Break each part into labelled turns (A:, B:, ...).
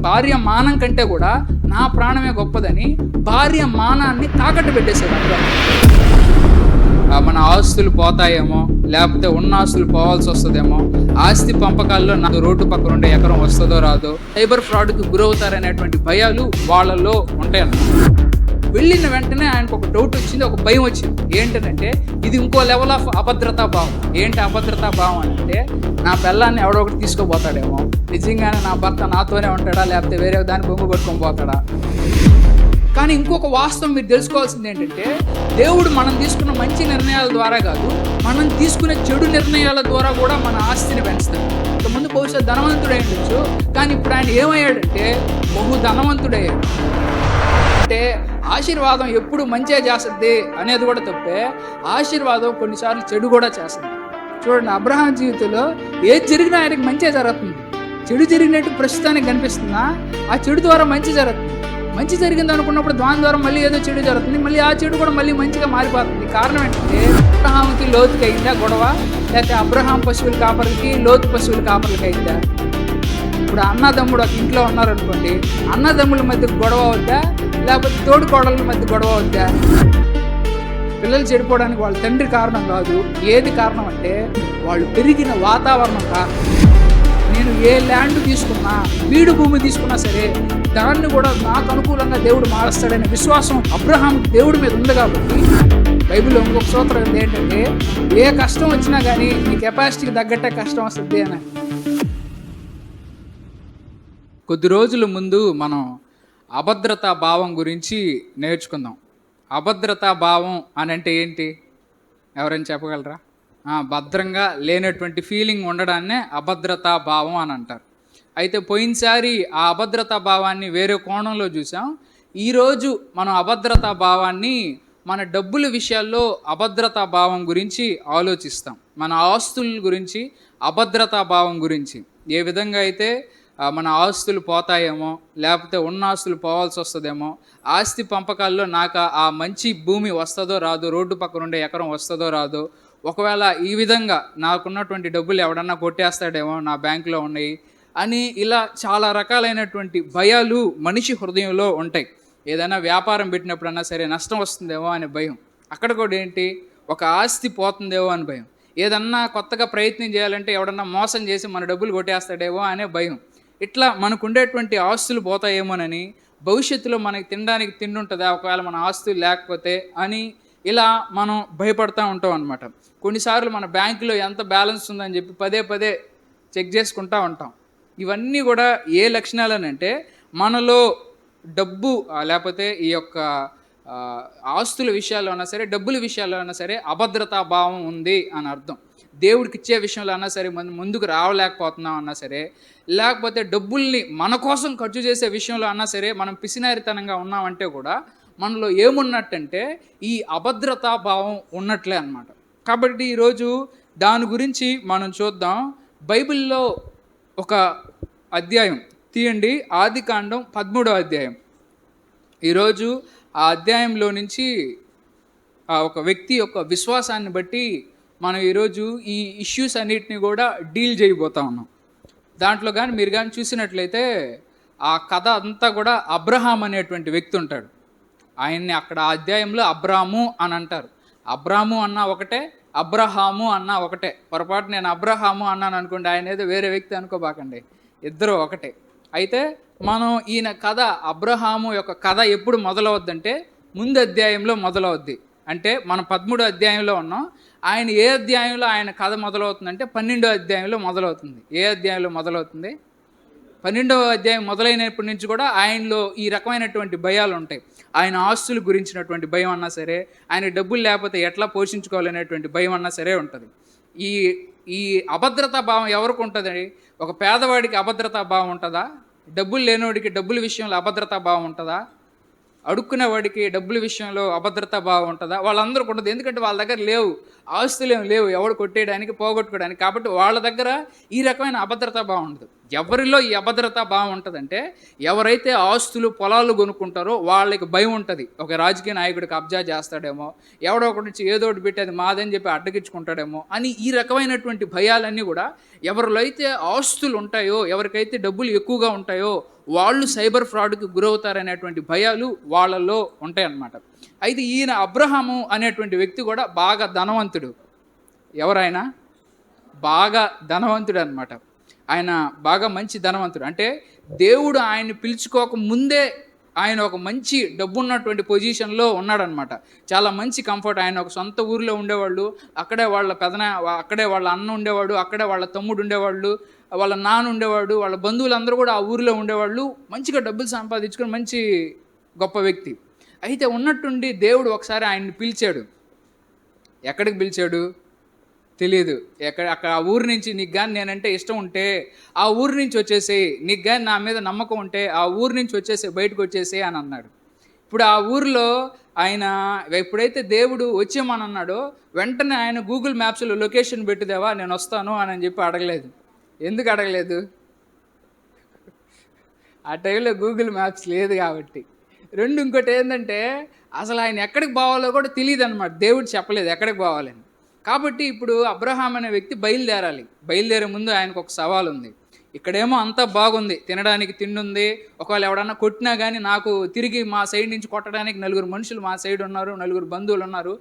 A: భార్య మానం కంటే కూడా నా ప్రాణమే గొప్పదని భార్య మానాన్ని తాకట్టు పెట్టేశాడు అబ్రహాం. మన ఆస్తులు పోతాయేమో, లేకపోతే ఉన్న ఆస్తులు పోవాల్సి వస్తుందేమో, ఆస్తి పంపకాల్లో నాకు రోడ్డు పక్కన ఉండే ఎకరం వస్తుందో రాదో, సైబర్ ఫ్రాడ్కి గురవుతారనేటువంటి భయాలు వాళ్ళలో ఉంటాయన్నమాట. వెళ్ళిన వెంటనే ఆయనకు ఒక డౌట్ వచ్చింది, ఒక భయం వచ్చింది. ఏంటంటే ఇది ఇంకో లెవెల్ ఆఫ్ అభద్రతా భావం. ఏంటి అభద్రతా భావం అంటే, నా పిల్లాన్ని ఎవడో ఒకటి తీసుకోపోతాడేమో, నిజంగానే నా భర్త నాతోనే ఉంటాడా, లేకపోతే వేరే దాన్ని బొంగు కొట్టుకొని పోతాడా. కానీ ఇంకొక వాస్తవం మీరు తెలుసుకోవాల్సింది ఏంటంటే, దేవుడు మనం తీసుకున్న మంచి నిర్ణయాల ద్వారా కాదు, మనం తీసుకునే చెడు నిర్ణయాల ద్వారా కూడా మన ఆస్తిని పెంచుతాడు. ఇంతకుముందు బహుశా ధనవంతుడై ఉండొచ్చు, కానీ ఇప్పుడు ఆయన ఏమయ్యాడంటే బహు ధనవంతుడయ్యాడు. అంటే ఆశీర్వాదం ఎప్పుడు మంచిగా చేస్తుంది అనేది కూడా తప్పే, ఆశీర్వాదం కొన్నిసార్లు చెడు కూడా చేస్తుంది. చూడండి, అబ్రహాం జీవితంలో ఏది జరిగినా ఆయనకి మంచిగా జరుగుతుంది. చెడు జరిగినట్టు ప్రస్తుతానికి కనిపిస్తుందా, ఆ చెడు ద్వారా మంచి జరుగుతుంది. మంచి జరిగింది అనుకున్నప్పుడు దాని ద్వారా మళ్ళీ ఏదో చెడు జరుగుతుంది, మళ్ళీ ఆ చెడు కూడా మళ్ళీ మంచిగా మారిపోతుంది. కారణం ఏంటంటే, అబ్రహాంకి లోతుకి అయిందా గొడవ, లేకపోతే అబ్రహాం పశువుల కాపర్లకి లోతు పశువుల కాపర్లకి అయిందా? ఇప్పుడు అన్నదమ్ముడు ఒక ఇంట్లో ఉన్నారనుకోండి, అన్నదమ్ముల మధ్య గొడవ అవుద్దా, లేకపోతే తోడు కోడళ్ళ మధ్య గొడవ అవుద్దా? పిల్లలు చెడిపోవడానికి వాళ్ళ తండ్రి కారణం కాదు. ఏది కారణం అంటే వాళ్ళు పెరిగిన వాతావరణం కారణం. నేను ఏ ల్యాండ్ తీసుకున్నా, బీడు భూమి తీసుకున్నా సరే, దాన్ని కూడా నాకు అనుకూలంగా దేవుడు మారుస్తాడనే విశ్వాసం అబ్రహాం దేవుడి మీద ఉంది. కాబట్టి బైబిల్లో ఇంకొక సూత్రం ఏంటంటే, ఏ కష్టం వచ్చినా కానీ నీ కెపాసిటీకి తగ్గట్టే కష్టం వస్తుంది అని. కొద్ది రోజుల ముందు మనం అభద్రతా భావం గురించి నేర్చుకుందాం. అభద్రతా భావం అని అంటే ఏంటి, ఎవరైనా చెప్పగలరా? భద్రంగా లేనటువంటి ఫీలింగ్ ఉండడాన్నే అభద్రతా భావం అని అంటారు. అయితే పోయినసారి ఆ అభద్రతా భావాన్ని వేరే కోణంలో చూసాం. ఈరోజు మనం అభద్రతా భావాన్ని మన డబ్బుల విషయాల్లో అభద్రతా భావం గురించి ఆలోచిస్తాం. మన ఆస్తుల గురించి అభద్రతా భావం గురించి, ఏ విధంగా అయితే మన ఆస్తులు పోతాయేమో, లేకపోతే ఉన్న ఆస్తులు పోవాల్సి వస్తుందేమో, ఆస్తి పంపకాల్లో నాకు ఆ మంచి భూమి వస్తుందో రాదో, రోడ్డు పక్కన ఉండే ఎకరం వస్తుందో రాదో, ఒకవేళ ఈ విధంగా నాకున్నటువంటి డబ్బులు ఎవడన్నా కొట్టేస్తాడేమో నా బ్యాంకులో ఉన్నాయి అని, ఇలా చాలా రకాలైనటువంటి భయాలు మనిషి హృదయంలో ఉంటాయి. ఏదైనా వ్యాపారం పెట్టినప్పుడన్నా సరే నష్టం వస్తుందేమో అనే భయం. అక్కడ కూడా ఏంటి, ఒక ఆస్తి పోతుందేమో అని భయం. ఏదన్నా కొత్తగా ప్రయత్నం చేయాలంటే ఎవడన్నా మోసం చేసి మన డబ్బులు కొట్టేస్తాడేమో అనే భయం. ఇట్లా మనకు ఉండేటువంటి ఆస్తులు పోతాయేమోనని, భవిష్యత్తులో మనకి తినడానికి తిండి ఉంటుందా ఒకవేళ మన ఆస్తులు లేకపోతే అని, ఇలా మనం భయపడుతూ ఉంటాం అనమాట. కొన్నిసార్లు మన బ్యాంకులో ఎంత బ్యాలెన్స్ ఉందని చెప్పి పదే పదే చెక్ చేసుకుంటూ ఉంటాం. ఇవన్నీ కూడా ఏ లక్షణాలనంటే, మనలో డబ్బు లేకపోతే ఈ యొక్క ఆస్తుల విషయాల్లో అయినా సరే, డబ్బుల విషయాల్లో అయినా సరే అభద్రతా భావం ఉంది అని అర్థం. దేవుడికి ఇచ్చే విషయంలో అన్నా సరే మనం ముందుకు రావలేకపోతున్నాం అన్నా సరే, లేకపోతే డబ్బుల్ని మన కోసం ఖర్చు చేసే విషయంలో అన్నా సరే మనం పిసినారితనంగా ఉన్నామంటే కూడా మనలో ఏమున్నట్టంటే ఈ అభద్రతా భావం ఉన్నట్లే అన్నమాట. కాబట్టి ఈరోజు దాని గురించి మనం చూద్దాం. బైబిల్లో ఒక అధ్యాయం తీయండి, ఆదికాండం 13వ అధ్యాయం. ఈరోజు ఆ అధ్యాయంలో నుంచి ఒక వ్యక్తి యొక్క విశ్వాసాన్ని బట్టి మనం ఈరోజు ఈ ఇష్యూస్ అన్నిటిని కూడా డీల్ చేయబోతా ఉన్నాం. దాంట్లో కానీ మీరు కానీ చూసినట్లయితే ఆ కథ అంతా కూడా అబ్రహాం అనేటువంటి వ్యక్తి ఉంటాడు. ఆయన్ని అక్కడ ఆ అధ్యాయంలో అబ్రాము అని అంటారు. అబ్రాము అన్న ఒకటే, అబ్రహాము అన్న ఒకటే. పొరపాటు నేను అబ్రహాము అన్నాను అనుకోండి, ఆయన ఏదో వేరే వ్యక్తి అనుకోబాకండి, ఇద్దరు ఒకటే. అయితే మనం ఈయన కథ, అబ్రహాము యొక్క కథ ఎప్పుడు మొదలవద్దంటే ముందు అధ్యాయంలో మొదలవద్ది. అంటే మనం 13వ అధ్యాయంలో ఉన్నాం. ఆయన ఏ అధ్యాయంలో ఆయన కథ మొదలవుతుందంటే 12వ అధ్యాయంలో మొదలవుతుంది. ఏ అధ్యాయంలో మొదలవుతుంది? 12వ అధ్యాయం మొదలైనప్పటి నుంచి కూడా ఆయనలో ఈ రకమైనటువంటి భయాలు ఉంటాయి. ఆయన ఆస్తుల గురించినటువంటి భయం అన్నా సరే, ఆయన డబ్బులు లేకపోతే ఎట్లా పోషించుకోవాలనేటువంటి భయం అన్నా సరే ఉంటుంది. ఈ అభద్రతా భావం ఎవరికి ఉంటుంది? ఒక పేదవాడికి అభద్రతా భావం ఉంటుందా? డబ్బులు లేనివాడికి డబ్బుల విషయంలో అభద్రతా భావం ఉంటుందా? అడుక్కునే వాడికి డబ్బుల విషయంలో అభద్రతా భావం ఉంటుందా? వాళ్ళందరికీ ఉండదు. ఎందుకంటే వాళ్ళ దగ్గర లేవు. ఆస్తులేం లేవు ఎవడు కొట్టేయడానికి, పోగొట్టుకోవడానికి. కాబట్టి వాళ్ళ దగ్గర ఈ రకమైన అభద్రతా భావం ఉండదు. ఎవరిలో ఈ అభద్రతా భావం ఉంటదంటే, ఎవరైతే ఆస్తులు, పొలాలు కొనుక్కుంటారో వాళ్ళకి భయం ఉంటది. ఒక రాజకీయ నాయకుడు కబ్జా చేస్తాడేమో, ఎవడో ఒకటి నుంచి ఏదో ఒకటి పెట్టి అది మాదని చెప్పి అడ్డగించుకుంటాడేమో అని ఈ రకమైనటువంటి భయాలన్నీ కూడా ఎవరిలో అయితే ఆస్తులు ఉంటాయో, ఎవరికైతే డబ్బులు ఎక్కువగా ఉంటాయో వాళ్ళు సైబర్ ఫ్రాడ్‌కి గురవుతారనేటువంటి భయాలు వాళ్ళలో ఉంటాయన్నమాట. అయితే ఈయన అబ్రహాము అనేటువంటి వ్యక్తి కూడా బాగా ధనవంతుడు. ఎవరాయన? బాగా ధనవంతుడనమాట. ఆయన బాగా మంచి ధనవంతుడు. అంటే దేవుడు ఆయన్ని పిలుచుకోక ముందే ఆయన ఒక మంచి డబ్బున్నటువంటి పొజిషన్‌లో ఉన్నాడనమాట. చాలా మంచి కంఫర్ట్. ఆయన ఒక సొంత ఊరిలో ఉండేవాళ్ళు. అక్కడే వాళ్ళ అక్కడే వాళ్ళ అన్న ఉండేవాడు. అక్కడే వాళ్ళ తమ్ముడు ఉండేవాళ్ళు. వాళ్ళ నాన్న ఉండేవాడు. వాళ్ళ బంధువులందరూ కూడా ఆ ఊరిలో ఉండేవాళ్ళు. మంచిగా డబ్బులు సంపాదించుకొని మంచి గొప్ప వ్యక్తి. అయితే ఉన్నట్టుండి దేవుడు ఒకసారి ఆయన్ని పిలిచాడు. ఎక్కడికి పిలిచాడు? తెలీదు. అక్కడ ఆ ఊరు నుంచి నీకు గాని నేనంటే ఇష్టం ఉంటే ఆ ఊరు నుంచి వచ్చేసేయి. నీకు గాని నా మీద నమ్మకం ఉంటే ఆ ఊరు నుంచి వచ్చేసేయి, బయటకొచ్చేసేయి అని అన్నాడు. ఇప్పుడు ఆ ఊరిలో ఆయన ఎప్పుడైతే దేవుడు వచ్చేయమనన్నాడో వెంటనే ఆయన గూగుల్ మ్యాప్స్‌లో లొకేషన్ పెట్టుదేవా నేనొస్తాను అని చెప్పి అడగలేదు. ఎందుకు అడగలేదు? ఆ టైంలో గూగుల్ మ్యాప్స్ లేదు కాబట్టి. ఇంకోటేందంటే అసలు ఆయన ఎక్కడికి పోవాలో కూడా తెలీదనమాట. దేవుడు చెప్పలేదు ఎక్కడికి పోవాలని. కాబట్టి ఇప్పుడు అబ్రహాం అనే వ్యక్తి బయలుదేరాలి. బయలుదేరే ముందు ఆయనకొక సవాలుంది. ఇక్కడేమో అంతా బాగుంది. తినడానికి తిండుంది. ఒకవేళ ఎవడన్నా కొట్టినా గానీ నాకు తిరిగి మా సైడ్ నుంచి కొట్టడానికి నలుగురు మనుషులు మా సైడ్ ఉన్నారు. నలుగురు బంధువులున్నారు.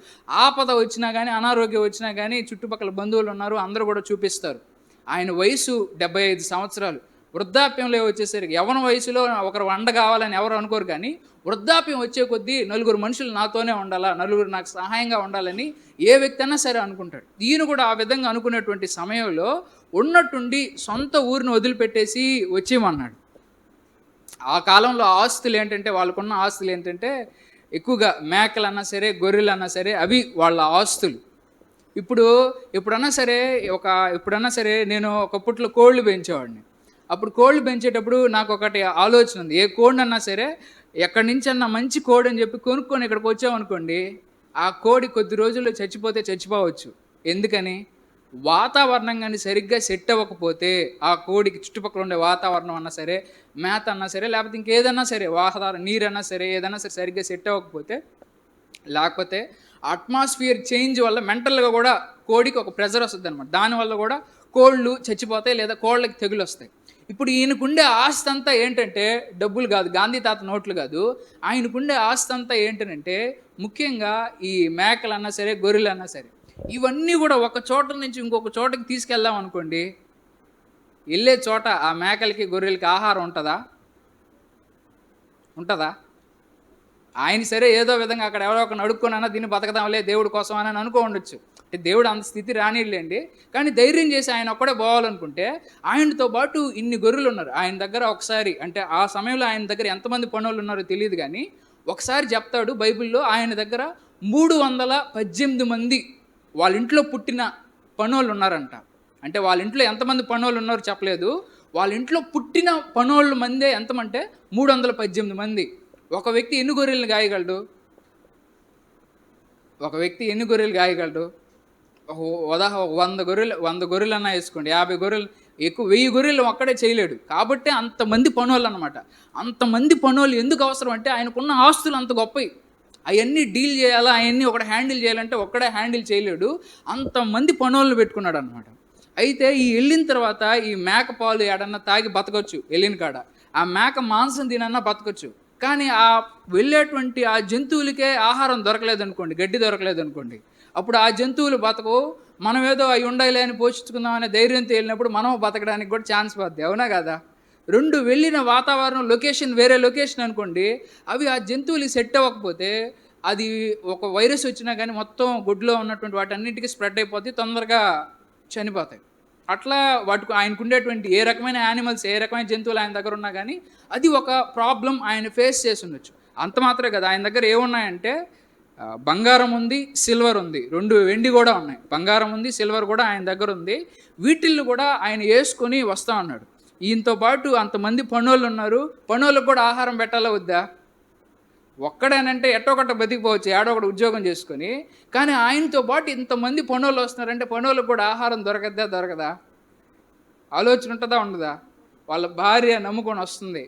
A: ఆపద వచ్చినా గానీ, అనారోగ్యం వచ్చినా గానీ చుట్టుపక్కల బంధువులున్నారు. అందరూ కూడా చూపిస్తారు. ఆయన వయసు 75 సంవత్సరాలు. వృద్ధాప్యంలో వచ్చేసరికి యవ్వన వయసులో ఒకరు వండ కావాలని ఎవరు అనుకోరు, కానీ వృద్ధాప్యం వచ్చే కొద్దీ నలుగురు మనుషులు నాతోనే ఉండాలా, నలుగురు నాకు సహాయంగా ఉండాలని ఏ వ్యక్తి అయినా సరే అనుకుంటాడు. ఈయన కూడా ఆ విధంగా అనుకునేటువంటి సమయంలో ఉన్నట్టుండి సొంత ఊరిని వదిలిపెట్టేసి వచ్చేయమన్నాడు. ఆ కాలంలో ఆస్తులు ఏంటంటే, వాళ్ళకున్న ఆస్తులు ఏంటంటే ఎక్కువగా మేకలన్నా సరే, గొర్రెలన్నా సరే అవి వాళ్ళ ఆస్తులు. ఎప్పుడన్నా సరే నేను ఒకప్పట్లో కోళ్ళు పెంచేవాడిని. అప్పుడు కోళ్ళు పెంచేటప్పుడు నాకు ఒకటి ఆలోచన ఉంది. ఏ కోడినన్నా సరే ఎక్కడి నుంచన్నా మంచి కోడి అని చెప్పి కొనుక్కొని ఇక్కడికి వచ్చామనుకోండి, ఆ కోడి కొద్ది రోజుల్లో చచ్చిపోతే చచ్చిపోవచ్చు. ఎందుకని? వాతావరణం కానీ సరిగ్గా సెట్ అవ్వకపోతే ఆ కోడికి చుట్టుపక్కల ఉండే వాతావరణం అన్నా సరే, మేత అన్నా సరే, లేకపోతే ఇంకేదన్నా సరే నీరన్నా సరే, ఏదన్నా సరే సరిగ్గా సెట్ అవ్వకపోతే, లేకపోతే అట్మాస్ఫియర్ చేంజ్ వల్ల మెంటల్గా కూడా కోడికి ఒక ప్రెజర్ వస్తుంది అనమాట. దానివల్ల కూడా కోళ్ళు చచ్చిపోతాయి లేదా కోళ్ళకి తెగులు వస్తాయి. ఇప్పుడు ఈయనకుండే ఆస్తి అంతా ఏంటంటే డబ్బులు కాదు, గాంధీ తాత నోట్లు కాదు. ఆయనకుండే ఆస్తి అంతా ఏంటంటే ముఖ్యంగా ఈ మేకలన్నా సరే, గొర్రెలన్నా సరే, ఇవన్నీ కూడా ఒక చోట నుంచి ఇంకొక చోటకి తీసుకెళ్దాం అనుకోండి, వెళ్ళే చోట ఆ మేకలకి గొర్రెలకి ఆహారం ఉంటుందా? ఆయన సరే ఏదో విధంగా అక్కడ ఎవరో ఒకరిని అడుక్కొనన్నా దీన్ని బతకదాంలే దేవుడి కోసం అని అనుకో ఉండొచ్చు. అంటే దేవుడు అంత స్థితి రానిలేండి. కానీ ధైర్యం చేసి ఆయన ఒక్కడే పోవాలనుకుంటే ఆయనతో పాటు ఇన్ని గొర్రెలు ఉన్నారు ఆయన దగ్గర. ఒకసారి అంటే ఆ సమయంలో ఆయన దగ్గర ఎంతమంది పనోళ్ళు ఉన్నారో తెలియదు, కానీ ఒకసారి చెప్తాడు బైబిల్లో ఆయన దగ్గర 318 మంది వాళ్ళ ఇంట్లో పుట్టిన పనోళ్ళు ఉన్నారంట. అంటే వాళ్ళ ఇంట్లో ఎంతమంది పనోళ్ళు ఉన్నారో చెప్పలేదు. వాళ్ళ ఇంట్లో పుట్టిన పనోళ్ళ మందే ఎంతమంటే 318 మంది. ఒక వ్యక్తి ఎన్ని గొర్రెలు గాయగలడు? 100 గొర్రెలు అన్నా వేసుకోండి, 50 గొర్రెలు, ఎక్కువ 1000 గొర్రెలు ఒక్కడే చేయలేడు. కాబట్టి అంతమంది పనోళ్ళు అనమాట. అంతమంది పనోళ్ళు ఎందుకు అవసరం అంటే ఆయనకున్న ఆస్తులు అంత గొప్పవి. అవన్నీ డీల్ చేయాలా, అవన్నీ ఒకటి హ్యాండిల్ చేయాలంటే ఒక్కడే హ్యాండిల్ చేయలేడు. అంతమంది పనోళ్ళు పెట్టుకున్నాడు అనమాట. అయితే ఈ వెళ్ళిన తర్వాత ఈ మేక పాలు ఎడన్నా తాగి బతకొచ్చు, వెళ్ళిన కాడ ఆ మేక మాంసం తినన్నా బతకొచ్చు. కానీ ఆ వెళ్ళేటువంటి ఆ జంతువులకే ఆహారం దొరకలేదనుకోండి, గడ్డి దొరకలేదనుకోండి, అప్పుడు ఆ జంతువులు బతకవు. మనం ఏదో అవి ఉండాలి అని పోషించుకుందాం అనే ధైర్యంతో వెళ్ళినప్పుడు మనం బతకడానికి కూడా ఛాన్స్ పోద్ది. అవునా కదా? వెళ్ళిన వాతావరణం వేరే లొకేషన్ అనుకోండి, అవి ఆ జంతువులకి సెట్ అవ్వకపోతే అది ఒక వైరస్ వచ్చినా కానీ మొత్తం గుడ్లో ఉన్నటువంటి వాటన్నిటికీ స్ప్రెడ్ అయిపోతే తొందరగా చనిపోతాయి. అట్లా ఆయనకు ఉండేటువంటి ఏ రకమైన యానిమల్స్, ఏ రకమైన జంతువులు ఆయన దగ్గర ఉన్నా కానీ అది ఒక ప్రాబ్లం ఆయన ఫేస్ చేసి ఉండొచ్చు. అంత మాత్రమే కదా, ఆయన దగ్గర ఏమున్నాయంటే బంగారం ఉంది, సిల్వర్ ఉంది, 2 వెండి కూడా ఉన్నాయి. బంగారం ఉంది, సిల్వర్ కూడా ఆయన దగ్గర ఉంది. వీటిల్ని కూడా ఆయన వేసుకొని వస్తా ఉన్నాడు. ఈయనతో పాటు అంతమంది పనోళ్ళు ఉన్నారు. పనోళ్ళకు కూడా ఆహారం పెట్టాలా వద్దా? ఒక్కడేనంటే ఎట్టోకట్ట బతికిపోవచ్చు, ఏడో ఒకటి ఉద్యోగం చేసుకొని. కానీ ఆయనతో పాటు ఇంతమంది పనోళ్ళు వస్తున్నారంటే పనోళ్ళకి కూడా ఆహారం దొరకద్దా? దొరకదా? ఆలోచన ఉంటుందా? ఉండదా? వాళ్ళ భార్య నమ్ముకొని వస్తుంది.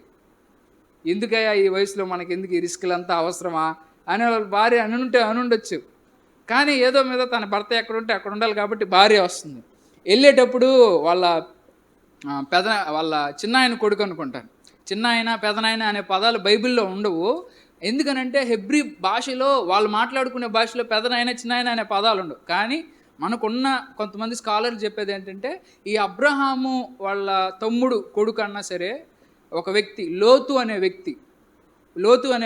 A: ఎందుకయ్యా ఈ వయసులో మనకెందుకు ఈ రిస్కులంతా అవసరమా అని వాళ్ళ భార్య అనుండొచ్చు. కానీ ఏదో మీద తన భర్త ఎక్కడుంటే అక్కడ ఉండాలి కాబట్టి భార్య వస్తుంది. వెళ్ళేటప్పుడు వాళ్ళ వాళ్ళ చిన్నాయన కొడుకు అనుకుంటాను. చిన్నాయన, పెదనాయన అనే పదాలు బైబిల్‌లో ఉండవు. ఎందుకనంటే హెబ్రీ భాషలో వాళ్ళు మాట్లాడుకునే భాషలో పెదనాయన, చిన్నాయన అనే పదాలు ఉండవు. కానీ మనకున్న కొంతమంది స్కాలర్లు చెప్పేది ఏంటంటే, ఈ అబ్రహాము వాళ్ళ తమ్ముడు కొడుకు అన్నా సరే, ఒక వ్యక్తి లోతు అనే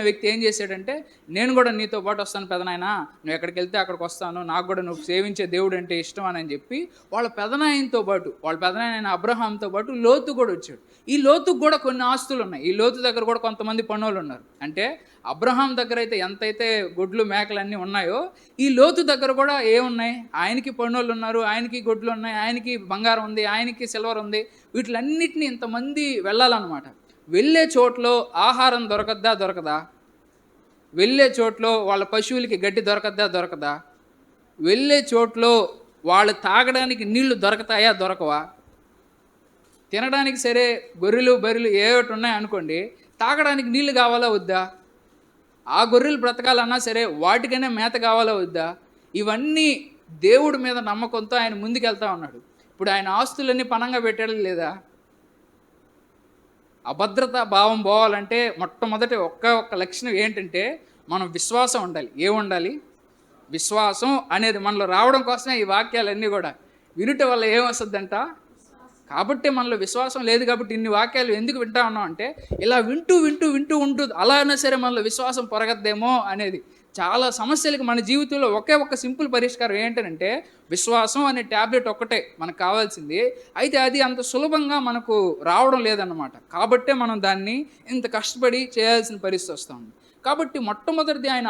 A: వ్యక్తి ఏం చేశాడంటే, నేను కూడా నీతో పాటు వస్తాను పెదనాయనా, నువ్వు ఎక్కడికి వెళ్తే అక్కడికి వస్తాను, నాకు కూడా నువ్వు సేవించే దేవుడు అంటే ఇష్టం అని చెప్పి వాళ్ళ పెదనాయన అబ్రహాంతో పాటు లోతు కూడా వచ్చాడు. ఈ లోతుకు కూడా కొన్ని ఆస్తులు ఉన్నాయి. ఈ లోతు దగ్గర కూడా కొంతమంది పనోళ్ళు ఉన్నారు. అంటే అబ్రహాం దగ్గర అయితే ఎంతైతే గొడ్లు మేకలు అన్నీ ఉన్నాయో, ఈ లోతు దగ్గర కూడా ఏమున్నాయి? ఆయనకి పనోళ్ళు ఉన్నారు, ఆయనకి గొడ్లు ఉన్నాయి, ఆయనకి బంగారం ఉంది, ఆయనకి సిల్వర్ ఉంది. వీటిలన్నిటిని ఇంతమంది వెళ్ళాలన్నమాట. వెళ్ళే చోట్లో ఆహారం దొరకదా? వెళ్ళే చోట్లో వాళ్ళ పశువులకి గడ్డి దొరకదా? వెళ్ళే చోట్లో వాళ్ళు తాగడానికి నీళ్లు దొరకవా? తినడానికి సరే గొర్రెలు, బర్రెలు ఏవటి ఉన్నాయనుకోండి, తాగడానికి నీళ్లు కావాలా వద్దా? ఆ గొర్రెలు బ్రతకాలన్నా సరే వాటికైనా మేత కావాలా వద్దా? ఇవన్నీ దేవుడి మీద నమ్మకంతో ఆయన ముందుకెళ్తా ఉన్నాడు. ఇప్పుడు ఆయన ఆస్తులన్నీ పణంగా పెట్టాడా లేదా? అభద్రతా భావం పోవాలంటే మొట్టమొదటి ఒక్క లక్షణం ఏంటంటే, మనం విశ్వాసం ఉండాలి. ఏముండాలి? విశ్వాసం అనేది మనలో రావడం కోసమే ఈ వాక్యాలన్నీ కూడా. వినుట వల్ల ఏమొస్తుందంట? కాబట్టి మనలో విశ్వాసం లేదు కాబట్టి ఇన్ని వాక్యాలు ఎందుకు వింటా ఉన్నాం అంటే, ఇలా వింటూ ఉంటూ అలా అయినా సరే మనలో విశ్వాసం పొరగద్దేమో అనేది. చాలా సమస్యలకు మన జీవితంలో ఒకే ఒక్క సింపుల్ పరిష్కారం ఏంటంటే, విశ్వాసం అనే ట్యాబ్లెట్ ఒక్కటే మనకు కావాల్సింది. అయితే అది అంత సులభంగా మనకు రావడం లేదన్నమాట. కాబట్టే మనం దాన్ని ఇంత కష్టపడి చేయాల్సిన పరిస్థితి వస్తుంది. కాబట్టి మొట్టమొదటిది ఆయన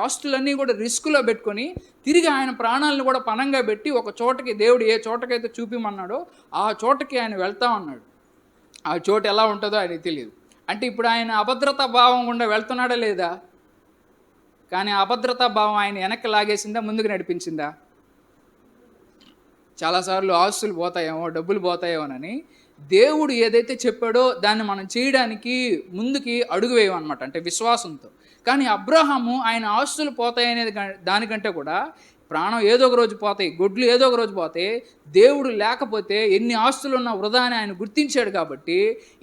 A: ఆస్తులన్నీ కూడా రిస్కులో పెట్టుకొని తిరిగి ఆయన ప్రాణాలను కూడా పణంగా పెట్టి ఒక చోటకి, దేవుడు ఏ చోటకైతే చూపిమన్నాడో ఆ చోటకి ఆయన వెళ్తా ఉన్నాడు. ఆ చోటు ఎలా ఉంటుందో ఆయనకి తెలియదు. అంటే ఇప్పుడు ఆయన అభద్రతా భావం గుండా వెళ్తున్నాడా లేదా? కానీ అభద్రతా భావం ఆయన వెనక్కి లాగేసిందా, ముందుకు నడిపించిందా? చాలాసార్లు ఆస్తులు పోతాయేమో, డబ్బులు పోతాయేమోనని దేవుడు ఏదైతే చెప్పాడో దాన్ని మనం చేయడానికి ముందుకి అడుగు వేయమన్నమాట, అంటే విశ్వాసంతో. కానీ అబ్రహాము ఆయన ఆస్తులు పోతాయనేది దానికంటే కూడా ప్రాణం ఏదో ఒక రోజు పోతాయి, గొడ్లు ఏదో ఒక రోజు పోతాయి, దేవుడు లేకపోతే ఎన్ని ఆస్తులు ఉన్నా వృధా అని ఆయన గుర్తించాడు. కాబట్టి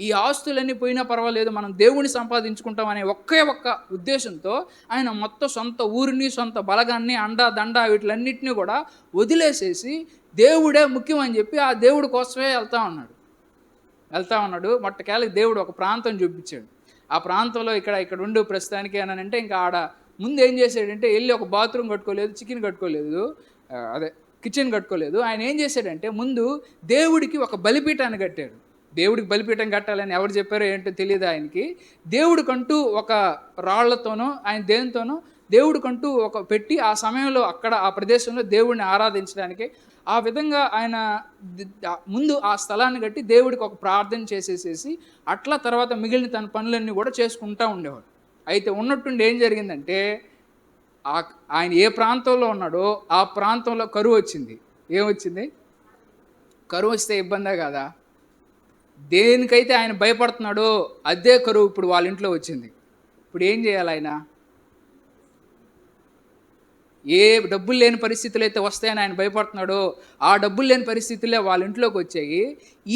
A: ఈ ఆస్తులన్నీ పోయినా పర్వాలేదు, మనం దేవుడిని సంపాదించుకుంటాం అనే ఒక్క ఉద్దేశంతో ఆయన మొత్తం సొంత ఊరిని, సొంత బలగాన్ని, అండా దండ వీటిలన్నింటినీ కూడా వదిలేసేసి దేవుడే ముఖ్యం అని చెప్పి ఆ దేవుడి కోసమే వెళ్తా ఉన్నాడు. మొట్టకేళకి దేవుడు ఒక ప్రాంతం చూపించాడు. ఆ ప్రాంతంలో ఇక్కడ ఉండు ప్రస్తుతానికి అని అంటే, ఇంకా ఆడ ముందు ఏం చేశాడంటే, వెళ్ళి ఒక బాత్రూమ్ కట్టుకోలేదు, కిచెన్ కట్టుకోలేదు. ఆయన ఏం చేశాడంటే, ముందు దేవుడికి ఒక బలిపీఠాన్ని కట్టాడు. దేవుడికి బలిపీఠం కట్టాలని ఎవరు చెప్పారో ఏంటో తెలియదు ఆయనకి. దేవుడికంటూ ఒక రాళ్లతోనో ఆయన దేనితోనో దేవుడికంటూ ఒక పెట్టి ఆ సమయంలో అక్కడ ఆ ప్రదేశంలో దేవుడిని ఆరాధించడానికి ఆ విధంగా ఆయన ముందు ఆ స్థలాన్ని కట్టి దేవుడికి ఒక ప్రార్థన చేసేసేసి అట్లా తర్వాత మిగిలిన తన పనులన్నీ కూడా చేసుకుంటూ ఉండేవాడు. అయితే ఉన్నట్టుండి ఏం జరిగిందంటే, ఆయన ఏ ప్రాంతంలో ఉన్నాడో ఆ ప్రాంతంలో కరువు వచ్చింది. ఏమొచ్చింది? కరువు వస్తే ఇబ్బందే కదా? దేనికైతే ఆయన భయపడుతున్నాడో అదే కరువు ఇప్పుడు వాళ్ళ ఇంట్లో వచ్చింది. ఇప్పుడు ఏం చేయాలి ఆయన? ఏ డబ్బులు లేని పరిస్థితులు అయితే వస్తాయని ఆయన భయపడుతున్నాడో ఆ డబ్బులు లేని పరిస్థితులే వాళ్ళ ఇంట్లోకి వచ్చాయి.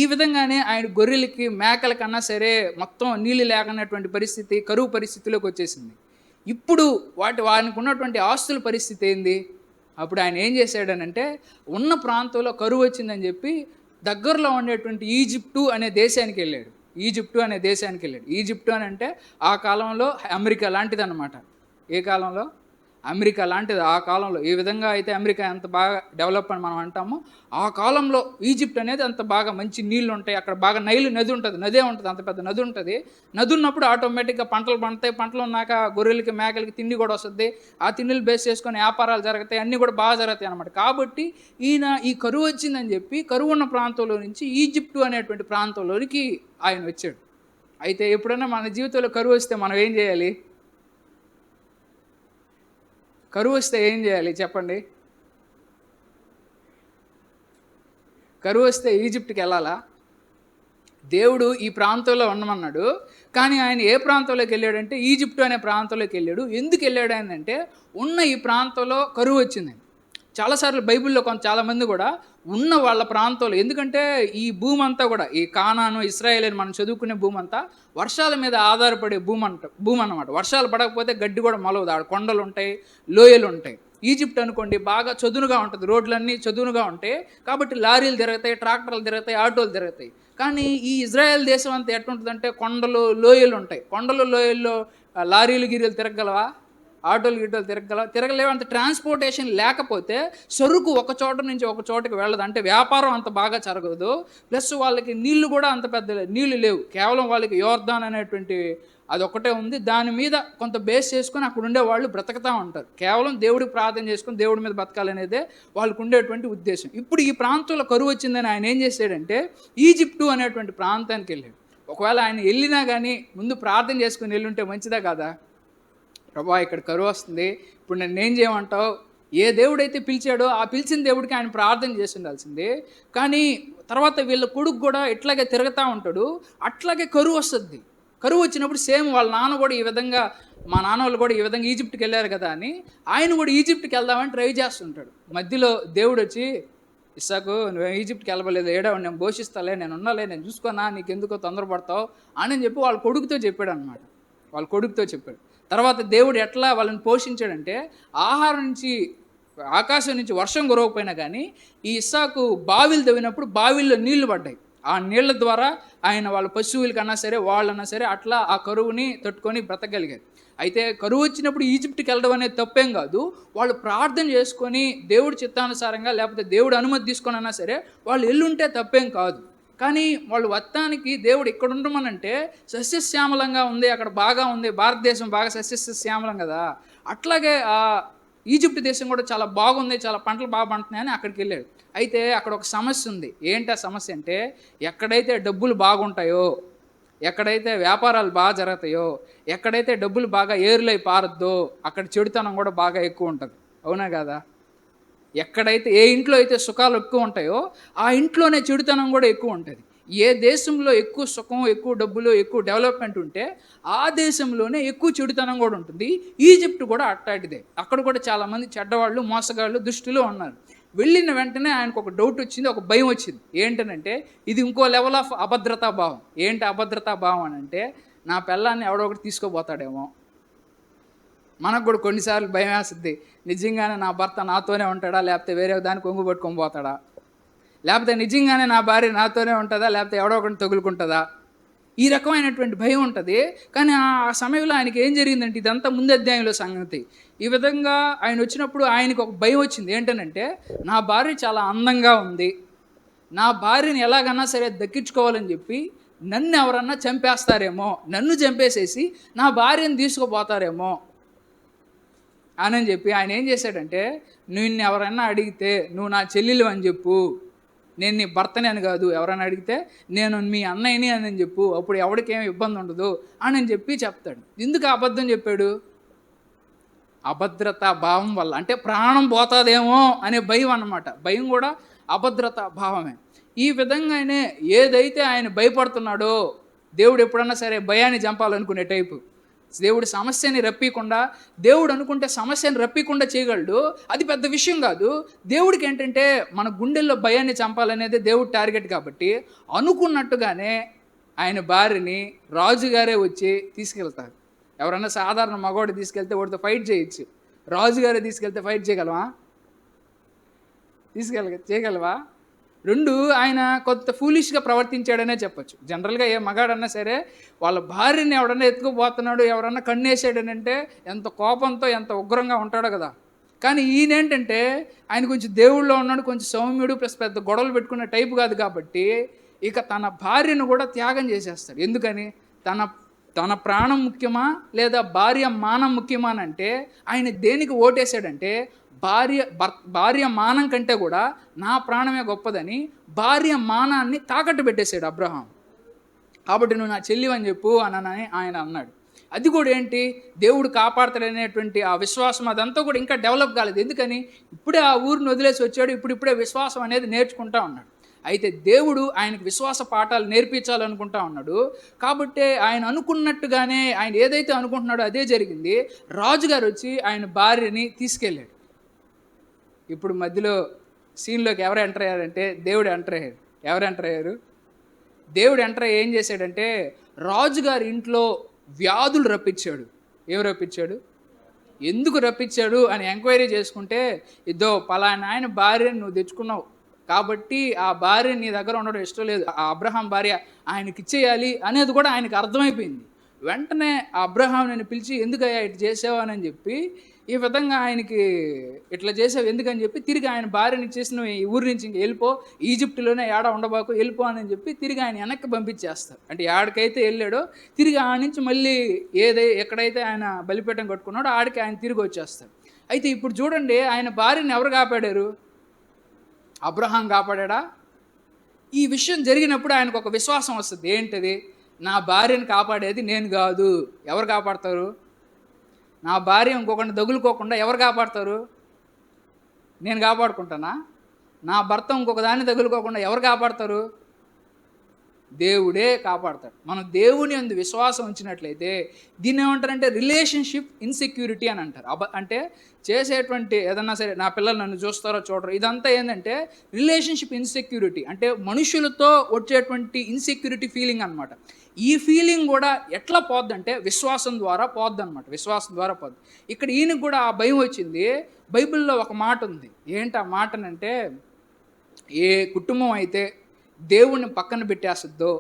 A: ఈ విధంగానే ఆయన గొర్రెలకి, మేకల కన్నా సరే మొత్తం నీళ్ళు లేకున్నటువంటి పరిస్థితి, కరువు పరిస్థితిలోకి వచ్చేసింది. ఇప్పుడు వానికి ఉన్నటువంటి ఆస్తుల పరిస్థితి ఏంది? అప్పుడు ఆయన ఏం చేశాడనంటే, ఉన్న ప్రాంతంలో కరువు వచ్చిందని చెప్పి దగ్గరలో ఉండేటువంటి ఈజిప్టు అనే దేశానికి వెళ్ళాడు. ఈజిప్టు అని అంటే ఆ కాలంలో అమెరికా లాంటిది అన్నమాట. ఏ కాలంలో? అమెరికా లాంటిది ఆ కాలంలో. ఏ విధంగా అయితే అమెరికా ఎంత బాగా డెవలప్ అని మనం అంటామో, ఆ కాలంలో ఈజిప్ట్ అనేది అంత బాగా మంచి నీళ్ళు ఉంటాయి. అక్కడ బాగా నైలు నది ఉంటుంది, అంత పెద్ద నది ఉంటుంది. నది ఉన్నప్పుడు ఆటోమేటిక్గా పంటలు పండుతాయి. పంటలు ఉన్నాక గొర్రెలకి, మేకలకి తిండి కూడా వస్తుంది. ఆ తిండిలు బేస్ చేసుకొని వ్యాపారాలు జరుగుతాయి, అన్నీ కూడా బాగా జరుగుతాయి అన్నమాట. కాబట్టి ఈయన ఈ కరువు వచ్చిందని చెప్పి కరువు ఉన్న ప్రాంతంలో నుంచి ఈజిప్టు అనేటువంటి ప్రాంతంలోనికి ఆయన వచ్చాడు. అయితే ఎప్పుడైనా మన జీవితంలో కరువు వస్తే మనం ఏం చేయాలి? కరువు వస్తే ఏం చేయాలి చెప్పండి? కరువు వస్తే ఈజిప్ట్‌కి వెళ్ళాలా? దేవుడు ఈ ప్రాంతంలో ఉండమన్నాడు. కానీ ఆయన ఏ ప్రాంతంలోకి వెళ్ళాడంటే ఈజిప్ట్ అనే ప్రాంతంలోకి వెళ్ళాడు. ఎందుకు వెళ్ళాడు అంటే ఉన్న ఈ ప్రాంతంలో కరువు వచ్చిందండి. చాలాసార్లు బైబిల్‌లో చాలామంది కూడా ఉన్న వాళ్ళ ప్రాంతంలో, ఎందుకంటే ఈ భూమి అంతా కూడా ఈ కానాను, ఇశ్రాయేల్ అని మనం చదువుకునే భూమి అంతా వర్షాల మీద ఆధారపడే భూమి అన్నమాట. వర్షాలు పడకపోతే గడ్డి కూడా మొలవదు. ఆడ కొండలు ఉంటాయి, లోయలు ఉంటాయి. ఈజిప్ట్ అనుకోండి బాగా చదునుగా ఉంటుంది, రోడ్లన్నీ చదునుగా ఉంటాయి. కాబట్టి లారీలు తిరుగుతాయి, ట్రాక్టర్లు తిరుగుతాయి, ఆటోలు తిరుగుతాయి. కానీ ఈ ఇజ్రాయెల్ దేశం అంతా ఎట్టుంటుందంటే కొండలు, లోయలు ఉంటాయి. కొండలు, లోయల్లో లారీలు గిరీలు తిరగలవా? ఆటోలు గిటోలు తిరగలేవు. అంత ట్రాన్స్పోర్టేషన్ లేకపోతే సరుకు ఒక చోట నుంచి ఒక చోటకి వెళ్ళదు. అంటే వ్యాపారం అంత బాగా జరగదు. ప్లస్ వాళ్ళకి నీళ్లు కూడా అంత పెద్ద నీళ్లు లేవు. కేవలం వాళ్ళకి యోర్దాన్ అనేటువంటి అదొక్కటే ఉంది. దాని మీద కొంత బేస్ చేసుకొని అక్కడ ఉండే వాళ్ళు బ్రతకతా ఉంటారు. కేవలం దేవుడికి ప్రార్థన చేసుకొని దేవుడి మీద బతకాలనేదే వాళ్ళకు ఉండేటువంటి ఉద్దేశం. ఇప్పుడు ఈ ప్రాంతంలో కరువు వచ్చిందని ఆయన ఏం చేశాడంటే ఈజిప్టు అనేటువంటి ప్రాంతానికి వెళ్ళాడు. ఒకవేళ ఆయన వెళ్ళినా కానీ ముందు ప్రార్థన చేసుకుని వెళ్ళుంటే మంచిదా కాదా? ప్రభా ఇక్కడ కరువు వస్తుంది, ఇప్పుడు నన్ను ఏం చేయమంటావు? ఏ దేవుడైతే పిలిచాడో ఆ పిలిచిన దేవుడికి ఆయన ప్రార్థన చేసి ఉండాల్సిందే. కానీ తర్వాత వీళ్ళ కొడుకు కూడా ఇట్లాగే తిరుగుతూ ఉంటాడు. అట్లాగే కరువు వస్తుంది. కరువు వచ్చినప్పుడు సేమ్ వాళ్ళ నాన్న కూడా ఈ విధంగా, మా నాన్న వాళ్ళు కూడా ఈ విధంగా ఈజిప్ట్కి వెళ్ళారు కదా అని ఆయన కూడా ఈజిప్ట్కి వెళ్దామని ట్రై చేస్తుంటాడు. మధ్యలో దేవుడు వచ్చి, ఇస్సాకు నువ్వు ఈజిప్ట్కి వెళ్ళలేదు, ఏడావు నేను పోషిస్తాలే, నేను ఉన్నాలే, నేను చూసుకున్నా, నీకు ఎందుకో తొందరపడతావు అని చెప్పి వాళ్ళ కొడుకుతో చెప్పాడు అనమాట. వాళ్ళ కొడుకుతో చెప్పాడు. తర్వాత దేవుడు ఎట్లా వాళ్ళని పోషించాడంటే ఆహారం నుంచి, ఆకాశం నుంచి వర్షం కురవకపోయినా కానీ ఈ ఇస్సాకు బావిలు తవ్వినప్పుడు బావిల్లో నీళ్లు పడ్డాయి. ఆ నీళ్ల ద్వారా ఆయన వాళ్ళ పశువులకన్నా సరే వాళ్ళన్నా సరే అట్లా ఆ కరువుని తట్టుకొని బ్రతకగలిగారు. అయితే కరువు వచ్చినప్పుడు ఈజిప్ట్కి వెళ్ళడం అనేది తప్పేం కాదు. వాళ్ళు ప్రార్థన చేసుకొని దేవుడి చిత్తానుసారంగా లేకపోతే దేవుడు అనుమతి తీసుకొని అన్నా సరే వాళ్ళు ఎల్లుంటే తప్పేం కాదు. కానీ వాళ్ళు వత్తానికి దేవుడు ఇక్కడ ఉండమనంటే సస్యశ్యామలంగా ఉంది, అక్కడ బాగా ఉంది, భారతదేశం బాగా సస్యశ్యామలం కదా, అట్లాగే ఈజిప్ట్ దేశం కూడా చాలా బాగుంది, చాలా పంటలు బాగా పండుతున్నాయని అక్కడికి వెళ్ళాడు. అయితే అక్కడ ఒక సమస్య ఉంది. ఏంటి ఆ సమస్య అంటే ఎక్కడైతే డబ్బులు బాగుంటాయో, ఎక్కడైతే వ్యాపారాలు బాగా జరుగుతాయో, ఎక్కడైతే డబ్బులు బాగా ఏరులై పారద్దో అక్కడ చెడుతనం కూడా బాగా ఎక్కువ ఉంటుంది. అవునా కదా? ఎక్కడైతే ఏ ఇంట్లో అయితే సుఖాలు ఎక్కువ ఉంటాయో ఆ ఇంట్లోనే చెడుతనం కూడా ఎక్కువ ఉంటుంది. ఏ దేశంలో ఎక్కువ సుఖం, ఎక్కువ డబ్బులు, ఎక్కువ డెవలప్మెంట్ ఉంటే ఆ దేశంలోనే ఎక్కువ చెడుతనం కూడా ఉంటుంది. ఈజిప్ట్ కూడా అట్టాటిదే. అక్కడ కూడా చాలామంది చెడ్డవాళ్ళు, మోసగాళ్ళు, దుష్టులు ఉన్నారు. వెళ్ళిన వెంటనే ఆయనకు ఒక డౌట్ వచ్చింది, ఒక భయం వచ్చింది. ఏంటనంటే ఇది ఇంకో లెవెల్ ఆఫ్ అభద్రతా భావం. ఏంటి అభద్రతా భావం అని అంటే నా పిల్లాన్ని ఎవడో ఒకటి తీసుకోపోతాడేమో. మనకు కూడా కొన్నిసార్లు భయం వేస్తుంది, నిజంగానే నా భర్త నాతోనే ఉంటాడా లేకపోతే వేరే దానికి కొంగు పట్టుకొని పోతాడా, లేకపోతే నిజంగానే నా భార్య నాతోనే ఉంటుందా లేకపోతే ఎవడో ఒకటి తగులుకుంటుందా, ఈ రకమైనటువంటి భయం ఉంటుంది. కానీ ఆ సమయంలో ఆయనకి ఏం జరిగిందంటే ఇదంతా ముందు అధ్యాయంలో సంగతి. ఈ విధంగా ఆయన వచ్చినప్పుడు ఆయనకు ఒక భయం వచ్చింది. ఏంటనంటే నా భార్య చాలా అందంగా ఉంది, నా భార్యని ఎలాగన్నా సరే దక్కించుకోవాలని చెప్పి నన్ను ఎవరన్నా చంపేస్తారేమో, నన్ను చంపేసేసి నా భార్యను తీసుకుపోతారేమో అని చెప్పి ఆయన ఏం చేశాడంటే నిన్ను ఎవరన్నా అడిగితే నువ్వు నా చెల్లెలు అని చెప్పు, నేను నీ భర్తని అని కాదు, ఎవరైనా అడిగితే నేను మీ అన్నయ్యని అని చెప్పు, అప్పుడు ఎవరికేం ఇబ్బంది ఉండదు అని చెప్పి చెప్తాడు. ఎందుకు అబద్ధం చెప్పాడు? అభద్రతా భావం వల్ల. అంటే ప్రాణం పోతుందేమో అనే భయం అన్నమాట. భయం కూడా అభద్రతా భావమే. ఈ విధంగానే ఏదైతే ఆయన భయపడుతున్నాడో దేవుడు ఎప్పుడన్నా సరే భయాన్ని చంపాలనుకునే టైపు. దేవుడు సమస్యని రప్పకుండా, దేవుడు అనుకుంటే సమస్యని రప్పకుండా చేయగలడు. అది పెద్ద విషయం కాదు. దేవుడికి ఏంటంటే మన గుండెల్లో భయాన్ని చంపాలనేది దేవుడు టార్గెట్. కాబట్టి అనుకున్నట్టుగానే ఆయన భార్యని రాజుగారే వచ్చి తీసుకెళ్తారు. ఎవరన్నా సాధారణ మగవాడు తీసుకెళ్తే వాడితో ఫైట్ చేయొచ్చు. రాజుగారే తీసుకెళ్తే ఫైట్ చేయగలవా? చేయగలవా? రెండు, ఆయన కొంత ఫూలిష్గా ప్రవర్తించాడనే చెప్పచ్చు. జనరల్గా ఏ మగాడన్నా సరే వాళ్ళ భార్యని ఎవడన్నా ఎత్తుకుపోతున్నాడు, ఎవరన్నా కన్నేసాడనంటే ఎంత కోపంతో ఎంత ఉగ్రంగా ఉంటాడో కదా. కానీ ఈయనేంటంటే ఆయన కొంచెం దేవుళ్ళో ఉన్నాడు, కొంచెం సౌమ్యుడు, ప్లస్ పెద్ద గొడవలు పెట్టుకునే టైపు కాదు. కాబట్టి ఇక తన భార్యను కూడా త్యాగం చేసేస్తాడు. ఎందుకని? తన ప్రాణం ముఖ్యమా లేదా భార్య మానం ముఖ్యమా అంటే ఆయన దేనికి ఓటేశాడంటే భార్య మానం కంటే కూడా నా ప్రాణమే గొప్పదని భార్య మానాన్ని తాకట్టు పెట్టేశాడు అబ్రహాం. కాబట్టి నువ్వు నా చెల్లివని చెప్పు అని ఆయన అన్నాడు. అది కూడా ఏంటి, దేవుడు కాపాడతాడనేటువంటి ఆ విశ్వాసం అదంతా కూడా ఇంకా డెవలప్ కాలేదు. ఎందుకని, ఇప్పుడే ఆ ఊరిని వదిలేసి వచ్చాడు, ఇప్పుడిప్పుడే విశ్వాసం అనేది నేర్చుకుంటా ఉన్నాడు. అయితే దేవుడు ఆయనకు విశ్వాస పాఠాలు నేర్పించాలనుకుంటా ఉన్నాడు. కాబట్టి ఆయన అనుకున్నట్టుగానే ఆయన ఏదైతే అనుకుంటున్నాడో అదే జరిగింది. రాజుగారు వచ్చి ఆయన భార్యని తీసుకెళ్ళాడు. ఇప్పుడు మధ్యలో సీన్లోకి ఎవరు ఎంటర్ అయ్యారంటే దేవుడు ఎంటర్ అయ్యాడు. ఎవరు ఎంటర్ అయ్యారు? దేవుడు ఎంటర్ అయ్యి ఏం చేశాడంటే రాజుగారి ఇంట్లో వ్యాధులు రప్పించాడు. ఏం రప్పించాడు? ఎందుకు రప్పించాడు అని ఎంక్వైరీ చేసుకుంటే, ఇద్దో పలానా ఆయన భార్యను నువ్వు తెచ్చుకున్నావు కాబట్టి ఆ భార్య నీ దగ్గర ఉండడం ఇష్టం లేదు, ఆ అబ్రహాం భార్య ఆయనకి ఇచ్చేయాలి అనేది కూడా ఆయనకు అర్థమైపోయింది. వెంటనే ఆ అబ్రహాంని పిలిచి, ఎందుకయ్యా ఇటు చేసావు అని చెప్పి, ఈ విధంగా ఆయనకి ఇట్లా చేసావు ఎందుకని చెప్పి తిరిగి ఆయన భార్యని ఇచ్చేసిన ఈ ఊరి నుంచి ఇంక వెళ్ళిపో, ఈజిప్టులోనే ఏడ ఉండబాకు, వెళ్ళిపో అని చెప్పి తిరిగి ఆయన వెనక్కి పంపించేస్తారు. అంటే ఏడకైతే వెళ్ళాడో తిరిగి ఆ నుంచి మళ్ళీ ఎక్కడైతే ఆయన బలిపీఠం కట్టుకున్నాడో ఆడికి ఆయన తిరిగి వచ్చేస్తాడు. అయితే ఇప్పుడు చూడండి, ఆయన భార్యని ఎవరు కాపాడారు? అబ్రహాం కాపాడా? ఈ విషయం జరిగినప్పుడు ఆయనకు ఒక విశ్వాసం వస్తుంది. ఏంటది? నా భార్యను కాపాడేది నేను కాదు, ఎవరు కాపాడతారు? నా భార్య ఇంకొకరిని తగులుకోకుండా ఎవరు కాపాడతారు? నేను కాపాడుకుంటానా? నా భర్త ఇంకొక దాన్ని తగులుకోకుండా ఎవరు కాపాడతారు? దేవుడే కాపాడతాడు. మనం దేవుని యందు విశ్వాసం ఉంచినట్లయితే దీన్ని ఏమంటారంటే రిలేషన్షిప్ ఇన్సెక్యూరిటీ అని అంటారు. అంటే చేసేటువంటి ఏదన్నా సరే, నా పిల్లలు నన్ను చూస్తారో చూడరు, ఇదంతా ఏంటంటే రిలేషన్షిప్ ఇన్సెక్యూరిటీ, అంటే మనుషులతో వచ్చేటువంటి ఇన్సెక్యూరిటీ ఫీలింగ్ అనమాట. ఈ ఫీలింగ్ కూడా ఎట్లా పోద్దంటే విశ్వాసం ద్వారా పోద్ది అనమాట. విశ్వాసం ద్వారా పోద్ది. ఇక్కడ ఈయనకు కూడా ఆ భయం వచ్చింది. బైబిల్లో ఒక మాట ఉంది. ఏంటి ఆ మాటనంటే, ఏ కుటుంబం అయితే దేవుణ్ణి పక్కన పెట్టేస్తుందో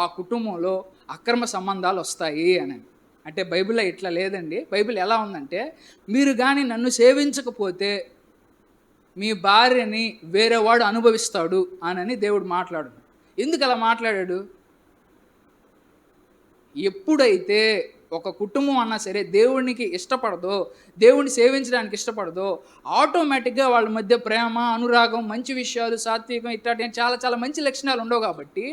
A: ఆ కుటుంబంలో అక్రమ సంబంధాలు వస్తాయి అని. అంటే బైబిల్లో ఇట్లా లేదండి. బైబిల్ ఎలా ఉందంటే, మీరు కానీ నన్ను సేవించకపోతే మీ భార్యని వేరేవాడు అనుభవిస్తాడు అని దేవుడు మాట్లాడు. ఎందుకు అలా మాట్లాడాడు? ఎప్పుడైతే ఒక కుటుంబం అన్నా సరే దేవునికి ఇష్టపడదో, దేవుణ్ణి సేవించడానికి ఇష్టపడదో, ఆటోమేటిక్గా వాళ్ళ మధ్య ప్రేమ, అనురాగం, మంచి విషయాలు, సాత్వికం ఇట్లాంటి చాలా చాలా మంచి లక్షణాలు ఉండవు. కాబట్టి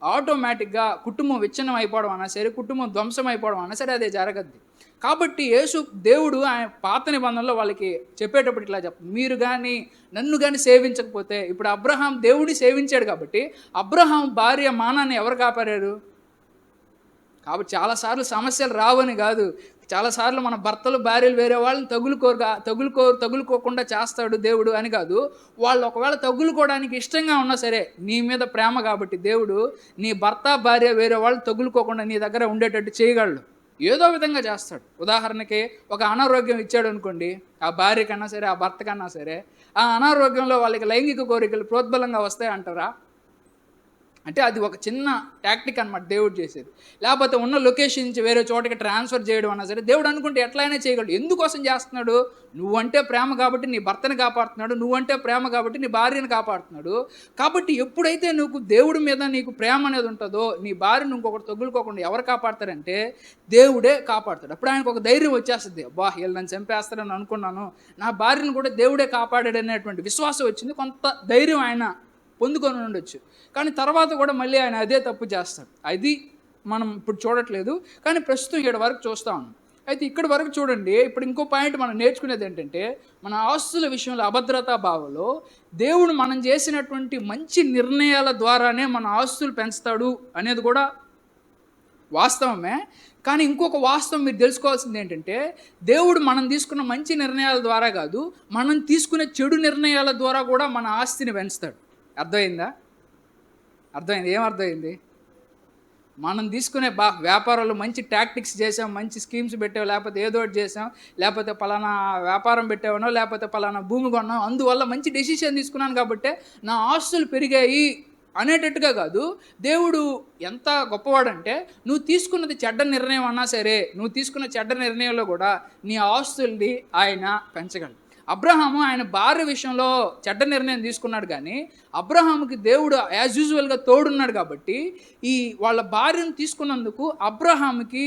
A: ఆటోమేటిక్గా కుటుంబం విచ్ఛిన్నం అయిపోవడం అన్నా సరే, కుటుంబం ధ్వంసం అయిపోవడం అన్నా సరే అదే జరగద్ది. కాబట్టి దేవుడు ఆయన పాత నిబంధనలో వాళ్ళకి చెప్పేటప్పుడు ఇట్లా చెప్తారు, మీరు కానీ నన్ను కానీ సేవించకపోతే. ఇప్పుడు అబ్రహాం దేవుడిని సేవించాడు కాబట్టి అబ్రహాం భార్య మానాన్ని ఎవరు కాపాడారు? కాబట్టి చాలాసార్లు సమస్యలు రావని కాదు, చాలాసార్లు మన భర్తలు భార్యలు వేరే వాళ్ళని తగులుకోకుండా చేస్తాడు దేవుడు అని కాదు. వాళ్ళు ఒకవేళ తగులుకోవడానికి ఇష్టంగా ఉన్నా సరే, నీ మీద ప్రేమ కాబట్టి దేవుడు నీ భర్త భార్య వేరే వాళ్ళు తగులుకోకుండా నీ దగ్గర ఉండేటట్టు చేయగలడు. ఏదో విధంగా చేస్తాడు. ఉదాహరణకి ఒక అనారోగ్యం ఇచ్చాడు అనుకోండి, ఆ భార్య కన్నా సరే ఆ భర్త కన్నా సరే, ఆ అనారోగ్యంలో వాళ్ళకి లైంగిక కోరికలు ప్రోద్బలంగా వస్తాయి అంటారా? అంటే అది ఒక చిన్న టాక్టిక్ అనమాట దేవుడు చేసేది. లేకపోతే ఉన్న లొకేషన్ నుంచి వేరే చోటకి ట్రాన్స్ఫర్ చేయడం అన్నా సరే దేవుడు అనుకుంటే ఎట్లయినా చేయగలడు. ఎందుకోసం చేస్తున్నాడు? నువ్వంటే ప్రేమ కాబట్టి నీ భర్తని కాపాడుతున్నాడు, నువ్వంటే ప్రేమ కాబట్టి నీ భార్యను కాపాడుతున్నాడు. కాబట్టి ఎప్పుడైతే నువ్వు దేవుడి మీద నీకు ప్రేమ అనేది ఉంటుందో, నీ భార్యను ఇంకొకటి తగులుకోకుండా ఎవరు కాపాడతారంటే దేవుడే కాపాడుతాడు. అప్పుడు ఆయనకు ఒక ధైర్యం వచ్చేస్తుంది, అబ్బా వీళ్ళు నన్ను చంపేస్తారని అనుకున్నాను, నా భార్యను కూడా దేవుడే కాపాడాడు అనేటువంటి విశ్వాసం వచ్చింది. కొంత ధైర్యం ఆయన పొందుకొని ఉండొచ్చు. కానీ తర్వాత కూడా మళ్ళీ ఆయన అదే తప్పు చేస్తాడు. అది మనం ఇప్పుడు చూడట్లేదు, కానీ ప్రస్తుతం ఇక్కడ వరకు చూస్తూ ఉన్నాం. అయితే ఇక్కడ వరకు చూడండి, ఇప్పుడు ఇంకో పాయింట్ మనం నేర్చుకునేది ఏంటంటే, మన ఆస్తుల విషయంలో అభద్రతా భావంలో దేవుడు మనం చేసినటువంటి మంచి నిర్ణయాల ద్వారానే మన ఆస్తులు పెంచుతాడు అనేది కూడా వాస్తవమే. కానీ ఇంకొక వాస్తవం మీరు తెలుసుకోవాల్సింది ఏంటంటే, దేవుడు మనం తీసుకున్న మంచి నిర్ణయాల ద్వారా కాదు, మనం తీసుకునే చెడు నిర్ణయాల ద్వారా కూడా మన ఆస్తిని పెంచుతాడు. అర్థమైంది? ఏమర్థమైంది? మనం తీసుకునే వ్యాపారాలు మంచి టాక్టిక్స్ చేసాం, మంచి స్కీమ్స్ పెట్టావు, లేకపోతే ఏదో ఒకటి చేసాం, లేకపోతే పలానా వ్యాపారం పెట్టావనో, లేకపోతే పలానా భూమి కొన్నాం, అందువల్ల మంచి డెసిషన్ తీసుకున్నాను కాబట్టి నా ఆస్తులు పెరిగాయి అనేటట్టుగా కాదు. దేవుడు ఎంత గొప్పవాడంటే, నువ్వు తీసుకున్నది చెడ్డ నిర్ణయం అన్నా సరే, నువ్వు తీసుకున్న చెడ్డ నిర్ణయంలో కూడా నీ ఆస్తుల్ని ఆయన పెంచగలడు. అబ్రహాము ఆయన భార్య విషయంలో చెడ్డ నిర్ణయం తీసుకున్నాడు, కానీ అబ్రహాముకి దేవుడు యాజ్ యూజువల్గా తోడున్నాడు కాబట్టి ఈ వాళ్ళ భార్యను తీసుకున్నందుకు అబ్రహాముకి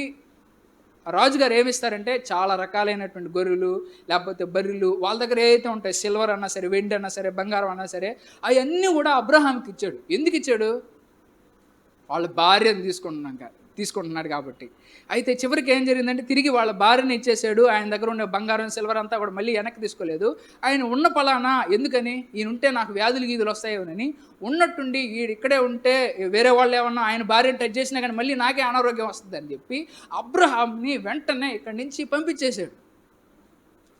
A: రాజుగారు ఏమిస్తారంటే చాలా రకాలైనటువంటి గొర్రెలు, లేకపోతే బర్రెలు, వాళ్ళ దగ్గర ఏదైతే ఉంటాయి, సిల్వర్ అన్నా సరే, వెండి అన్నా సరే, బంగారం అన్నా సరే, అవన్నీ కూడా అబ్రహాంకి ఇచ్చాడు. ఎందుకు ఇచ్చాడు? వాళ్ళ భార్యను తీసుకుంటున్నాక. తీసుకుంటున్నాడు కాబట్టి. అయితే చివరికి ఏం జరిగిందంటే తిరిగి వాళ్ళ భార్యని ఇచ్చేసాడు. ఆయన దగ్గర ఉన్న బంగారం సిల్వర్ అంతా కూడా మళ్ళీ వెనక్కి తీసుకోలేదు. ఆయన ఉన్న పలానా ఎందుకని ఈయన ఉంటే నాకు వ్యాధులు గీదులు వస్తాయోనని ఉన్నట్టుండి ఈడు ఇక్కడే ఉంటే వేరే వాళ్ళు ఏమన్నా ఆయన భార్యను టచ్ చేసినా కానీ మళ్ళీ నాకే అనారోగ్యం వస్తుందని చెప్పి అబ్రహాంని వెంటనే ఇక్కడి నుంచి పంపించేశాడు.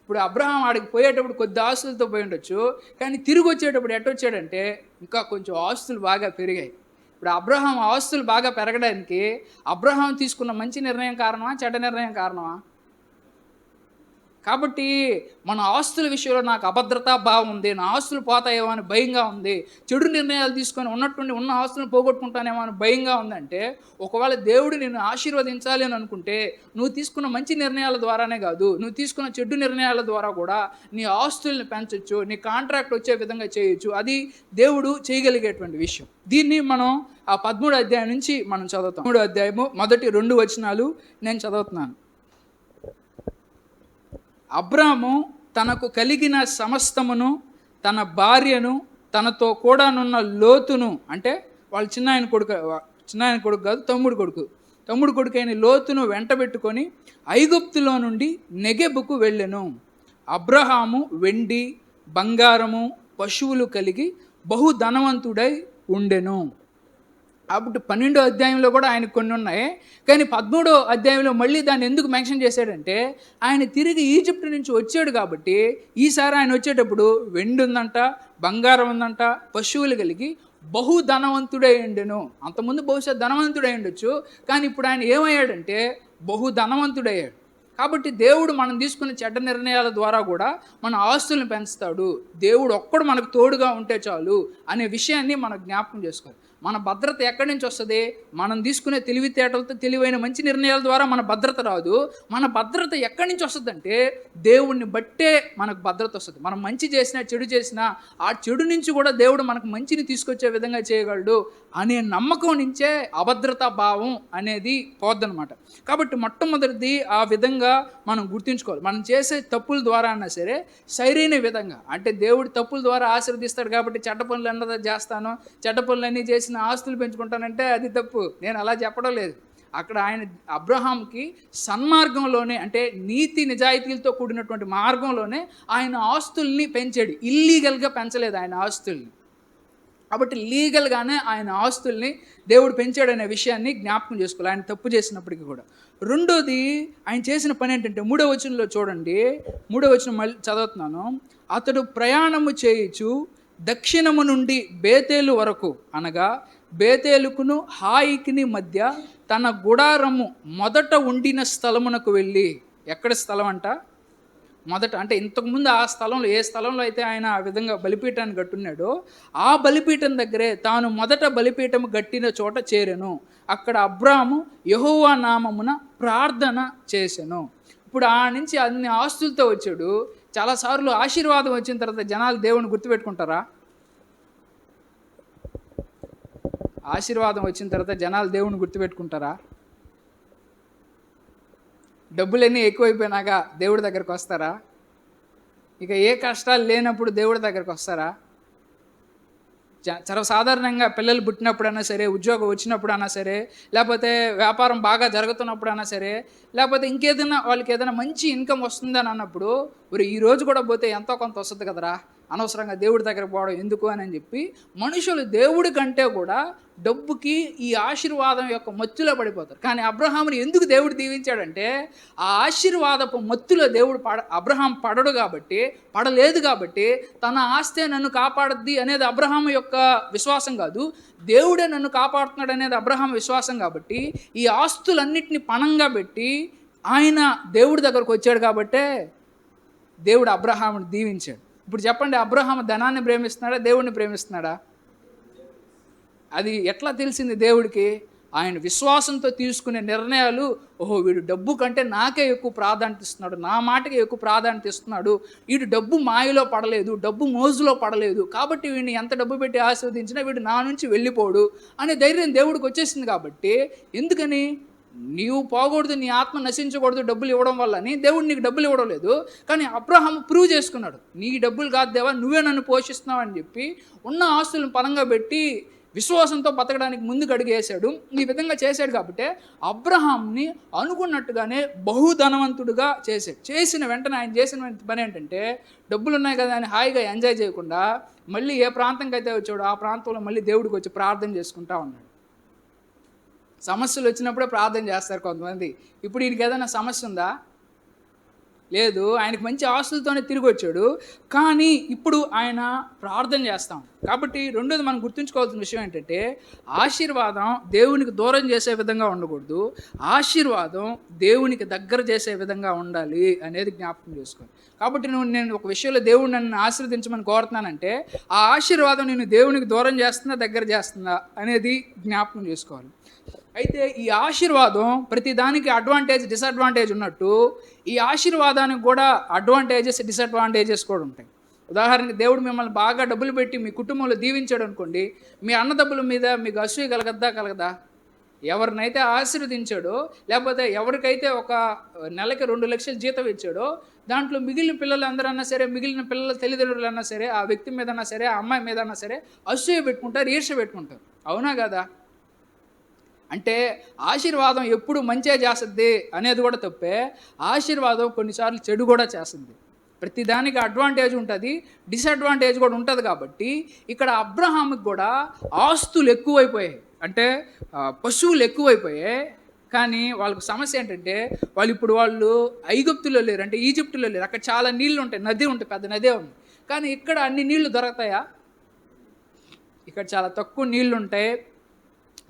A: ఇప్పుడు అబ్రహాం ఆడికి పోయేటప్పుడు కొద్ది ఆస్తులతో పోయి ఉండొచ్చు, కానీ తిరిగి వచ్చేటప్పుడు ఎట్టొచ్చాడంటే ఇంకా కొంచెం ఆస్తులు బాగా పెరిగాయి. ఇప్పుడు అబ్రహాం ఆస్తులు బాగా పెరగడానికి అబ్రహాం తీసుకున్న మంచి నిర్ణయం కారణమా, చెడ్డ నిర్ణయం కారణమా? కాబట్టి మన ఆస్తుల విషయంలో నాకు అభద్రతా భావం ఉంది, నా ఆస్తులు పోతాయేమో అని భయంగా ఉంది, చెడు నిర్ణయాలు తీసుకొని ఉన్నట్టుండి ఉన్న ఆస్తులను పోగొట్టుకుంటానేమో అని భయంగా ఉందంటే, ఒకవేళ దేవుడు నిన్ను ఆశీర్వదించాలి అని అనుకుంటే నువ్వు తీసుకున్న మంచి నిర్ణయాల ద్వారానే కాదు, నువ్వు తీసుకున్న చెడు నిర్ణయాల ద్వారా కూడా నీ ఆస్తుల్ని పెంచవచ్చు, నీ కాంట్రాక్ట్ వచ్చే విధంగా చేయొచ్చు. అది దేవుడు చేయగలిగేటువంటి విషయం. దీన్ని మనం ఆ 13వ అధ్యాయం నుంచి మనం చదువుతాం. 13వ అధ్యాయము మొదటి 2 వచనాలు నేను చదువుతున్నాను. అబ్రాము తనకు కలిగిన సమస్తమును, తన భార్యను, తనతో కూడానున్న లోతును, అంటే వాళ్ళ చిన్నాయన కొడుకు కాదు, తమ్ముడు కొడుకు అయిన లోతును వెంటబెట్టుకొని ఐగుప్తులో నుండి నెగెబుకు వెళ్ళెను. అబ్రహాము వెండి బంగారము పశువులు కలిగి బహు ధనవంతుడై ఉండెను. అప్పుడు 12వ అధ్యాయంలో కూడా ఆయనకు కొన్ని ఉన్నాయి, కానీ 13వ అధ్యాయంలో మళ్ళీ దాన్ని ఎందుకు మెన్షన్ చేశాడంటే ఆయన తిరిగి ఈజిప్ట్ నుంచి వచ్చాడు కాబట్టి ఈసారి ఆయన వచ్చేటప్పుడు వెండి ఉందంట, బంగారం ఉందంట, పశువులు కలిగి బహు ధనవంతుడై ఉండెను. అంతకుముందు బహుశా ధనవంతుడై ఉండొచ్చు, కానీ ఇప్పుడు ఆయన ఏమయ్యాడంటే బహు ధనవంతుడయ్యాడు. కాబట్టి దేవుడు మనం తీసుకున్న చెడ్డ నిర్ణయాల ద్వారా కూడా మన ఆస్తులను పెంచుతాడు. దేవుడు ఒక్కడు మనకు తోడుగా ఉంటే చాలు అనే విషయాన్ని మనం జ్ఞాపకం చేసుకోవాలి. మన భద్రత ఎక్కడి నుంచి వస్తుంది? మనం తీసుకునే తెలివితేటలతో తెలివైన మంచి నిర్ణయాల ద్వారా మన భద్రత రాదు. మన భద్రత ఎక్కడి నుంచి వస్తుందంటే దేవుణ్ణి బట్టే మనకు భద్రత వస్తుంది. మనం మంచి చేసినా చెడు చేసినా ఆ చెడు నుంచి కూడా దేవుడు మనకు మంచిని తీసుకొచ్చే విధంగా చేయగలడు అనే నమ్మకం నుంచే అభద్రతా భావం అనేది పోద్దనమాట. కాబట్టి మొట్టమొదటిది ఆ విధంగా మనం గుర్తుంచుకోవాలి. మనం చేసే తప్పుల ద్వారా అన్నా సరే సరైన విధంగా, అంటే దేవుడు తప్పుల ద్వారా ఆశీర్వదిస్తాడు కాబట్టి చెడ్డ పనులు అన్నది చేస్తాను, చెడ్డ పనులన్నీ చేసిన ఆస్తులు పెంచుకుంటానంటే అది తప్పు. నేను అలా చెప్పడం లేదు. అక్కడ ఆయన అబ్రహాంకి సన్మార్గంలోనే, అంటే నీతి నిజాయితీలతో కూడినటువంటి మార్గంలోనే ఆయన ఆస్తుల్ని పెంచాడు. ఇల్లీగల్గా పెంచలేదు ఆయన ఆస్తుల్ని. కాబట్టి లీగల్గానే ఆయన ఆస్తుల్ని దేవుడు పెంచాడనే విషయాన్ని జ్ఞాపకం చేసుకోవాలి ఆయన తప్పు చేసినప్పటికీ కూడా. రెండోది ఆయన చేసిన పని ఏంటంటే 3వ వచనంలో చూడండి, 3వ వచనం మళ్ళీ చదువుతున్నాను. అతడు ప్రయాణము చేయుచు దక్షిణము నుండి బేతేలు వరకు, అనగా బేతేలుకును హాయికిని మధ్య తన గుడారము మొదట ఉండిన స్థలమునకు వెళ్ళి, ఎక్కడ స్థలం అంట? మొదట, అంటే ఇంతకుముందు ఆ స్థలంలో, ఏ స్థలంలో అయితే ఆయన ఆ విధంగా బలిపీఠాన్ని కట్టున్నాడో ఆ బలిపీఠం దగ్గరే తాను మొదట బలిపీఠం కట్టిన చోట చేరెను. అక్కడ అబ్రాము యెహోవా నామమున ప్రార్థన చేసెను. ఇప్పుడు ఆ నుంచి అన్ని ఆస్తులతో వచ్చాడు. చాలాసార్లు ఆశీర్వాదం వచ్చిన తర్వాత జనాలు దేవుని గుర్తుపెట్టుకుంటారా? ఆశీర్వాదం వచ్చిన తర్వాత జనాలు దేవుని గుర్తుపెట్టుకుంటారా? డబ్బులన్నీ ఎక్కువైపోయినాక దేవుడి దగ్గరకు వస్తారా? ఇక ఏ కష్టాలు లేనప్పుడు దేవుడి దగ్గరకు వస్తారా? సర్వసాధారణంగా పిల్లలు పుట్టినప్పుడైనా సరే, ఉద్యోగం వచ్చినప్పుడైనా సరే, లేకపోతే వ్యాపారం బాగా జరుగుతున్నప్పుడైనా సరే, లేకపోతే ఇంకేదైనా వాళ్ళకి ఏదైనా మంచి ఇన్కమ్ వస్తుందని అన్నప్పుడు, ఈ రోజు కూడా పోతే ఎంతో కొంత వస్తుంది కదరా, అనవసరంగా దేవుడి దగ్గర పోవడం ఎందుకు అని చెప్పి మనుషులు దేవుడి కంటే కూడా డబ్బుకి, ఈ ఆశీర్వాదం యొక్క మత్తులో పడిపోతారు. కానీ అబ్రహాముని ఎందుకు దేవుడు దీవించాడంటే ఆ ఆశీర్వాదపు మత్తులో దేవుడు అబ్రహాం పడలేదు కాబట్టి తన ఆస్తే నన్ను కాపాడద్ది అనేది అబ్రహాము యొక్క విశ్వాసం కాదు, దేవుడే నన్ను కాపాడుతున్నాడు అనేది అబ్రహాం విశ్వాసం. కాబట్టి ఈ ఆస్తులన్నిటిని పణంగా పెట్టి ఆయన దేవుడి దగ్గరకు వచ్చాడు కాబట్టే దేవుడు అబ్రహాముని దీవించాడు. ఇప్పుడు చెప్పండి, అబ్రహాము ధనాన్ని ప్రేమిస్తున్నాడా, దేవుడిని ప్రేమిస్తున్నాడా? అది ఎట్లా తెలిసింది దేవుడికి? ఆయన విశ్వాసంతో తీసుకునే నిర్ణయాలు, వీడు డబ్బు కంటే నాకే ఎక్కువ ప్రాధాన్యత ఇస్తున్నాడు, నా మాటకే ఎక్కువ ప్రాధాన్యత ఇస్తున్నాడు, వీడు డబ్బు మాయలో పడలేదు, డబ్బు మోజులో పడలేదు, కాబట్టి వీడిని ఎంత డబ్బు పెట్టి ఆశీర్వదించినా వీడు నా నుంచి వెళ్ళిపోడు అనే ధైర్యం దేవుడికి వచ్చేసింది. కాబట్టి ఎందుకని? నీవు పోకూడదు, నీ ఆత్మ నశించకూడదు డబ్బులు ఇవ్వడం వల్లని దేవుడు నీకు డబ్బులు ఇవ్వడం లేదు. కానీ అబ్రహాం ప్రూవ్ చేసుకున్నాడు, నీ డబ్బులు కాదు దేవా, నువ్వే నన్ను పోషిస్తున్నావు అని చెప్పి ఉన్న ఆస్తులను పరంగా పెట్టి విశ్వాసంతో బతకడానికి ముందుకు అడుగు వేశాడు. ఈ విధంగా చేశాడు కాబట్టి అబ్రహాంని అనుకున్నట్టుగానే బహుధనవంతుడుగా చేశాడు. చేసిన వెంటనే ఆయన చేసిన పని ఏంటంటే, డబ్బులు ఉన్నాయి కదా అని హాయిగా ఎంజాయ్ చేయకుండా మళ్ళీ ఏ ప్రాంతంకి అయితే వచ్చాడో ఆ ప్రాంతంలో మళ్ళీ దేవుడికి వచ్చి ప్రార్థన చేసుకుంటా ఉన్నాడు. సమస్యలు వచ్చినప్పుడే ప్రార్థన చేస్తారు కొంతమంది. ఇప్పుడు ఈయనకి ఏదైనా సమస్య ఉందా? లేదు. ఆయనకు మంచి ఆస్తులతోనే తిరిగి వచ్చాడు, కానీ ఇప్పుడు ఆయన ప్రార్థన చేస్తాం. కాబట్టి రెండోది మనం గుర్తుంచుకోవాల్సిన విషయం ఏంటంటే, ఆశీర్వాదం దేవునికి దూరం చేసే విధంగా ఉండకూడదు, ఆశీర్వాదం దేవునికి దగ్గర చేసే విధంగా ఉండాలి అనేది జ్ఞాపకం చేసుకోవాలి. కాబట్టి నేను ఒక విషయంలో దేవుడు నన్ను ఆశీర్వదించమని కోరుతున్నానంటే, ఆ ఆశీర్వాదం నేను దేవునికి దూరం చేస్తుందా దగ్గర చేస్తుందా అనేది జ్ఞాపకం చేసుకోవాలి. అయితే ఈ ఆశీర్వాదం ప్రతిదానికి అడ్వాంటేజ్ డిసడ్వాంటేజ్ ఉన్నట్టు, ఈ ఆశీర్వాదానికి కూడా అడ్వాంటేజెస్ డిసడ్వాంటేజెస్ కూడా ఉంటాయి. ఉదాహరణకి దేవుడు మిమ్మల్ని బాగా డబ్బులు పెట్టి మీ కుటుంబంలో దీవించాడు అనుకోండి, మీ అన్నదమ్ముల మీద మీకు అసూయ కలగదా? ఎవరినైతే ఆశీర్వదించాడో, లేకపోతే ఎవరికైతే ఒక నెలకి 2 లక్షలు జీతం ఇచ్చాడో, దాంట్లో మిగిలిన పిల్లలందరూ అన్నా సరే, మిగిలిన పిల్లల తల్లిదండ్రులు అన్నా సరే, ఆ వ్యక్తి మీద అన్నా సరే, ఆ అమ్మాయి మీద అన్నా సరే అసూయ పెట్టుకుంటారు, ఈర్ష్య పెట్టుకుంటారు. అవునా కదా? అంటే ఆశీర్వాదం ఎప్పుడు మంచిగా చేస్తుంది అనేది కూడా తప్పే, ఆశీర్వాదం కొన్నిసార్లు చెడు కూడా చేస్తుంది. ప్రతిదానికి అడ్వాంటేజ్ ఉంటుంది, డిసడ్వాంటేజ్ కూడా ఉంటుంది. కాబట్టి ఇక్కడ అబ్రహాముకి కూడా ఆస్తులు ఎక్కువైపోయాయి, అంటే పశువులు ఎక్కువైపోయాయి. కానీ వాళ్ళకు సమస్య ఏంటంటే, వాళ్ళు ఐగుప్తులో లేరు, అంటే ఈజిప్టులో లేరు. అక్కడ చాలా నీళ్ళు ఉంటాయి, నది ఉంటుంది, పెద్ద నదే ఉంది. కానీ ఇక్కడ అన్ని నీళ్లు దొరుకుతాయా? ఇక్కడ చాలా తక్కువ నీళ్ళు ఉంటాయి,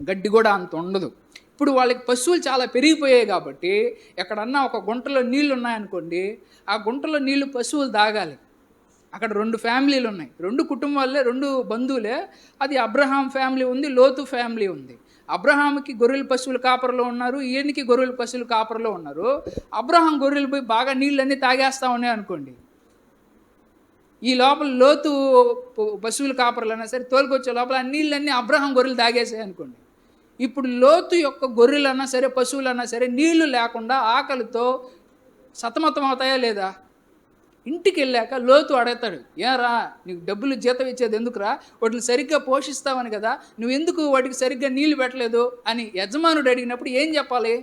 A: గడ్డి కూడా అంత ఉండదు. ఇప్పుడు వాళ్ళకి పశువులు చాలా పెరిగిపోయాయి కాబట్టి ఎక్కడన్నా ఒక గుంటలో నీళ్ళు ఉన్నాయనుకోండి, ఆ గుంటలో నీళ్లు పశువులు తాగాలి. అక్కడ 2 ఫ్యామిలీలు ఉన్నాయి, 2 కుటుంబాలే, 2 బంధువులే. అది అబ్రహాం ఫ్యామిలీ ఉంది, లోతు ఫ్యామిలీ ఉంది. అబ్రహాంకి గొర్రెల పశువుల కాపరలో ఉన్నారు, ఈయనకి గొర్రెల పశువుల కాపరలో ఉన్నారు. అబ్రహాం గొర్రెలు పోయి బాగా నీళ్ళన్నీ తాగేస్తూ ఉన్నాయి అనుకోండి, ఈ లోపల లోతు పశువుల కాపరలైనా సరే తోలుకొచ్చే లోపల ఆ నీళ్ళన్నీ అబ్రహాం గొర్రెలు తాగేసాయి అనుకోండి. ఇప్పుడు లోతు యొక్క గొర్రెలన్నా సరే, పశువులన్నా సరే నీళ్లు లేకుండా ఆకలితో సతమతం అవుతాయా లేదా? ఇంటికి వెళ్ళాక లోతు అడుగుతాడు, ఏరా నీకు డబ్బులు జీతం ఇచ్చేది ఎందుకురా, వాటిని సరిగ్గా పోషిస్తావని కదా, నువ్వు ఎందుకు వాటికి సరిగ్గా నీళ్లు పెట్టలేదు అని యజమానుడు అడిగినప్పుడు ఏం చెప్పాలి?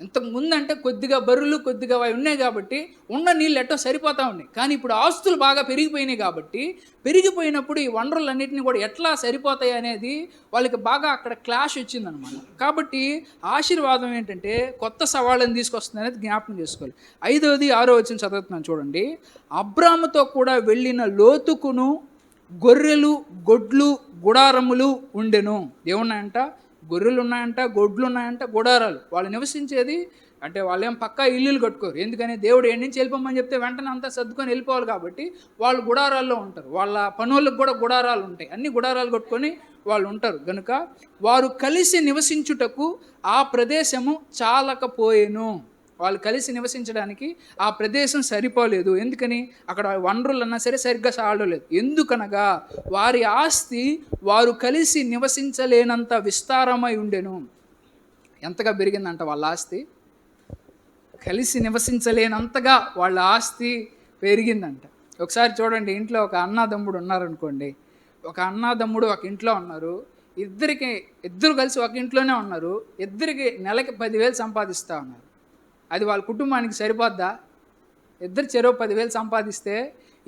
A: ఇంతకు ముందంటే కొద్దిగా బర్రెలు కొద్దిగా అవి ఉన్నాయి కాబట్టి ఉన్న నీళ్ళు ఎట్టో సరిపోతూ ఉన్నాయి. కానీ ఇప్పుడు ఆస్తులు బాగా పెరిగిపోయినాయి కాబట్టి, పెరిగిపోయినప్పుడు ఈ వనరులన్నింటినీ కూడా ఎట్లా సరిపోతాయి అనేది వాళ్ళకి బాగా అక్కడ క్లాష్ వచ్చిందనమాట. కాబట్టి ఆశీర్వాదం ఏంటంటే కొత్త సవాళ్ళని తీసుకొస్తుంది అనేది జ్ఞాపకం చేసుకోవాలి. 5వ 6వ వచనం చదువుతున్నాను చూడండి. అబ్రాముతో కూడా వెళ్ళిన లోతుకును గొర్రెలు, గొడ్లు, గుడారములు ఉండెను. ఏమున్నాయంట? గొర్రెలు ఉన్నాయంట, గొడ్లు ఉన్నాయంట, గుడారాలు. వాళ్ళు నివసించేది అంటే వాళ్ళేం పక్కా ఇల్లులు కట్టుకోరు. ఎందుకని? దేవుడు ఎన్ని నుంచి వెళ్ళిపోమని చెప్తే వెంటనే అంతా సర్దుకొని వెళ్ళిపోవాలి కాబట్టి వాళ్ళు గుడారాల్లో ఉంటారు. వాళ్ళ పనులకు కూడా గుడారాలు ఉంటాయి, అన్ని గుడారాలు కట్టుకొని వాళ్ళు ఉంటారు. కనుక వారు కలిసి నివసించుటకు ఆ ప్రదేశము చాలకపోయేను. వాళ్ళు కలిసి నివసించడానికి ఆ ప్రదేశం సరిపోలేదు. ఎందుకని? అక్కడ వనరులన్నా సరే సరిగ్గా సాగలేదు. ఎందుకనగా వారి ఆస్తి వారు కలిసి నివసించలేనంత విస్తారమై ఉండెను. ఎంతగా పెరిగిందంట వాళ్ళ ఆస్తి? కలిసి నివసించలేనంతగా వాళ్ళ ఆస్తి పెరిగిందంట. ఒకసారి చూడండి, ఇంట్లో ఒక అన్నదమ్ముడు ఉన్నారనుకోండి, ఒక అన్నదమ్ముడు ఒక ఇంట్లో ఉన్నారు, ఇద్దరు కలిసి ఒక ఇంట్లోనే ఉన్నారు, ఇద్దరికి నెలకి 10,000 సంపాదిస్తూ ఉన్నారు. అది వాళ్ళ కుటుంబానికి సరిపోద్దా? ఇద్దరు చెరో 10,000 సంపాదిస్తే,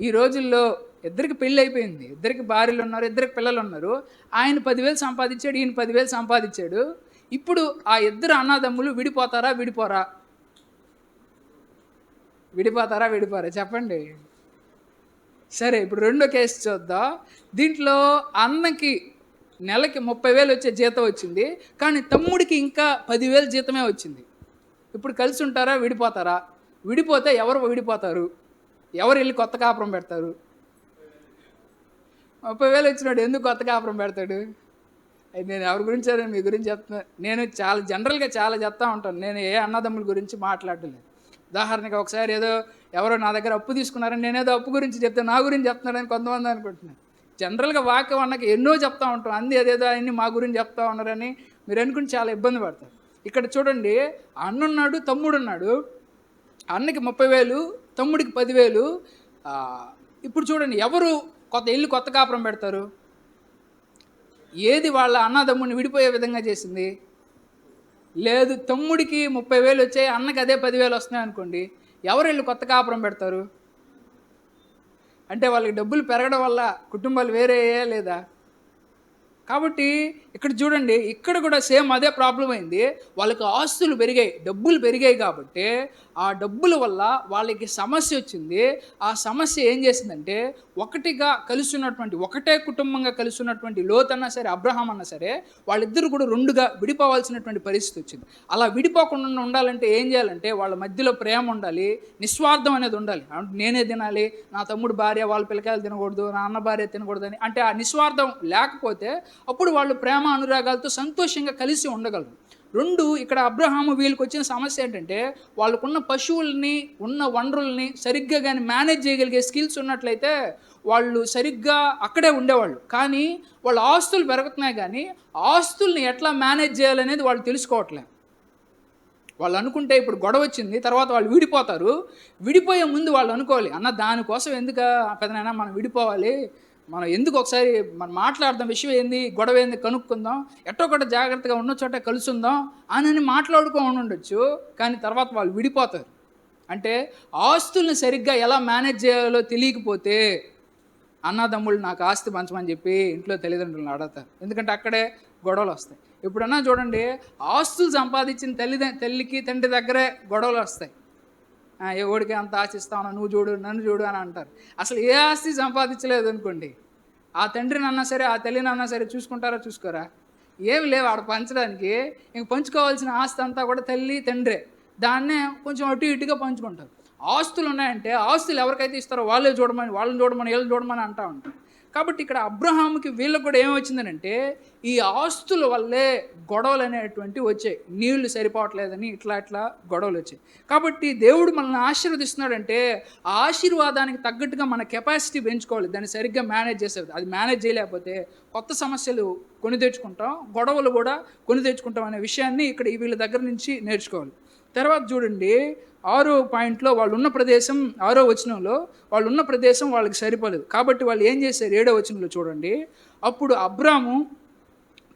A: ఈ రోజుల్లో ఇద్దరికి పెళ్ళి అయిపోయింది, ఇద్దరికి భార్యలు ఉన్నారు, ఇద్దరికి పిల్లలు ఉన్నారు. ఆయన 10,000 సంపాదించాడు, ఈయన 10,000 సంపాదించాడు. ఇప్పుడు ఆ ఇద్దరు అన్నదమ్ములు విడిపోతారా? విడిపోరా చెప్పండి. సరే, ఇప్పుడు రెండో కేసు చూద్దాం. దీంట్లో అన్నకి నెలకి 30,000 వచ్చే జీతం వచ్చింది, కానీ తమ్ముడికి ఇంకా 10,000 జీతమే వచ్చింది. ఇప్పుడు కలిసి ఉంటారా? విడిపోతారా? విడిపోతే ఎవరు విడిపోతారు? ఎవరు వెళ్ళి కొత్త కాపురం పెడతారు? 30,000 వచ్చినాడు ఎందుకు కొత్త కాపురం పెడతాడు? అది నేను ఎవరి గురించి మీ గురించి చెప్తున్నాను. నేను చాలా జనరల్గా చాలా చెప్తా ఉంటాను, నేను ఏ అన్నదమ్ముల గురించి మాట్లాడలేదు. ఉదాహరణకి ఒకసారి ఎవరో నా దగ్గర అప్పు తీసుకున్నారని నేనేదో అప్పు గురించి చెప్తే నా గురించి చెప్తున్నారని కొంతమంది అనుకుంటున్నాను. జనరల్గా వాక్యం అన్నకి ఎన్నో చెప్తా ఉంటాం, అదేదో అన్ని మా గురించి చెప్తా ఉన్నారని మీరు అనుకుని చాలా ఇబ్బంది పడతారు. ఇక్కడ చూడండి, అన్నున్నాడు, తమ్ముడున్నాడు. అన్నకి 30,000, తమ్ముడికి 10,000. ఇప్పుడు చూడండి, ఎవరు కొత్త కాపురం పెడతారు? ఏది వాళ్ళ అన్నదమ్ముని విడిపోయే విధంగా చేసింది? లేదు. తమ్ముడికి 30,000 వచ్చాయి, అన్నకి అదే 10,000 వస్తున్నాయి అనుకోండి. ఎవరెళ్ళి కొత్త కాపురం పెడతారు? అంటే వాళ్ళకి డబ్బులు పెరగడం వల్ల కుటుంబాలు వేరయ్యాయా లేదా? కాబట్టి ఇక్కడ చూడండి, ఇక్కడ కూడా సేమ్ అదే ప్రాబ్లం అయింది. వాళ్ళకి ఆస్తులు పెరిగాయి, డబ్బులు పెరిగాయి కాబట్టి ఆ డబ్బుల వల్ల వాళ్ళకి సమస్య వచ్చింది. ఆ సమస్య ఏం చేసిందంటే, ఒకటిగా కలిసి ఉన్నటువంటి, ఒకటే కుటుంబంగా కలిసి ఉన్నటువంటి లోతు అన్నా సరే, అబ్రహాం అన్నా సరే, వాళ్ళిద్దరు కూడా రెండుగా విడిపోవాల్సినటువంటి పరిస్థితి వచ్చింది. అలా విడిపోకుండా ఉండాలంటే ఏం చేయాలంటే, వాళ్ళ మధ్యలో ప్రేమ ఉండాలి, నిస్వార్థం అనేది ఉండాలి. నేనే తినాలి, నా తమ్ముడు భార్య వాళ్ళ పిల్లకాయలు తినకూడదు, నా అన్న భార్య తినకూడదని, అంటే ఆ నిస్వార్థం లేకపోతే అప్పుడు వాళ్ళు ప్రేమ అనురాగాలతో సంతోషంగా కలిసి ఉండగలరు. రెండు, ఇక్కడ అబ్రహాము వీళ్ళకి వచ్చిన సమస్య ఏంటంటే, వాళ్ళకున్న పశువుల్ని, ఉన్న వనరుల్ని సరిగ్గా కానీ మేనేజ్ చేయగలిగే స్కిల్స్ ఉన్నట్లయితే వాళ్ళు సరిగ్గా అక్కడే ఉండేవాళ్ళు. కానీ వాళ్ళ ఆస్తులు పెరుగుతున్నాయి, కానీ ఆస్తుల్ని ఎట్లా మేనేజ్ చేయాలనేది వాళ్ళు తెలుసుకోవట్లే. వాళ్ళు అనుకుంటే ఇప్పుడు గొడవ వచ్చింది, తర్వాత వాళ్ళు విడిపోతారు. విడిపోయే ముందు వాళ్ళు అనుకోవాలి, అన్న దానికోసం ఎందుకు పెదనాన్న మనం విడిపోవాలి, మనం ఎందుకు ఒకసారి మనం మాట్లాడదాం, విషయం ఏంది, గొడవ ఏంది కనుక్కుందాం, ఎట్టొకట జాగ్రత్తగా ఉన్న చోట కలుసుందాం అని మాట్లాడుకొని ఉండొచ్చు. కానీ తర్వాత వాళ్ళు విడిపోతారు. అంటే ఆస్తుల్ని సరిగ్గా ఎలా మేనేజ్ చేయాలో తెలియకపోతే అన్నదమ్ముళ్ళు నాకు ఆస్తి పంచమని చెప్పి ఇంట్లో తల్లిదండ్రులను అడగతారు. ఎందుకంటే అక్కడే గొడవలు వస్తాయి. ఎప్పుడన్నా చూడండి, ఆస్తులు సంపాదించిన తల్లికి తండ్రి దగ్గరే గొడవలు వస్తాయి. ఎవడికి అంత ఆశిస్తావు, నువ్వు చూడు నన్ను చూడు అని అంటారు. అసలు ఏ ఆస్తి సంపాదించలేదు అనుకోండి, ఆ తండ్రిని అన్నా సరే, ఆ తల్లిని అన్నా సరే చూసుకుంటారా చూసుకోరా? ఏమి లేవు ఆడ పంచడానికి. ఇంక పంచుకోవాల్సిన ఆస్తి అంతా కూడా తల్లి తండ్రే, దాన్నే కొంచెం అటు ఇటుగా పంచుకుంటారు. ఆస్తులు ఉన్నాయంటే ఆస్తులు ఎవరికైతే ఇస్తారో వాళ్ళని చూడమని వీళ్ళని చూడమని అంటూ ఉంటారు. కాబట్టి ఇక్కడ అబ్రహాముకి వీళ్ళకి కూడా ఏమొచ్చిందనంటే, ఈ ఆస్తుల వల్లే గొడవలు అనేటువంటివి వచ్చాయి. నీళ్లు సరిపోవట్లేదని ఇట్లా గొడవలు వచ్చాయి. కాబట్టి దేవుడు మనల్ని ఆశీర్వదిస్తున్నాడంటే ఆ ఆశీర్వాదానికి తగ్గట్టుగా మన కెపాసిటీ పెంచుకోవాలి, దాన్ని సరిగ్గా మేనేజ్ చేసేది. అది మేనేజ్ చేయలేకపోతే కొత్త సమస్యలు కొని తెచ్చుకుంటాం, గొడవలు కూడా కొని తెచ్చుకుంటాం అనే విషయాన్ని ఇక్కడ వీళ్ళ దగ్గర నుంచి నేర్చుకోవాలి. తర్వాత చూడండి, 6వ పాయింట్లో వాళ్ళున్న ప్రదేశం, 6వ వచనంలో వాళ్ళున్న ప్రదేశం వాళ్ళకి సరిపోలేదు. కాబట్టి వాళ్ళు ఏం చేశారు? 7వ వచనంలో చూడండి, అప్పుడు అబ్రాము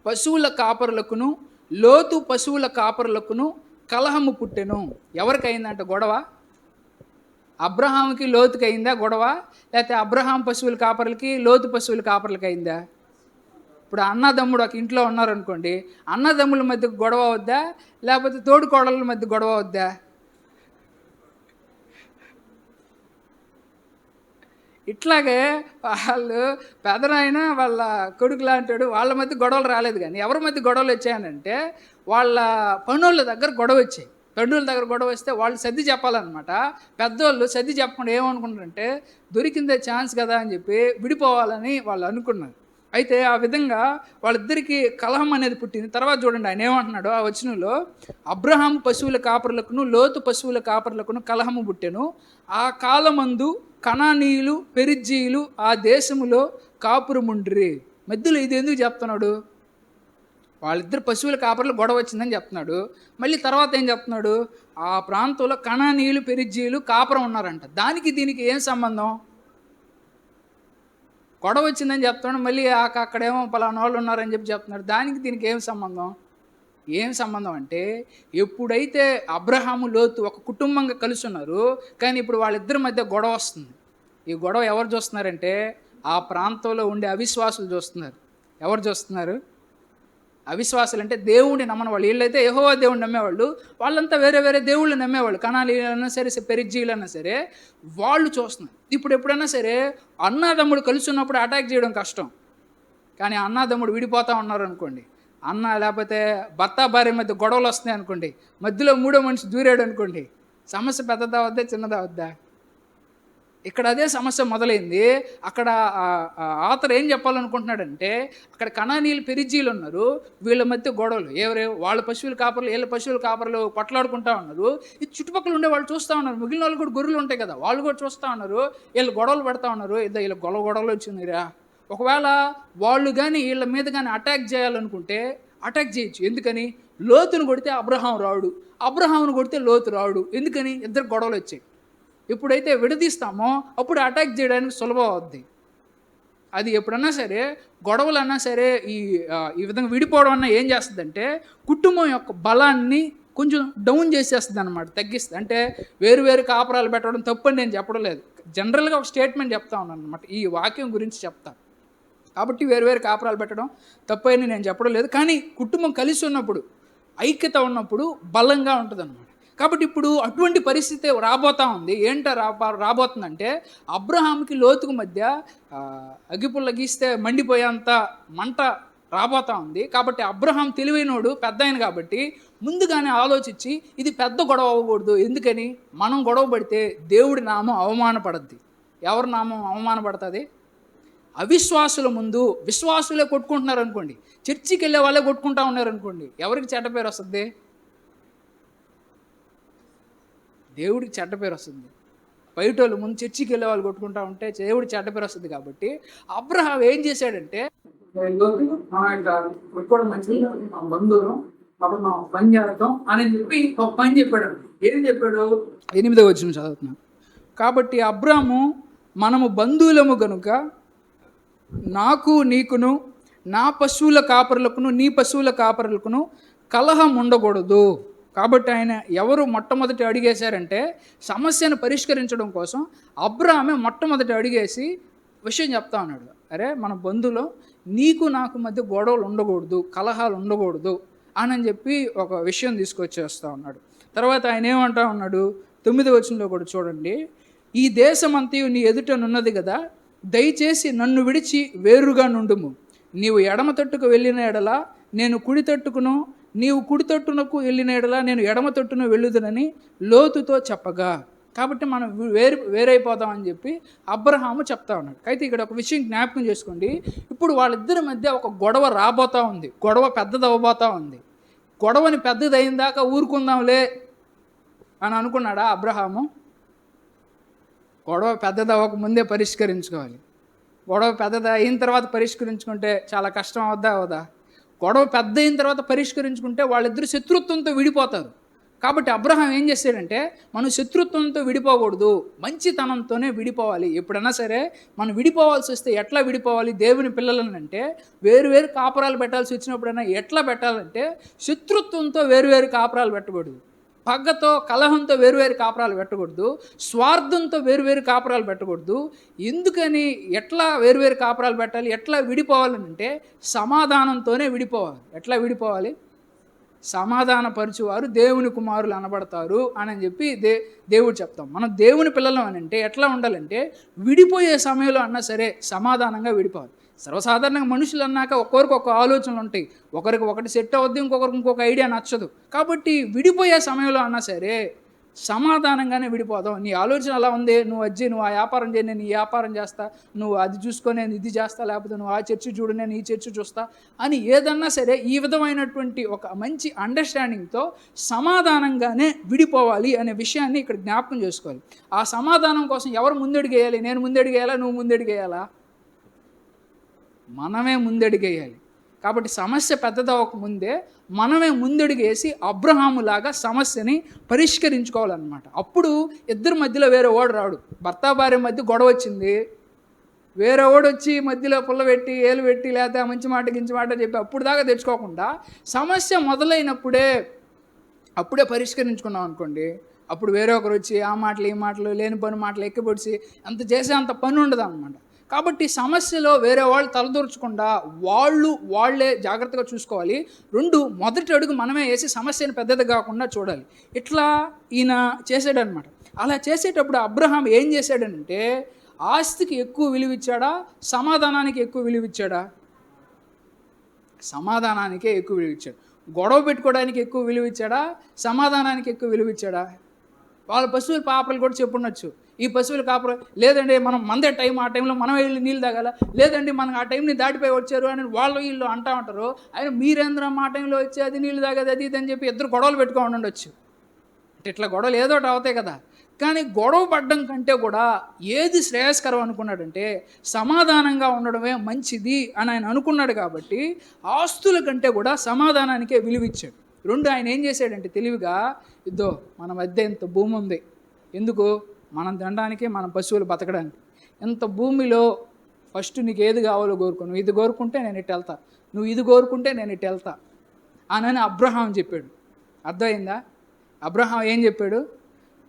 A: పశువుల కాపరులకును లోతు పశువుల కాపరులకును కలహము పుట్టెను. ఎవరికి అయిందంట గొడవ? అబ్రహాముకి లోతుకి అయిందా గొడవ? లేకపోతే అబ్రహాం పశువుల కాపరులకి లోతు పశువుల కాపరులకి అయిందా? ఇప్పుడు అన్నదమ్ముడు ఒక ఇంట్లో ఉన్నారనుకోండి, అన్నదమ్ముల మధ్య గొడవ వద్దా, లేకపోతే తోడుకోడళ్ళ మధ్య గొడవ వద్దా? ఇట్లాగే వాళ్ళు పెదనాయన వాళ్ళ కొడుకు లాంటాడు, వాళ్ళ మధ్య గొడవలు రాలేదు. కానీ ఎవరి మధ్య గొడవలు వచ్చాయనంటే, వాళ్ళ పనుల దగ్గర గొడవ వచ్చాయి. పనుల దగ్గర గొడవ వస్తే వాళ్ళు సర్ది చెప్పాలన్నమాట. పెద్దోళ్ళు సర్ది చెప్పకుండా ఏమనుకుంటారంటే, దొరికిందే ఛాన్స్ కదా అని చెప్పి విడిపోవాలని వాళ్ళు అనుకున్నారు. అయితే ఆ విధంగా వాళ్ళిద్దరికీ కలహం అనేది పుట్టింది. తర్వాత చూడండి ఆయన ఏమంటున్నాడు ఆ వచనంలో, అబ్రహాము పశువుల కాపరులకును లోతు పశువుల కాపరులకును కలహము పుట్టెను. ఆ కాలమందు కనానీయులు పెరిజ్జీయులు ఆ దేశములో కాపురముండ్రి. మధ్యలో ఇది ఎందుకు చెప్తున్నాడు? వాళ్ళిద్దరు పశువుల కాపరులు గొడవ వచ్చిందని చెప్తున్నాడు. మళ్ళీ తర్వాత ఏం చెప్తున్నాడు? ఆ ప్రాంతంలో కనానీయులు పెరిజ్జీయులు కాపురం ఉన్నారంట. దానికి దీనికి ఏం సంబంధం? గొడవ వచ్చిందని చెప్తున్నాడు, మళ్ళీ అక్కడేమో పలానా వాళ్ళు ఉన్నారని చెప్పి చెప్తున్నాడు. దానికి దీనికి ఏం సంబంధం? ఏం సంబంధం అంటే, ఎప్పుడైతే అబ్రహాము లోతు ఒక కుటుంబంగా కలిసి ఉన్నారు, కానీ ఇప్పుడు వాళ్ళిద్దరి మధ్య గొడవ వస్తుంది. ఈ గొడవ ఎవరు చూస్తున్నారంటే, ఆ ప్రాంతంలో ఉండే అవిశ్వాసులు చూస్తున్నారు. ఎవరు చూస్తున్నారు? అవిశ్వాసులు అంటే దేవుడిని నమ్మని వాళ్ళు. వీళ్ళైతే యెహోవా దేవుడిని నమ్మేవాళ్ళు, వాళ్ళంతా వేరే వేరే దేవుళ్ళు నమ్మేవాళ్ళు. కనానీయులైనా సరే, పెరిజ్జీయులైనా సరే వాళ్ళు చూస్తున్నారు. ఇప్పుడు ఎప్పుడైనా సరే అన్నదమ్ముడు కలిసి ఉన్నప్పుడు అటాక్ చేయడం కష్టం. కానీ అన్నదమ్ముడు విడిపోతూ ఉన్నారు అనుకోండి, అన్న లేకపోతే భర్త భార్య మధ్య గొడవలు వస్తున్నాయి అనుకోండి, మధ్యలో మూడో మనిషి దూరాడు అనుకోండి, సమస్య పెద్దదా వద్దా చిన్నదా వద్దా? ఇక్కడ అదే సమస్య మొదలైంది. అక్కడ ఆతర్ ఏం చెప్పాలనుకుంటున్నాడంటే, అక్కడ కనానీయులు పెరిజ్జీలు ఉన్నారు, వీళ్ళ మధ్య గొడవలు. వాళ్ళ పశువుల కాపర్లు వీళ్ళ పశువుల కాపర్లు కొట్లాడుకుంటా ఉన్నారు. ఇది చుట్టుపక్కల ఉండే వాళ్ళు చూస్తూ ఉన్నారు. మిగిలిన వాళ్ళు కూడా గొర్రెలు ఉంటాయి కదా, వాళ్ళు కూడా చూస్తూ ఉన్నారు. వీళ్ళు గొడవలు పెడతా ఉన్నారు. వీళ్ళ గొడవలు వచ్చిందిరా. ఒకవేళ వాళ్ళు కానీ వీళ్ళ మీద కానీ అటాక్ చేయాలనుకుంటే అటాక్ చేయొచ్చు. ఎందుకని? లోతును కొడితే అబ్రహాం రాడు, అబ్రహాంను కొడితే లోతు రాడు. ఎందుకని? ఇద్దరు గొడవలు వచ్చాయి. ఎప్పుడైతే విడదీస్తామో అప్పుడు అటాక్ చేయడానికి సులభం అవుద్ది. అది ఎప్పుడన్నా సరే గొడవలన్నా సరే ఈ విధంగా విడిపోవడం అన్నా ఏం చేస్తుందంటే కుటుంబం యొక్క బలాన్ని కొంచెం డౌన్ చేసేస్తుంది అనమాట, తగ్గిస్తుంది. అంటే వేరు వేరు కాపురాలు పెట్టడం తప్పని నేను చెప్పడం లేదు, జనరల్గా ఒక స్టేట్మెంట్ చెప్తా ఉన్నాను అనమాట, ఈ వాక్యం గురించి చెప్తాను. కాబట్టి వేరు వేరు కాపురాలు పెట్టడం తప్పని నేను చెప్పడం లేదు, కానీ కుటుంబం కలిసి ఉన్నప్పుడు, ఐక్యత ఉన్నప్పుడు బలంగా ఉంటుంది అనమాట. కాబట్టి ఇప్పుడు అటువంటి పరిస్థితి రాబోతా ఉంది. రాబోతుందంటే అబ్రహాంకి లోతుకు మధ్య అగ్గిపుల్ల గీస్తే మండిపోయేంత మంట రాబోతా ఉంది. కాబట్టి అబ్రహాం తెలివైనోడు, పెద్ద ఆయన కాబట్టి ముందుగానే ఆలోచించి ఇది పెద్ద గొడవ అవ్వకూడదు. ఎందుకని? మనం గొడవ పడితే దేవుడి నామం అవమానపడద్ది. ఎవరి నామం అవమానపడుతుంది? అవిశ్వాసుల ముందు విశ్వాసులే కొట్టుకుంటున్నారు అనుకోండి, చర్చికి వెళ్ళే వాళ్ళే కొట్టుకుంటా ఉన్నారు అనుకోండి, ఎవరికి చెడ్డ పేరు వస్తుంది? దేవుడికి చెడ్డ పేరు వస్తుంది. బయటోళ్ళు ముందు చర్చికి వెళ్ళే వాళ్ళు కొట్టుకుంటా ఉంటే దేవుడికి చెడ్డ పేరు వస్తుంది. కాబట్టి అబ్రహాం ఏం చేశాడంటే బంధువులు అప్పుడు మనం పని చేద్దాం అని చెప్పి ఒక పని చెప్పాడు. ఏం చెప్పాడు? 8వ వచనం చదువుతున్నాను. కాబట్టి అబ్రాము, మనము బంధువులము గనుక నాకు నీకును నా పశువుల కాపరులకును నీ పశువుల కాపరులకును కలహం ఉండకూడదు. కాబట్టి ఆయన ఎవరు మొట్టమొదటి అడిగేశారంటే సమస్యను పరిష్కరించడం కోసం అబ్రామే మొట్టమొదటి అడిగేసి విషయం చెప్తా ఉన్నాడు. అరే, మన బంధువులో నీకు నాకు మధ్య గొడవలు ఉండకూడదు, కలహాలు ఉండకూడదు అని చెప్పి ఒక విషయం తీసుకొచ్చేస్తూ ఉన్నాడు. తర్వాత ఆయన ఏమంటా ఉన్నాడు? 9వ వచనంలో కూడా చూడండి. ఈ దేశమంతయు నీ ఎదుటనున్నది కదా, దయచేసి నన్ను విడిచి వేరుగా నుండుము. నీవు ఎడమ తట్టుకు వెళ్ళిన ఎడల నేను కుడి తట్టుకును, నీవు కుడి తట్టునకు వెళ్ళిన ఎడల నేను ఎడమ తట్టును వెళ్ళుదునని లోతుతో చెప్పగా. కాబట్టి మనం వేరైపోదామని చెప్పి అబ్రహాము చెప్తా ఉన్నాడు. అయితే ఇక్కడ ఒక విషయం జ్ఞాపకం చేసుకోండి. ఇప్పుడు వాళ్ళిద్దరి మధ్య ఒక గొడవ రాబోతూ ఉంది, గొడవ పెద్దది అవ్వబోతూ ఉంది. గొడవని పెద్దది అయిన దాకా ఊరుకుందాంలే అని అనుకున్నాడా అబ్రహాము? గొడవ పెద్దది అవ్వక ముందే పరిష్కరించుకోవాలి. గొడవ పెద్దది అయిన తర్వాత పరిష్కరించుకుంటే చాలా కష్టం అవదా? గొడవ పెద్ద అయిన తర్వాత పరిష్కరించుకుంటే వాళ్ళిద్దరు శత్రుత్వంతో విడిపోతారు. కాబట్టి అబ్రహాం ఏం చేశాడంటే మనం శత్రుత్వంతో విడిపోకూడదు, మంచితనంతోనే విడిపోవాలి. ఎప్పుడైనా సరే మనం విడిపోవాల్సి వస్తే ఎట్లా విడిపోవాలి? దేవుని పిల్లలని అంటే వేరు కాపురాలు పెట్టాల్సి వచ్చినప్పుడైనా ఎట్లా పెట్టాలంటే శత్రుత్వంతో వేరు కాపురాలు పెట్టకూడదు, పగ్గతో కలహంతో వేరు కాపురాలు పెట్టకూడదు, స్వార్థంతో వేరు కాపురాలు పెట్టకూడదు. ఎందుకని? ఎట్లా వేరు కాపురాలు పెట్టాలి, ఎట్లా విడిపోవాలని అంటే సమాధానంతోనే విడిపోవాలి. ఎట్లా విడిపోవాలి? సమాధానపరచువారు దేవుని కుమారులు అనబడతారు అని చెప్పి దేవుడు చెప్తాం. మనం దేవుని పిల్లలం అని అంటే ఎట్లా ఉండాలంటే విడిపోయే సమయంలో అన్నా సరే సమాధానంగా విడిపోవాలి. సర్వసాధారణంగా మనుషులు అన్నాక ఒక్కొరికి ఒక ఆలోచనలు ఉంటాయి, ఒకరికి ఒకటి సెట్ అవుద్ది, ఇంకొకరికి ఇంకొక ఐడియా నచ్చదు. కాబట్టి విడిపోయే సమయంలో అన్నా సరే సమాధానంగానే విడిపోదాం. నీ ఆలోచన అలా ఉంది, నువ్వు ఆ వ్యాపారం చేయి, నేను ఈ వ్యాపారం చేస్తా, నువ్వు అది చూసుకొని నేను ఇది చేస్తా, లేకపోతే నువ్వు ఆ చర్చి చూడు, నేను ఈ చర్చి చూస్తా అని ఏదన్నా సరే ఈ విధమైనటువంటి ఒక మంచి అండర్స్టాండింగ్తో సమాధానంగానే విడిపోవాలి అనే విషయాన్ని ఇక్కడ జ్ఞాపకం చేసుకోవాలి. ఆ సమాధానం కోసం ఎవరు ముందడుగేయాలి? నేను ముందడుగేయాలా, నువ్వు ముందడుగేయాలా? మనమే ముందడుగేయాలి. కాబట్టి సమస్య పెద్దదవక ముందే మనమే ముందడుగేసి అబ్రహాములాగా సమస్యని పరిష్కరించుకోవాలన్నమాట. అప్పుడు ఇద్దరి మధ్యలో వేరే ఓడు రాడు. భర్త భార్య మధ్య గొడవ వచ్చింది, వేరే ఓడు వచ్చి మధ్యలో పుల్ల పెట్టి ఏలు పెట్టి లేదా మంచి మాట గించి మాట చెప్పి అప్పుడు దాకా తెచ్చుకోకుండా సమస్య మొదలైనప్పుడే పరిష్కరించుకున్నాం అనుకోండి, అప్పుడు వేరే ఒకరు వచ్చి ఆ మాటలు ఈ మాటలు లేని పని మాటలు ఎక్కిపొడిచి అంత చేసే అంత పని ఉండదు అన్నమాట. కాబట్టి సమస్యలో వేరే వాళ్ళు తలదూర్చకుండా వాళ్ళే జాగ్రత్తగా చూసుకోవాలి. 2 మొదటి అడుగు మనమే వేసి సమస్యను పెద్దది కాకుండా చూడాలి. ఇట్లా ఈయన చేసాడనమాట. అలా చేసేటప్పుడు అబ్రహాం ఏం చేశాడనంటే ఆస్తికి ఎక్కువ విలువిచ్చాడా, సమాధానానికి ఎక్కువ విలువిచ్చాడా? సమాధానానికే ఎక్కువ విలువిచ్చాడు. గొడవ పెట్టుకోవడానికి ఎక్కువ విలువిచ్చాడా, సమాధానానికి ఎక్కువ విలువిచ్చాడా? వాళ్ళ పశువుల పాపలు కూడా చెప్పుండొచ్చు, ఈ పశువుల కాపురం లేదండి మనం మందే టైం, ఆ టైంలో మనం వెళ్ళి నీళ్ళు తాగాల, లేదండి మనకు ఆ టైంని దాటిపోయి వచ్చారు అని వీళ్ళు అంటూ ఉంటారు. ఆయన మీరేంద్రం ఆ టైంలో వచ్చి అది నీళ్ళు తాగేది అది ఇది అని చెప్పి ఇద్దరు గొడవలు పెట్టుకొని ఉండొచ్చు. అంటే ఇట్లా గొడవలు ఏదో ఒకటి అవుతాయి కదా. కానీ గొడవ పడ్డం కంటే కూడా ఏది శ్రేయస్కరం అనుకున్నాడంటే సమాధానంగా ఉండడమే మంచిది అని ఆయన అనుకున్నాడు. కాబట్టి ఆస్తుల కంటే కూడా సమాధానానికే విలువిచ్చాడు. 2 ఆయన ఏం చేశాడంటే తెలివిగా, ఇద్దో మన మధ్య ఇంత భూమి ఉంది, ఎందుకు? మనం తినడానికి, మన పశువులు బతకడానికి. ఇంత భూమిలో ఫస్ట్ నీకు ఏది కావాలో కోరుకో, నువ్వు ఇది కోరుకుంటే నేను ఇటు వెళ్తా, నువ్వు ఇది కోరుకుంటే నేను ఇటు వెళ్తా అని అబ్రహాం చెప్పాడు. అర్థమైందా? అబ్రహాం ఏం చెప్పాడు?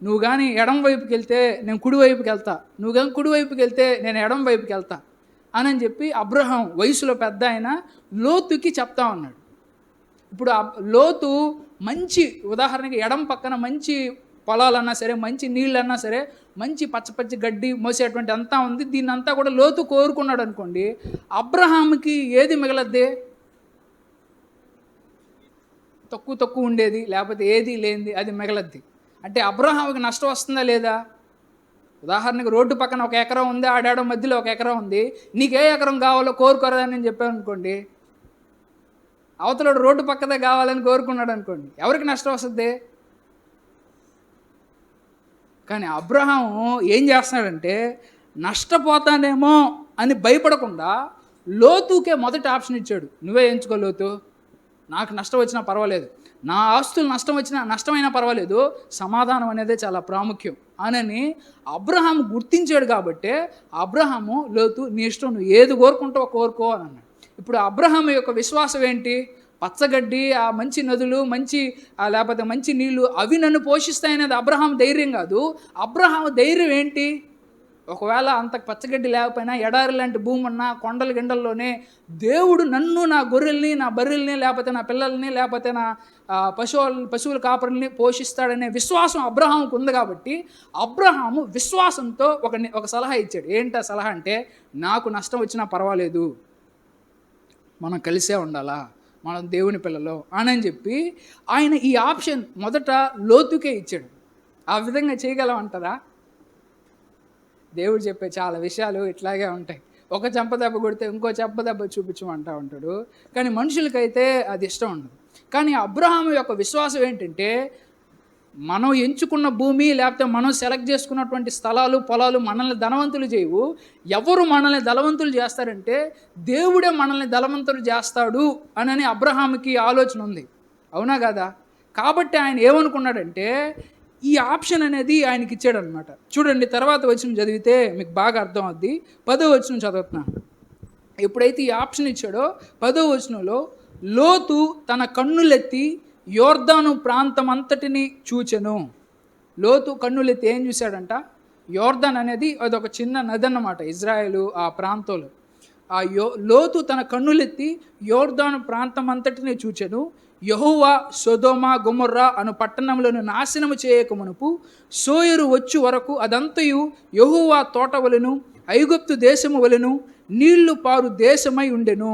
A: నువ్వు కానీ ఎడం వైపుకి వెళ్తే నేను కుడి వైపుకి వెళ్తా, నువ్వు కానీ కుడి వైపుకి వెళ్తే నేను ఎడం వైపుకి వెళ్తా అని చెప్పి అబ్రహాం వయసులో పెద్ద ఆయన లోతుకి చెప్తా ఉన్నాడు. ఇప్పుడు లోతు మంచి, ఉదాహరణకి ఎడం పక్కన మంచి పొలాలన్నా సరే, మంచి నీళ్ళన్నా సరే, మంచి పచ్చ గడ్డి మోసేటువంటి అంతా ఉంది. దీన్ని అంతా కూడా లోతు కోరుకున్నాడు అనుకోండి, అబ్రహాంకి ఏది మిగలద్ది? తక్కువ ఉండేది, లేకపోతే ఏది లేనిది అది మిగలద్ది. అంటే అబ్రహాంకి నష్టం వస్తుందా లేదా? ఉదాహరణకి రోడ్డు పక్కన 1 ఎకరం ఉంది, ఆడాడో మధ్యలో 1 ఎకరం ఉంది, నీకు ఏ ఎకరం కావాలో కోరుకోరదని నేను చెప్పాను అనుకోండి, అవతల రోడ్డు పక్కదే కావాలని కోరుకున్నాడు అనుకోండి, ఎవరికి నష్టం వస్తుంది? కానీ అబ్రహాం ఏం చేస్తున్నాడంటే, నష్టపోతానేమో అని భయపడకుండా లోతుకే మొదటి ఆప్షన్ ఇచ్చాడు. నువ్వే ఎంచుకో లోతు, నాకు నష్టం వచ్చినా పర్వాలేదు, నా ఆస్తులు నష్టమైనా పర్వాలేదు, సమాధానం అనేది చాలా ప్రాముఖ్యం అని అబ్రహాం గుర్తించాడు. కాబట్టి అబ్రహాము లోతు నీ ఇష్టం, నువ్వు ఏది కోరుకుంటావో కోరుకో అని అన్నాడు. ఇప్పుడు అబ్రహాం యొక్క విశ్వాసం ఏంటి? పచ్చగడ్డి, ఆ మంచి నదులు, లేకపోతే మంచి నీళ్లు అవి నన్ను పోషిస్తాయనేది అబ్రహాం ధైర్యం కాదు. అబ్రహాం ధైర్యం ఏంటి? ఒకవేళ అంత పచ్చగడ్డి లేకపోయినా, ఎడారి లాంటి భూమి ఉన్న కొండల గిండల్లోనే దేవుడు నన్ను, నా గొర్రెల్ని, నా బర్రెల్ని, లేకపోతే నా పిల్లల్ని, లేకపోతే నా పశువుల కాపరుల్ని పోషిస్తాడనే విశ్వాసం అబ్రహాంకు ఉంది. కాబట్టి అబ్రహాము విశ్వాసంతో ఒక సలహా ఇచ్చాడు. ఏంటా సలహా అంటే, నాకు నష్టం వచ్చినా పర్వాలేదు, మనం కలిసే ఉండాలా, మనం దేవుని పిల్లలు అని చెప్పి ఆయన ఈ ఆప్షన్ మొదట లోతుకే ఇచ్చాడు. ఆ విధంగా చేయగలమంటారా? దేవుడు చెప్పే చాలా విషయాలు ఇట్లాగే ఉంటాయి. ఒక చెంపదెబ్బ కొడితే ఇంకో చెంపదెబ్బ చూపించమంటా ఉంటాడు, కానీ మనుషులకైతే అది ఇష్టం ఉండదు. కానీ అబ్రహాం యొక్క విశ్వాసం ఏంటంటే, మనం ఎంచుకున్న భూమి, లేకపోతే మనం సెలెక్ట్ చేసుకున్నటువంటి స్థలాలు, పొలాలు మనల్ని ధనవంతులు చేయవు. ఎవరు మనల్ని ధనవంతులు చేస్తారంటే, దేవుడే మనల్ని ధనవంతులు చేస్తాడు అని అబ్రహాంకి ఆలోచన ఉంది. అవునా కదా? కాబట్టి ఆయన ఏమనుకున్నాడంటే, ఈ ఆప్షన్ అనేది ఆయనకి ఇచ్చాడు అనమాట. చూడండి, తర్వాత వచనం చదివితే మీకు బాగా అర్థం అవుద్ది. 10వ వచనం చదువుతున్నా. ఎప్పుడైతే ఈ ఆప్షన్ ఇచ్చాడో 10వ వచనంలో, లోతు తన కన్నులెత్తి యోర్దాను ప్రాంతం అంతటిని చూచెను. లోతు కన్నులెత్తి ఏం చూశాడంట? యోర్దాన్ అనేది అదొక చిన్న నది అన్నమాట, ఇజ్రాయేలు ఆ ప్రాంతంలో. లోతు తన కన్నులెత్తి యోర్దాను ప్రాంతం అంతటిని చూచెను. యెహోవా సొదొమ గొమొర్రా అను పట్టణములను నాశనము చేయక మునుపు సోయరు వచ్చు వరకు అదంతయు యెహోవా తోట వలెను, ఐగుప్తు దేశము వలెను, నీళ్లు పారు దేశమై ఉండెను.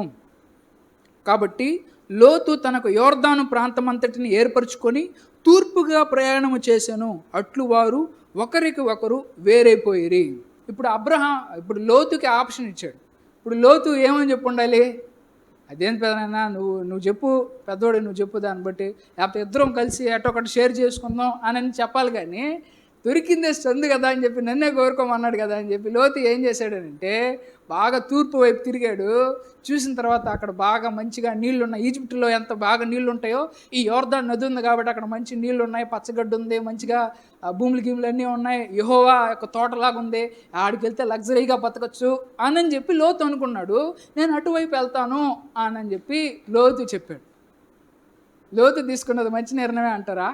A: కాబట్టి లోతు తనకు యోర్దాను ప్రాంతమంతటిని ఏర్పరచుకొని తూర్పుగా ప్రయాణము చేశాను. అట్లు వారు ఒకరికి ఒకరు వేరైపోయిరి. ఇప్పుడు లోతుకి ఆప్షన్ ఇచ్చాడు. ఇప్పుడు లోతు ఏమని చెప్పు ఉండాలి? అదేంటి పెదనాన్న, నువ్వు చెప్పు, పెద్దోడు నువ్వు చెప్పు, దాన్ని బట్టి, లేకపోతే ఇద్దరం కలిసి ఒకటి షేర్ చేసుకుందాం అని చెప్పాలి. కానీ దొరికిందే సందు కదా అని చెప్పి నన్నే కోరుకోమన్నాడు కదా అని చెప్పి లోతు ఏం చేశాడనంటే, బాగా తూర్పు వైపు తిరిగాడు. చూసిన తర్వాత అక్కడ బాగా మంచిగా నీళ్లు ఉన్నాయి. ఈజిప్టులో ఎంత బాగా నీళ్లు ఉంటాయో, ఈ యోర్దాన్ నది ఉంది కాబట్టి అక్కడ మంచి నీళ్లు ఉన్నాయి, పచ్చగడ్డ ఉంది, మంచిగా భూములు అన్నీ ఉన్నాయి, యెహోవా యొక్క తోటలాగా ఉంది, ఆడికి వెళ్తే లగ్జరీగా బతకచ్చు అని చెప్పి లోతు అనుకున్నాడు. నేను అటువైపు వెళ్తాను అని చెప్పి లోతు చెప్పాడు. లోతు తీసుకున్నది మంచి నిర్ణయమే అంటారా?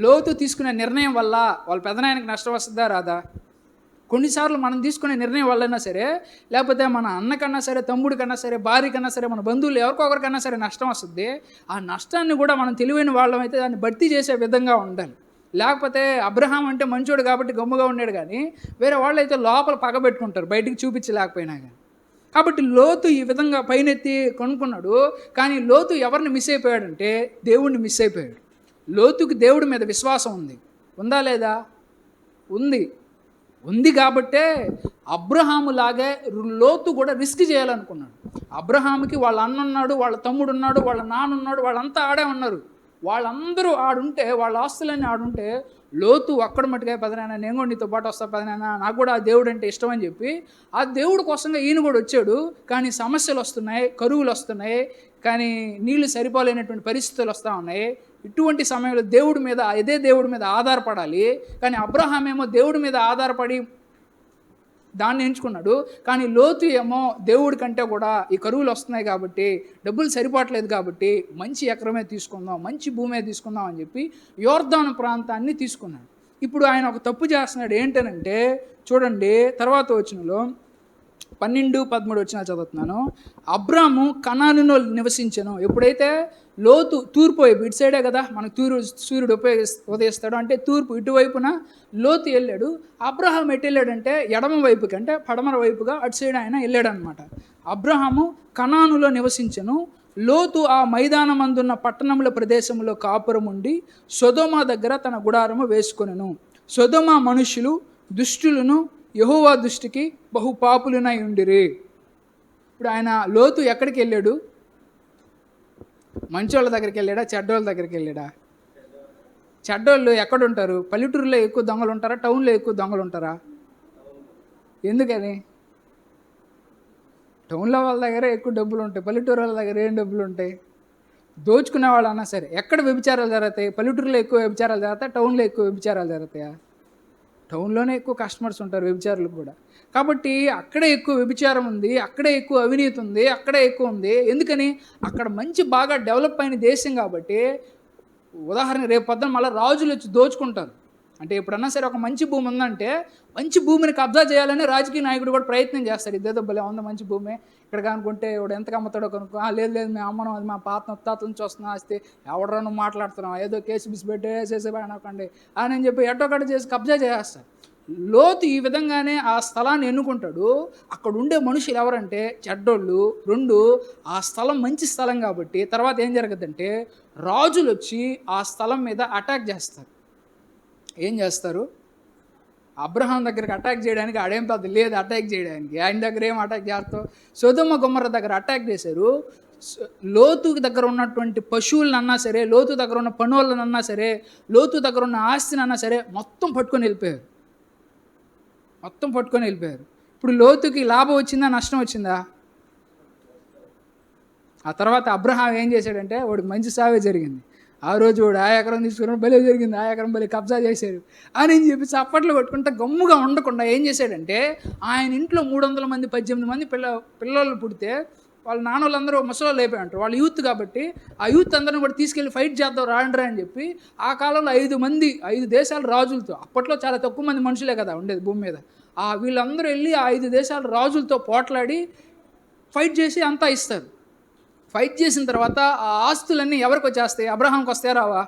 A: లోతు తీసుకునే నిర్ణయం వల్ల వాళ్ళ పెదనాయనకి నష్టం వస్తుందా రాదా? కొన్నిసార్లు మనం తీసుకునే నిర్ణయం వల్లైనా సరే, లేకపోతే మన అన్నకన్నా సరే, తమ్ముడి కన్నా సరే, భార్య కన్నా సరే, మన బంధువులు ఎవరికొకరికన్నా సరే నష్టం వస్తుంది. ఆ నష్టాన్ని కూడా మనం తెలివైన వాళ్ళమైతే దాన్ని భర్తీ చేసే విధంగా ఉండాలి. లేకపోతే అబ్రహాం అంటే మంచోడు కాబట్టి గమ్ముగా ఉన్నాడు, కానీ వేరే వాళ్ళు అయితే లోపల పగబెట్టుకుంటారు బయటికి చూపించలేకపోయినా కానీ. కాబట్టి లోతు ఈ విధంగా పైనెత్తి కొనుక్కున్నాడు. కానీ లోతు ఎవరిని మిస్ అయిపోయాడంటే, దేవుణ్ణి మిస్ అయిపోయాడు. లోతుకి దేవుడి మీద విశ్వాసం ఉందా లేదా? ఉంది కాబట్టే అబ్రహాము లాగే లోతు కూడా రిస్క్ చేయాలనుకున్నాడు. అబ్రహాముకి వాళ్ళ అన్న ఉన్నాడు, వాళ్ళ తమ్ముడు ఉన్నాడు, వాళ్ళ నాన్న ఉన్నాడు, వాళ్ళంతా ఆడే ఉన్నారు. వాళ్ళందరూ ఆడుంటే, వాళ్ళ ఆస్తులన్నీ ఆడుంటే, లోతు అక్కడ మట్టుగా పెదనాయన నేను కూడా నీతో పాటు వస్తా పెదనాయన, నాకు కూడా ఆ దేవుడు అంటే ఇష్టం అని చెప్పి ఆ దేవుడి కోసంగా ఈయన కూడా వచ్చాడు. కానీ సమస్యలు వస్తున్నాయి, కరువులు వస్తున్నాయి, కానీ నీళ్లు సరిపోలేనటువంటి పరిస్థితులు వస్తూ ఉన్నాయి. ఇటువంటి సమయంలో దేవుడి మీద ఆధారపడాలి. కానీ అబ్రహాం ఏమో దేవుడి మీద ఆధారపడి దాన్ని ఎంచుకున్నాడు. కానీ లోతు ఏమో దేవుడి కంటే కూడా ఈ కరువులు వస్తున్నాయి కాబట్టి, డబ్బులు సరిపోవట్లేదు కాబట్టి మంచి ఎకరమే తీసుకుందాం, మంచి భూమే తీసుకుందాం అని చెప్పి యోర్దాను ప్రాంతాన్ని తీసుకున్నాడు. ఇప్పుడు ఆయన ఒక తప్పు చేస్తున్నాడు. ఏంటనంటే చూడండి, తర్వాత వచనంలో 12-13 వచనాలు చదువుతున్నాను. అబ్రాము కనానులో నివసించెను. ఎప్పుడైతే లోతు తూర్పు వైపు, ఇటు సైడే కదా మనకు సూర్యుడు ఉదయిస్తాడు, అంటే తూర్పు ఇటువైపున లోతు వెళ్ళాడు. అబ్రహాం ఎటు వెళ్ళాడంటే ఎడమ వైపుకి, అంటే పడమర వైపుగా అటు సైడ్ ఆయన వెళ్ళాడు అనమాట. అబ్రహాము కనానులో నివసించెను. లోతు ఆ మైదానమందున్న పట్టణముల ప్రదేశంలో కాపురం ఉండి సొదొమ దగ్గర తన గుడారము వేసుకొనెను. సొదొమ మనుషులు దుష్టులను, యెహోవా దృష్టికి బహు పాపులనై ఉండిరి. ఇప్పుడు ఆయన లోతు ఎక్కడికి వెళ్ళాడు? మంచోళ్ళ దగ్గరికి వెళ్ళాడా, చెడ్డోళ్ళ దగ్గరికి వెళ్ళాడా? చెడ్డోళ్ళు ఎక్కడుంటారు? పల్లెటూరులో ఎక్కువ దొంగలు ఉంటారా, టౌన్లో ఎక్కువ దొంగలు ఉంటారా? ఎందుకని? టౌన్లో వాళ్ళ దగ్గర ఎక్కువ డబ్బులు ఉంటాయి, పల్లెటూరు వాళ్ళ దగ్గర ఏం డబ్బులు ఉంటాయి? దోచుకునే వాళ్ళు అన్నా సరే. ఎక్కడ వ్యభిచారాలు జరుగుతాయి? పల్లెటూరులో ఎక్కువ వ్యభిచారాలు జరుగుతాయి, టౌన్లో ఎక్కువ వ్యభిచారాలు జరుగుతాయా? టౌన్లోనే ఎక్కువ కస్టమర్స్ ఉంటారు వ్యభిచారులకు కూడా. కాబట్టి అక్కడే ఎక్కువ వ్యభిచారం ఉంది, అక్కడే ఎక్కువ అవినీతి ఉంది, అక్కడే ఎక్కువ ఉంది. ఎందుకని? అక్కడ మంచి బాగా డెవలప్ అయిన దేశం కాబట్టి. ఉదాహరణ, రేపు పొద్దున మళ్ళీ రాజులు వచ్చి దోచుకుంటారు. అంటే ఎప్పుడన్నా సరే ఒక మంచి భూమి ఉందంటే మంచి భూమిని కబ్జా చేయాలని రాజకీయ నాయకుడు కూడా ప్రయత్నం చేస్తాడు. ఇదేదో భలే ఉంది మంచి భూమి, ఇక్కడ కనుకుంటే ఇప్పుడు ఎంతకు అమ్ముతాడో కనుక్కో. లేదు మేము అమ్మనం, అది మా పాత ముత్తాతల నుంచి వస్తున్న ఆస్తి, ఎవడో నువ్వు మాట్లాడుతున్నావు, ఏదో కేసు బిసి పెట్టేసేసే అనకండి అని చెప్పి ఎట్టొకటి చేసి కబ్జా చేసేస్తాడు. లోతు ఈ విధంగానే ఆ స్థలాన్ని ఎన్నుకుంటాడు. అక్కడ ఉండే మనుషులు ఎవరంటే చెడ్డోళ్ళు. 2, ఆ స్థలం మంచి స్థలం కాబట్టి తర్వాత ఏం జరుగుతుందంటే రాజులు వచ్చి ఆ స్థలం మీద అటాక్ చేస్తారు. ఏం చేస్తారు? అబ్రహాం దగ్గరికి అటాక్ చేయడానికి ఆడేం పెద్ద లేదు అటాక్ చేయడానికి. ఆయన దగ్గర ఏం అటాక్ చేస్తావు? సొదొమ గొమొర్రా దగ్గర అటాక్ చేశారు. లోతు దగ్గర ఉన్నటువంటి పశువులను అన్నా సరే, లోతు దగ్గర ఉన్న పనులను అన్నా సరే, లోతు దగ్గర ఉన్న ఆస్తిని అన్నా సరే మొత్తం పట్టుకొని వెళ్ళిపోయారు. ఇప్పుడు లోతుకి లాభం వచ్చిందా, నష్టం వచ్చిందా? ఆ తర్వాత అబ్రహాం ఏం చేశాడంటే వాడికి మంచి సావే జరిగింది. ఆ రోజు వాడు ఆ ఎకరం తీసుకుని భలే జరిగింది, ఆ ఎకరం భలే కబ్జా చేశారు అని చెప్పి చప్పట్లు కొట్టుకుంటే గమ్ముగా ఉండకుండా ఏం చేశాడంటే ఆయన ఇంట్లో 300 మంది 18 మంది పిల్లలు పుడితే వాళ్ళ నాన్నోళ్ళందరూ ముసలోళ్ళు అయిపోయి ఉంటారు. వాళ్ళు యూత్ కాబట్టి ఆ యూత్ అందరిని కూడా తీసుకెళ్ళి ఫైట్ చేద్దాం రాండ్రా అని చెప్పి ఆ కాలంలో 5 దేశాల రాజులతో, అప్పట్లో చాలా తక్కువ మంది మనుషులే కదా ఉండేది భూమి మీద, వీళ్ళందరూ వెళ్ళి ఆ 5 దేశాల రాజులతో పోట్లాడి ఫైట్ చేసి అంతా ఇస్తారు. ఫైట్ చేసిన తర్వాత ఆ ఆస్తులన్నీ ఎవరికి వచ్చేస్తాయి? అబ్రహాంకి వస్తాయి రావా?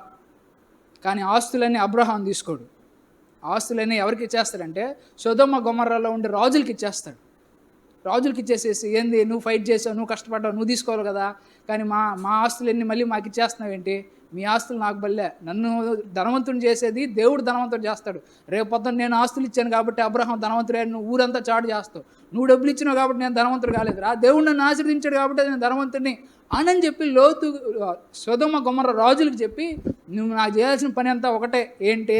A: కానీ ఆస్తులన్నీ అబ్రహాం తీసుకోడు. ఆస్తులన్నీ ఎవరికి ఇచ్చేస్తాడంటే సొదొమ గొమొర్రాలో ఉండే రాజులకి ఇచ్చేస్తాడు. రాజులకి ఇచ్చేసేసి, ఏంది నువ్వు ఫైట్ చేసావు, నువ్వు కష్టపడ్డావు, నువ్వు తీసుకోవాలి కదా, కానీ మా ఆస్తులన్నీ మళ్ళీ మాకు ఇచ్చేస్తున్నావు ఏంటి? మీ ఆస్తులు నాకు బల్లే, నన్ను ధనవంతుని చేసేది దేవుడు ధనవంతుడు చేస్తాడు. రేపు పొద్దున నేను ఆస్తులు ఇచ్చాను కాబట్టి అబ్రహాం ధనవంతుడే, నువ్వు ఊరంతా చాటు చేస్తావు. నువ్వు డబ్బులు ఇచ్చినావు కాబట్టి నేను ధనవంతుడు కాలేదు రా, దేవుడు నన్ను ఆశీర్వదించాడు కాబట్టి నేను ధనవంతుడిని అని చెప్పి లోతు సొదొమ గొమొర్రా రాజులకు చెప్పి, నువ్వు నాకు చేయాల్సిన పని అంతా ఒకటే, ఏంటి?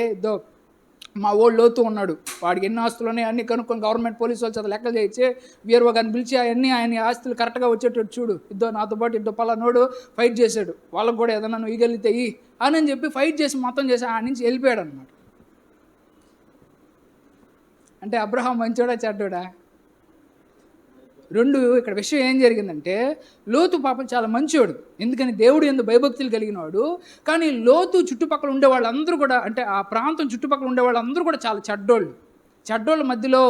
A: మా ఓల్డ్ లోతు ఉన్నాడు, వాడికి ఎన్ని ఆస్తులు ఉన్నాయి అన్నీ కనుక్కొని గవర్నమెంట్ పోలీసు వాళ్ళు చేత లెక్కలు చేయించి వీఆర్ఓ గారిని పిలిచి అవన్నీ ఆయన ఆస్తులు కరెక్ట్గా వచ్చేటట్టు చూడు. నాతో పాటు పలానోడు ఫైట్ చేశాడు, వాళ్ళకు కూడా ఏదన్నా నువ్వు ఇగలితే అని చెప్పి ఫైట్ చేసి మొత్తం చేసి ఆ నుంచి వెళ్ళిపోయాడు అనమాట. అంటే అబ్రహాం మంచోడా చెడ్డోడా? 2, ఇక్కడ విషయం ఏం జరిగిందంటే లోతు పాపం చాలా మంచివాడు, ఎందుకని దేవుడు యందు భయభక్తులు కలిగిన వాడు. కానీ లోతు చుట్టుపక్కల ఉండే వాళ్ళందరూ కూడా, అంటే ఆ ప్రాంతం చుట్టుపక్కల ఉండే వాళ్ళందరూ కూడా చాలా చెడ్డోళ్ళ మధ్యలో,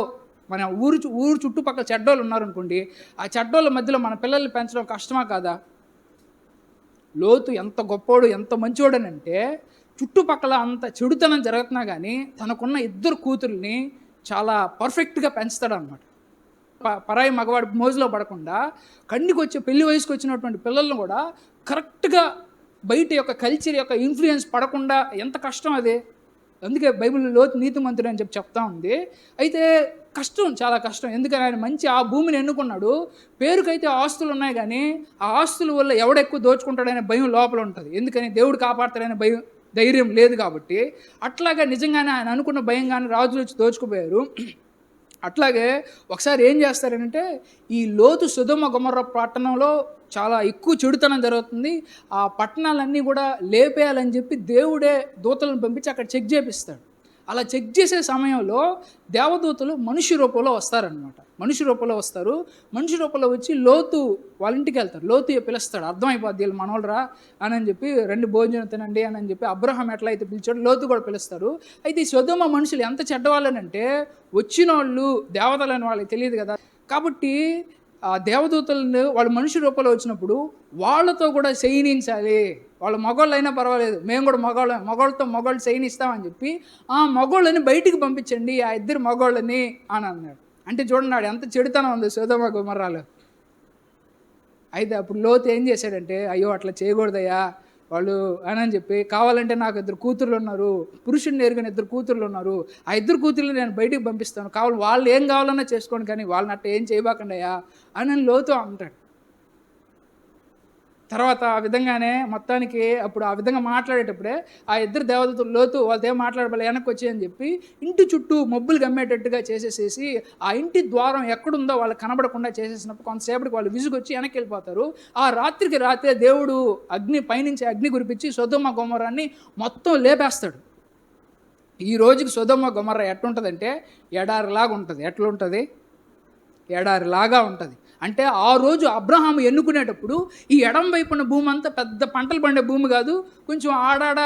A: మన ఊరు చుట్టుపక్కల చెడ్డోళ్ళు ఉన్నారనుకోండి, ఆ చెడ్డోళ్ళ మధ్యలో మన పిల్లల్ని పెంచడం కష్టమా కాదా? లోతు ఎంత గొప్పోడు, ఎంత మంచివాడు అని అంటే చుట్టుపక్కల అంత చెడుతనం జరుగుతున్నా కానీ తనకున్న 2 కూతుర్ని చాలా పర్ఫెక్ట్గా పెంచుతాడు అనమాట. పరాయి మగవాడి మోజులో పడకుండా కన్నికి వచ్చే పెళ్లి వయసుకు వచ్చినటువంటి పిల్లలను కూడా కరెక్ట్గా బయట యొక్క కల్చర్ యొక్క ఇన్ఫ్లుయెన్స్ పడకుండా, ఎంత కష్టం అదే. అందుకే బైబిల్ లోతు నీతిమంతుడు అని చెప్తా ఉంది. అయితే కష్టం, చాలా కష్టం. ఎందుకని ఆయన మంచి ఆ భూమిని ఎన్నుకున్నాడు. పేరుకైతే ఆస్తులు ఉన్నాయి కానీ ఆ ఆస్తుల వల్ల ఎవడెక్కువ దోచుకుంటాడనే భయం లోపల ఉంటుంది. ఎందుకని? దేవుడు కాపాడతాడనే ధైర్యం లేదు కాబట్టి. అట్లాగా నిజంగానే ఆయన అనుకున్న భయం కానీ రాజులు వచ్చి దోచుకుపోయారు.
B: అట్లాగే ఒకసారి ఏం చేస్తారనంటే, ఈ లోతు సొదొమ గొమొర్రా పట్టణంలో చాలా ఎక్కువ చెడుతనం జరుగుతుంది. ఆ పట్టణాలన్నీ గూడా లేపేయాలని జెప్పి దేవుడే దూతలను పంపించి అక్కడ చెక్ జేపిస్తాడు. అలా చెక్ చేసే సమయంలో దేవదూతలు మనిషి రూపంలో వస్తారనమాట. మనిషి రూపంలో వస్తారు. మనిషి రూపంలో వచ్చి లోతు వాళ్ళ ఇంటికెళ్తారు. లోతు పిలుస్తాడు. అర్థమైపోద్ది ఈళ్ళు మనోళ్ళురా అని చెప్పి, రండి భోజనం తినండి అని చెప్పి అబ్రహాం ఎట్లా అయితే పిలిచాడో లోతు కూడా పిలుస్తారు. అయితే ఈ సొదొమ మనుషులు ఎంత చెడ్డవాళ్ళనంటే, వచ్చినోళ్ళు దేవతలని వాళ్ళకి తెలియదు కదా. కాబట్టి ఆ దేవదూతలను వాళ్ళు మనిషి రూపంలో వచ్చినప్పుడు వాళ్ళతో కూడా శయనించాలి. వాళ్ళు మగోళ్ళైనా పర్వాలేదు, మేము కూడా మగోళ్ళతో మగోళ్ళు శయనిస్తామని చెప్పి ఆ మగోళ్ళని బయటికి పంపించండి, ఆ ఇద్దరు మగోళ్ళని అని అన్నాడు. అంటే చూడండి ఎంత చెడుతనం ఉంది సొదొమ గొమొర్రాలో. అయితే అప్పుడు లోతు ఏం చేశాడంటే, అయ్యో అట్లా చేయకూడదయ్యా వాళ్ళు అని చెప్పి, కావాలంటే నాకు 2 కూతుర్లు ఉన్నారు, పురుషుడిని ఎరుగని 2 కూతుర్లు ఉన్నారు, ఆ 2 కూతుర్లు నేను బయటికి పంపిస్తాను, కావాలి వాళ్ళు ఏం కావాలన్నా చేసుకోండి, కానీ వాళ్ళని అట్లా ఏం చేయబాకండి అయ్యా అని లోతు అంటాడు. తర్వాత ఆ విధంగానే మొత్తానికి అప్పుడు ఆ విధంగా మాట్లాడేటప్పుడే ఆ ఇద్దరు దేవదూతలు లోతు వాళ్ళతో ఏం మాట్లాడబోలే వెనక్కి వచ్చేయని చెప్పి ఇంటి చుట్టూ మబ్బులు గమ్మేటట్టుగా చేసేసేసి ఆ ఇంటి ద్వారం ఎక్కడుందో వాళ్ళకి కనబడకుండా చేసేసినప్పుడు కొంతసేపటికి వాళ్ళు విసుగొచ్చి వెనక్కి వెళ్ళిపోతారు. ఆ రాత్రికి రాత్రే దేవుడు పైనుంచి అగ్ని కురిపించి సొదొమ గొమొర్రాని మొత్తం లేపేస్తాడు. ఈ రోజుకి సొదొమ గొమొర్రా ఎట్లుంటుందంటే ఎడారిలాగా ఉంటుంది. ఎట్లుంటుంది? ఎడారిలాగా ఉంటుంది. అంటే ఆ రోజు అబ్రహాము ఎన్నుకునేటప్పుడు ఈ ఎడం వైపున భూమి అంతా పెద్ద పంటలు పండే భూమి కాదు, కొంచెం ఆడాడ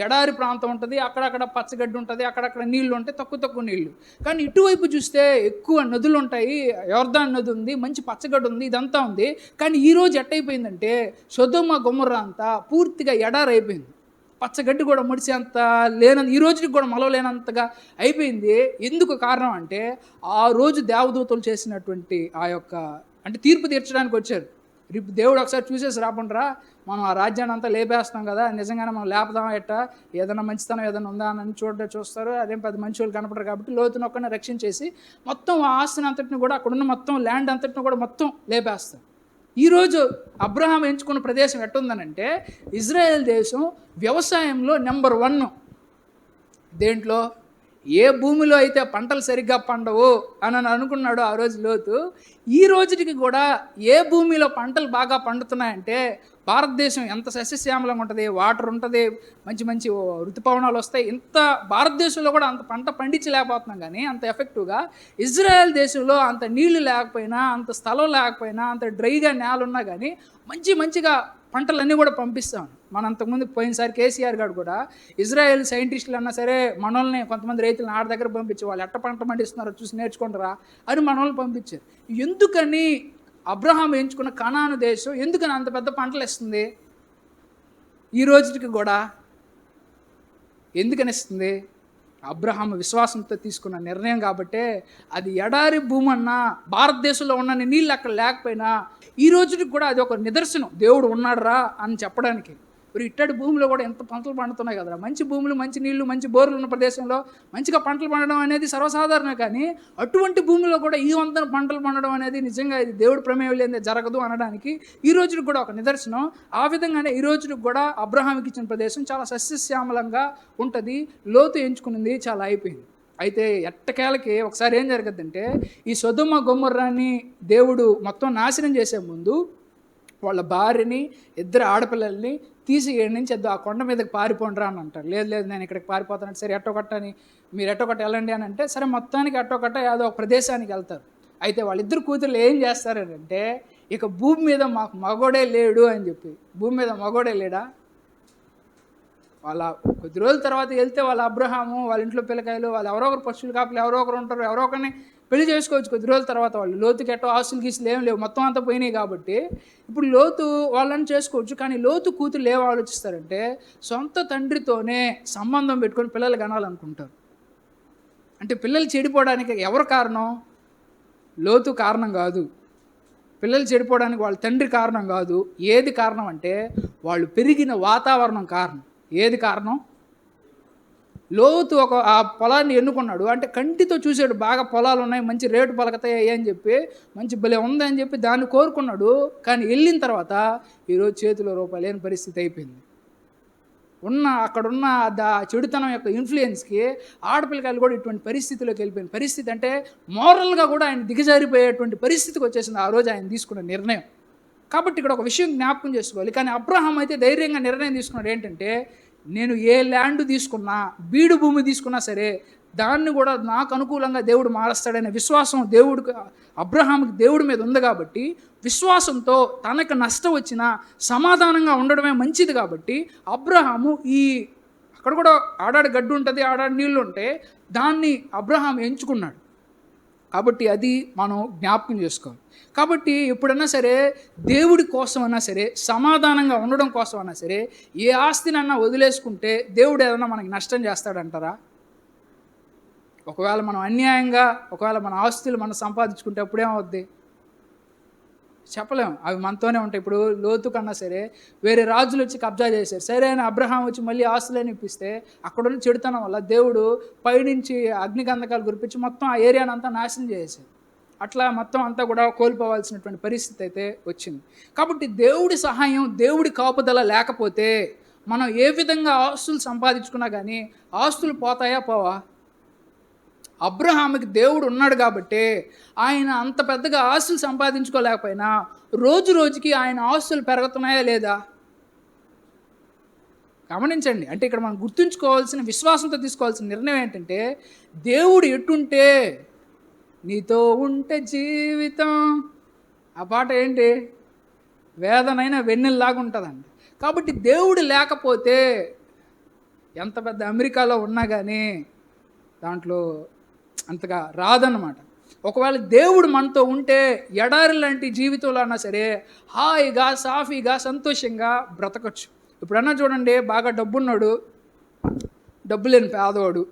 B: ఎడారి ప్రాంతం ఉంటుంది, అక్కడక్కడ పచ్చగడ్డి ఉంటుంది, అక్కడక్కడ నీళ్లు ఉంటాయి, తక్కువ నీళ్లు. కానీ ఇటువైపు చూస్తే ఎక్కువ నదులు ఉంటాయి, యొర్దాను నది ఉంది, మంచి పచ్చగడ్డి ఉంది, ఇదంతా ఉంది. కానీ ఈరోజు ఎట్టయిపోయిందంటే సొదొమ గొమొర్రా అంతా పూర్తిగా ఎడారి అయిపోయింది. పచ్చగడ్డి కూడా ముడిసేంత ఈ రోజుకి కూడా మలవలేనంతగా అయిపోయింది. ఎందుకు కారణం అంటే ఆ రోజు దేవదూతలు చేసినటువంటి ఆ యొక్క అంటే తీర్పు తీర్చడానికి వచ్చారు. రేపు దేవుడు ఒకసారి చూసేసి రాకుండా మనం ఆ రాజ్యాన్ని అంతా లేపేస్తాం కదా, నిజంగానే మనం లేపదామా ఎట్టా, ఏదైనా మంచితనం ఏదైనా ఉందా అని చూస్తారు. అదేం 10 మంచి వాళ్ళు కనపడరు కాబట్టి లోతును ఒక్కనే రక్షించేసి మొత్తం ఆ ఆస్తిని అంతటిని కూడా అక్కడున్న మొత్తం ల్యాండ్ అంతటిని కూడా మొత్తం లేపేస్తారు. ఈరోజు అబ్రహాం ఎంచుకున్న ప్రదేశం ఎట్టుందనంటే ఇజ్రాయెల్ దేశం వ్యవసాయంలో నెంబర్ 1. దేంట్లో? ఏ భూమిలో అయితే పంటలు సరిగ్గా పండవు అని అనుకున్నాడో ఆ రోజు లోతు, ఈ రోజుకి కూడా ఏ భూమిలో పంటలు బాగా పండుతున్నాయంటే భారతదేశం ఎంత సస్యశ్యామలంగా ఉంటుంది, వాటర్ ఉంటుంది, మంచి మంచి ఋతుపవనాలు వస్తాయి. ఇంత భారతదేశంలో కూడా అంత పంట పండించలేకపోతున్నాం, కానీ అంత ఎఫెక్టివ్గా ఇజ్రాయెల్ దేశంలో అంత నీళ్లు లేకపోయినా, అంత స్థలం లేకపోయినా, అంత డ్రైగా నేల ఉన్నా కానీ మంచిగా పంటలన్నీ కూడా పంపిస్తాం. మన అంతకుముందు పోయినసారి కేసీఆర్ గారు కూడా ఇజ్రాయెల్ సైంటిస్టులు అన్నా సరే మనల్ని కొంతమంది రైతులను ఆడ దగ్గర పంపించి వాళ్ళు ఎట్ట పంట పండిస్తున్నారో చూసి నేర్చుకుంటారా అని మనల్ని పంపించారు. ఎందుకని అబ్రహాం ఎంచుకున్న కనాను దేశం ఎందుకని అంత పెద్ద పంటలు ఇస్తుంది? ఈ రోజుకి కూడా ఎందుకని ఇస్తుంది? అబ్రహాం విశ్వాసంతో తీసుకున్న నిర్ణయం కాబట్టే. అది ఎడారి భూమి అన్నా, భారతదేశంలో ఉన్న నీళ్ళు అక్కడ లేకపోయినా ఈ రోజుకి కూడా అది ఒక నిదర్శనం, దేవుడు ఉన్నాడురా అని చెప్పడానికి. మరి ఇట్టడి భూమిలో కూడా ఎంత పంటలు పండుతున్నాయి కదరా. మంచి భూములు, మంచి నీళ్లు, మంచి బోర్లు ఉన్న ప్రదేశంలో మంచిగా పంటలు పండడం అనేది సర్వసాధారణం. కానీ అటువంటి భూమిలో కూడా ఈ వంతన పంటలు పండడం అనేది నిజంగా ఇది దేవుడు ప్రమేయం లేదే జరగదు అనడానికి ఈ రోజుకి కూడా ఒక నిదర్శనం. ఆ విధంగానే ఈ రోజుకి కూడా అబ్రహాంకి ఇచ్చిన ప్రదేశం చాలా సస్యశ్యామలంగా ఉంటుంది. లోతు ఎంచుకున్నది చాలా అయిపోయింది. అయితే ఎట్టకేలకి ఒకసారి ఏం జరగద్దంటే, ఈ సొదొమ గొమొర్రాని దేవుడు మొత్తం నాశనం చేసే ముందు వాళ్ళ భార్యని, 2 ఆడపిల్లల్ని తీసి ఏడు నుంచి ఆ కొండ మీదకి పారిపోండ్రా అని అంటారు. లేదు నేను ఇక్కడికి పారిపోతానంటే, సరే ఎట్టొకట్టని మీరు ఎట్టొకట్ట వెళ్ళండి అని అంటే, సరే మొత్తానికి ఎట్టొకట్ట ఏదో ఒక ప్రదేశానికి వెళ్తారు. అయితే వాళ్ళిద్దరు కూతుర్లు ఏం చేస్తారంటే, ఇక భూమి మీద మాకు మగోడే లేడు అని చెప్పి, భూమి మీద మగోడే లేడా, వాళ్ళ కొద్ది రోజుల తర్వాత వెళ్తే వాళ్ళ అబ్రహాము వాళ్ళ ఇంట్లో పిల్లకాయలు వాళ్ళు ఎవరో ఒకరు పశువులు కాపులు ఎవరో ఒకరు ఉంటారు, ఎవరో ఒకరిని పెళ్లి చేసుకోవచ్చు కొద్ది రోజుల తర్వాత. వాళ్ళు లోతుకి ఎట్టో ఆస్తులు గీసులు ఏం లేవు, మొత్తం అంతా పోయినాయి కాబట్టి ఇప్పుడు లోతు వాళ్ళని చేసుకోవచ్చు. కానీ లోతు కూతురు ఏం ఆలోచిస్తారంటే సొంత తండ్రితోనే సంబంధం పెట్టుకొని పిల్లలు కనాలనుకుంటారు. అంటే పిల్లలు చెడిపోవడానికి ఎవరు కారణం? లోతు కారణం కాదు. పిల్లలు చెడిపోవడానికి వాళ్ళ తండ్రి కారణం కాదు. ఏది కారణం అంటే వాళ్ళు పెరిగిన వాతావరణం కారణం. ఏది కారణం? లోతు ఆ పొలాన్ని ఎన్నుకున్నాడు అంటే కంటితో చూశాడు, బాగా పొలాలు ఉన్నాయి, మంచి రేటు పలకతాయి అని చెప్పి, మంచి భలే ఉందని చెప్పి దాన్ని కోరుకున్నాడు. కానీ వెళ్ళిన తర్వాత ఈరోజు చేతిలో రూపాయలు లేని పరిస్థితి అయిపోయింది. అక్కడున్న చెడుతనం యొక్క ఇన్ఫ్లుయెన్స్కి ఆడపిల్లకాయలు కూడా ఇటువంటి పరిస్థితిలోకి వెళ్ళిపోయిన పరిస్థితి, అంటే మోరల్గా కూడా ఆయన దిగజారిపోయేటువంటి పరిస్థితికి వచ్చేసింది ఆ రోజు ఆయన తీసుకున్న నిర్ణయం. కాబట్టి ఇక్కడ ఒక విషయం జ్ఞాపకం చేసుకోవాలి. కానీ అబ్రహాం అయితే ధైర్యంగా నిర్ణయం తీసుకున్నాడు. ఏంటంటే, నేను ఏ ల్యాండ్ తీసుకున్నా, బీడు భూమి తీసుకున్నా సరే దాన్ని కూడా నాకు అనుకూలంగా దేవుడు మారుస్తాడనే విశ్వాసం అబ్రహాంకి దేవుడి మీద ఉంది. కాబట్టి విశ్వాసంతో తనకు నష్టం వచ్చినా సమాధానంగా ఉండడమే మంచిది. కాబట్టి అబ్రహాము అక్కడ కూడా ఆడాడి గడ్డు ఉంటుంది, ఆడాడి నీళ్ళు ఉంటాయి, దాన్ని అబ్రహాం ఎంచుకున్నాడు. కాబట్టి అది మనం జ్ఞాపకం చేసుకోవాలి. కాబట్టి ఎప్పుడన్నా సరే దేవుడి కోసం అన్నా సరే, సమాధానంగా ఉండడం కోసం అన్నా సరే, ఏ ఆస్తినన్నా వదిలేసుకుంటే దేవుడు ఏదన్నా మనకి నష్టం చేస్తాడంటారా? ఒకవేళ మనం అన్యాయంగా మన ఆస్తులు మనం సంపాదించుకుంటే అప్పుడేమవుద్ది చెప్పలేము. అవి మనతోనే ఉంటాయి. ఇప్పుడు లోతు కన్నా సరే వేరే రాజులు వచ్చి కబ్జా చేశారు. సరే అని అబ్రహాం వచ్చి మళ్ళీ ఆస్తులని ఇప్పిస్తే అక్కడున్న చెడుతనం వల్ల దేవుడు పైనుంచి అగ్నిగంధకాలు కురిపించి మొత్తం ఆ ఏరియాని అంతా నాశనం చేసేది. అట్లా మొత్తం అంతా కూడా కోల్పోవాల్సినటువంటి పరిస్థితి అయితే వచ్చింది. కాబట్టి దేవుడి సహాయం, దేవుడి కాపుదల లేకపోతే మనం ఏ విధంగా ఆస్తులు సంపాదించుకున్నా కానీ ఆస్తులు పోతాయా పోవా? అబ్రహాముకి దేవుడు ఉన్నాడు కాబట్టి ఆయన అంత పెద్దగా ఆస్తులు సంపాదించుకోలేకపోయినా రోజు రోజుకి ఆయన ఆస్తులు పెరుగుతున్నాయా లేదా గమనించండి. అంటే ఇక్కడ మనం గుర్తుంచుకోవాల్సిన, విశ్వాసంతో తీసుకోవాల్సిన నిర్ణయం ఏంటంటే, దేవుడు ఎట్టుంటే నీతో ఉంటే జీవితం. ఆ పాట ఏంటి? వేదనైనా వెన్నెల్లాగా ఉంటుందండి. కాబట్టి దేవుడు లేకపోతే ఎంత పెద్ద అమెరికాలో ఉన్నా కానీ దాంట్లో అంతగా రాదన్నమాట. ఒకవేళ దేవుడు మనతో ఉంటే ఎడారి లాంటి జీవితంలో అన్నా సరే హాయిగా, సాఫీగా, సంతోషంగా బ్రతకచ్చు. ఇప్పుడన్నా చూడండి, బాగా డబ్బున్నాడు, డబ్బు లేని పేదవాడు,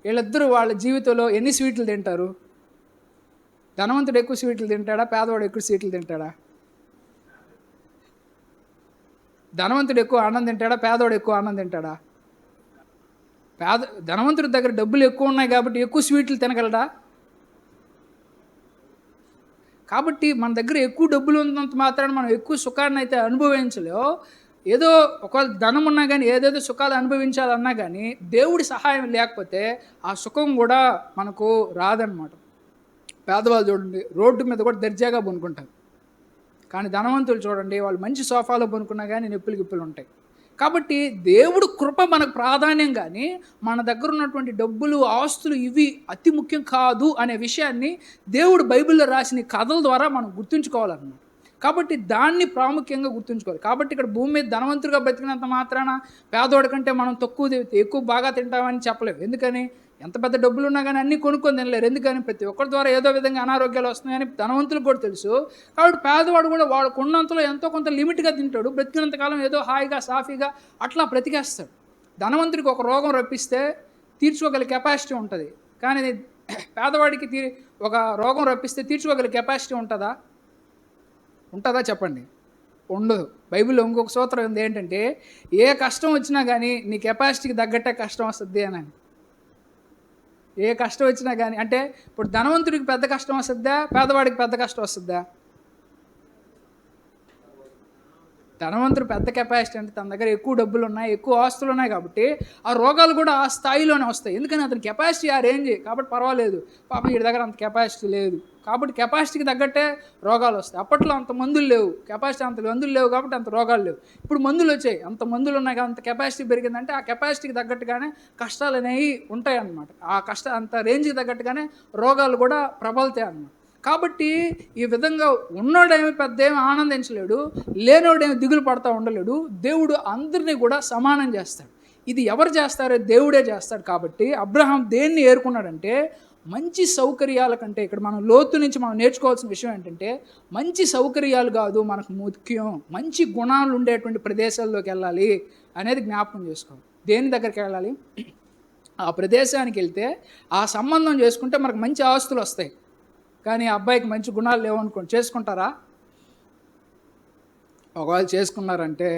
B: వీళ్ళిద్దరూ వాళ్ళ జీవితంలో ఎన్ని స్వీట్లు తింటారు? ధనవంతుడు ఎక్కువ స్వీట్లు తింటాడా? పేదవాడు ఎక్కువ స్వీట్లు తింటాడా? ధనవంతుడు ఎక్కువ ఆనందం తింటాడా? పేదవాడు ఎక్కువ ఆనందం తింటాడా? ధనవంతుడి దగ్గర డబ్బులు ఎక్కువ ఉన్నాయి కాబట్టి ఎక్కువ స్వీట్లు తినగలడా? కాబట్టి మన దగ్గర ఎక్కువ డబ్బులు ఉన్నంత మాత్రాన మనం ఎక్కువ సుఖాన్ని అయితే అనుభవించలేం. ఏదో ఒకవేళ ధనం ఉన్నా కానీ ఏదేదో సుఖాలు అనుభవించాలన్నా కానీ దేవుడి సహాయం లేకపోతే ఆ సుఖం కూడా మనకు రాదనమాట. పేదవాళ్ళు చూడండి, రోడ్డు మీద కూడా దర్జాగా పనుకుంటారు. కానీ ధనవంతులు చూడండి, వాళ్ళు మంచి సోఫాలో పనుకున్నా కానీ నొప్పులు గిప్పులు ఉంటాయి. కాబట్టి దేవుడు కృప మనకు ప్రాధాన్యం, కానీ మన దగ్గర ఉన్నటువంటి డబ్బులు, ఆస్తులు ఇవి అతి ముఖ్యం కాదు అనే విషయాన్ని దేవుడు బైబిల్లో రాసిన కథల ద్వారా మనం గుర్తుంచుకోవాలన్నమాట. కాబట్టి దాన్ని ప్రాముఖ్యంగా గుర్తుంచుకోవాలి. కాబట్టి ఇక్కడ భూమి మీద ధనవంతుడిగా బతికినంత మాత్రాన పేదోడి కంటే మనం ఎక్కువ బాగా తింటామని చెప్పలేము. ఎందుకని? ఎంత పెద్ద డబ్బులు ఉన్నా కానీ అన్నీ కొనుక్కొని తినలేరు. ఎందుకని? ప్రతి ఒక్కరి ద్వారా ఏదో విధంగా అనారోగ్యాలు వస్తున్నాయని ధనవంతులకు కూడా తెలుసు. కాబట్టి పేదవాడు కూడా వాడు ఉన్నంతలో ఎంతో కొంత లిమిట్గా తింటాడు. బ్రతికినంతకాలం ఏదో హాయిగా, సాఫీగా అట్లా బ్రతికేస్తాడు. ధనవంతుడికి ఒక రోగం రప్పిస్తే తీర్చుకోగల కెపాసిటీ ఉంటుంది, కానీ పేదవాడికి ఒక రోగం రప్పిస్తే తీర్చుకోగల కెపాసిటీ ఉంటుందా? చెప్పండి, ఉండదు. బైబిల్లో ఇంకొక సూత్రం ఉంది, ఏంటంటే ఏ కష్టం వచ్చినా కానీ నీ కెపాసిటీకి తగ్గట్టే కష్టం వస్తుంది అని. ఏ కష్టం వచ్చినా కానీ, అంటే ఇప్పుడు ధనవంతుడికి పెద్ద కష్టం వస్తుందా, పేదవాడికి పెద్ద కష్టం వస్తుందా? ధనవంతుడు పెద్ద కెపాసిటీ, అంటే తన దగ్గర ఎక్కువ డబ్బులు ఉన్నాయి, ఎక్కువ ఆస్తులు ఉన్నాయి కాబట్టి ఆ రోగాలు కూడా ఆ స్థాయిలోనే వస్తాయి. ఎందుకని? అతని కెపాసిటీ ఆ రేంజ్ కాబట్టి పర్వాలేదు. పాపం వీడి దగ్గర అంత కెపాసిటీ లేదు కాబట్టి కెపాసిటీకి తగ్గట్టే రోగాలు వస్తాయి. అప్పట్లో అంత మందులు లేవు, కెపాసిటీ అంత మందులు లేవు కాబట్టి అంత రోగాలు లేవు. ఇప్పుడు మందులు వచ్చాయి, అంత మందులు ఉన్నాయి కాబట్టి అంత కెపాసిటీ పెరిగిందంటే ఆ కెపాసిటీకి తగ్గట్టుగానే కష్టాలు అనేవి ఉంటాయి అన్నమాట. అంత రేంజ్కి తగ్గట్టుగానే రోగాలు కూడా ప్రబలుతాయి అన్నమాట. కాబట్టి ఈ విధంగా ఉన్నోడేమి పెద్ద ఏమి ఆనందించలేడు, లేనోడేమి దిగులు పడతా ఉండలేడు. దేవుడు అందరినీ కూడా సమానం చేస్తాడు. ఇది ఎవరు చేస్తారో దేవుడే చేస్తాడు. కాబట్టి అబ్రహాం దేన్ని ఏరుకున్నాడంటే, మంచి సౌకర్యాల కంటే, ఇక్కడ మనం లోతు నుంచి మనం నేర్చుకోవాల్సిన విషయం ఏంటంటే, మంచి సౌకర్యాలు కాదు మనకు ముఖ్యం, మంచి గుణాలు ఉండేటువంటి ప్రదేశాల్లోకి వెళ్ళాలి అనేది జ్ఞాపకం చేసుకోవాలి. దేని దగ్గరికి వెళ్ళాలి? ఆ ప్రదేశానికి వెళ్తే ఆ సంబంధం చేసుకుంటే మనకు మంచి ఆస్తులు వస్తాయి. కానీ ఆ అబ్బాయికి మంచి గుణాలు లేవనుకోండి, చేసుకుంటారా? ఒకవేళ చేసుకున్నారంటే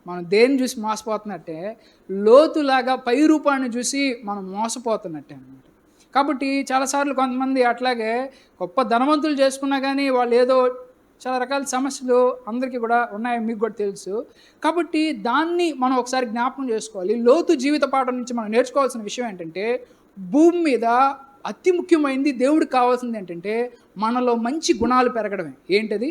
B: మనం దేన్ని చూసి మోసపోతున్నట్టే, లోతులాగా పై రూపాన్ని చూసి మనం మోసపోతున్నట్టే అన్నమాట. కాబట్టి చాలాసార్లు కొంతమంది అట్లాగే గొప్ప ధనవంతులు చేసుకున్నా కానీ వాళ్ళు ఏదో చాలా రకాల సమస్యలు అందరికీ కూడా ఉన్నాయి, మీకు కూడా తెలుసు. కాబట్టి దాన్ని మనం ఒకసారి జ్ఞాపకం చేసుకోవాలి. లోతు జీవిత పాఠం నుంచి మనం నేర్చుకోవాల్సిన విషయం ఏంటంటే, భూమి మీద అతి ముఖ్యమైనది దేవుడికి కావాల్సింది ఏంటంటే, మనలో మంచి గుణాలు పెరగడమే. ఏంటది?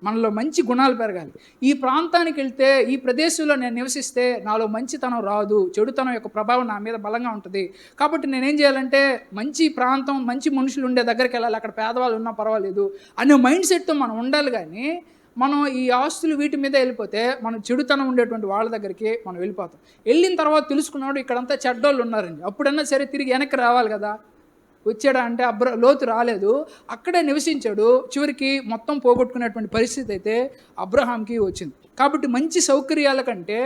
B: మనలో మంచి గుణాలు పెరగాలి. ఈ ప్రాంతానికి వెళ్తే, ఈ ప్రదేశంలో నేను నివసిస్తే నాలో మంచితనం రాదు, చెడుతనం యొక్క ప్రభావం నా మీద బలంగా ఉంటుంది. కాబట్టి నేనేం చేయాలంటే, మంచి ప్రాంతం, మంచి మనుషులు ఉండే దగ్గరికి వెళ్ళాలి, అక్కడ పేదవాళ్ళు ఉన్నా పర్వాలేదు అనే మైండ్ సెట్తో మనం ఉండాలి. కానీ మనం ఈ ఆస్తులు వీటి మీద వెళ్ళిపోతే, మనం చెడుతనం ఉండేటువంటి వాళ్ళ దగ్గరికి మనం వెళ్ళిపోతాం. వెళ్ళిన తర్వాత తెలుసుకున్నాడు ఇక్కడంతా చెడ్డోళ్ళు ఉన్నారండి. అప్పుడన్నా సరే తిరిగి వెనక్కి రావాలి కదా. వచ్చాడా అంటే లోతు రాలేదు, అక్కడే నివసించాడు. చివరికి మొత్తం పోగొట్టుకునేటువంటి పరిస్థితి అయితే అబ్రహాంకి వచ్చింది. కాబట్టి మంచి సౌకర్యాల కంటే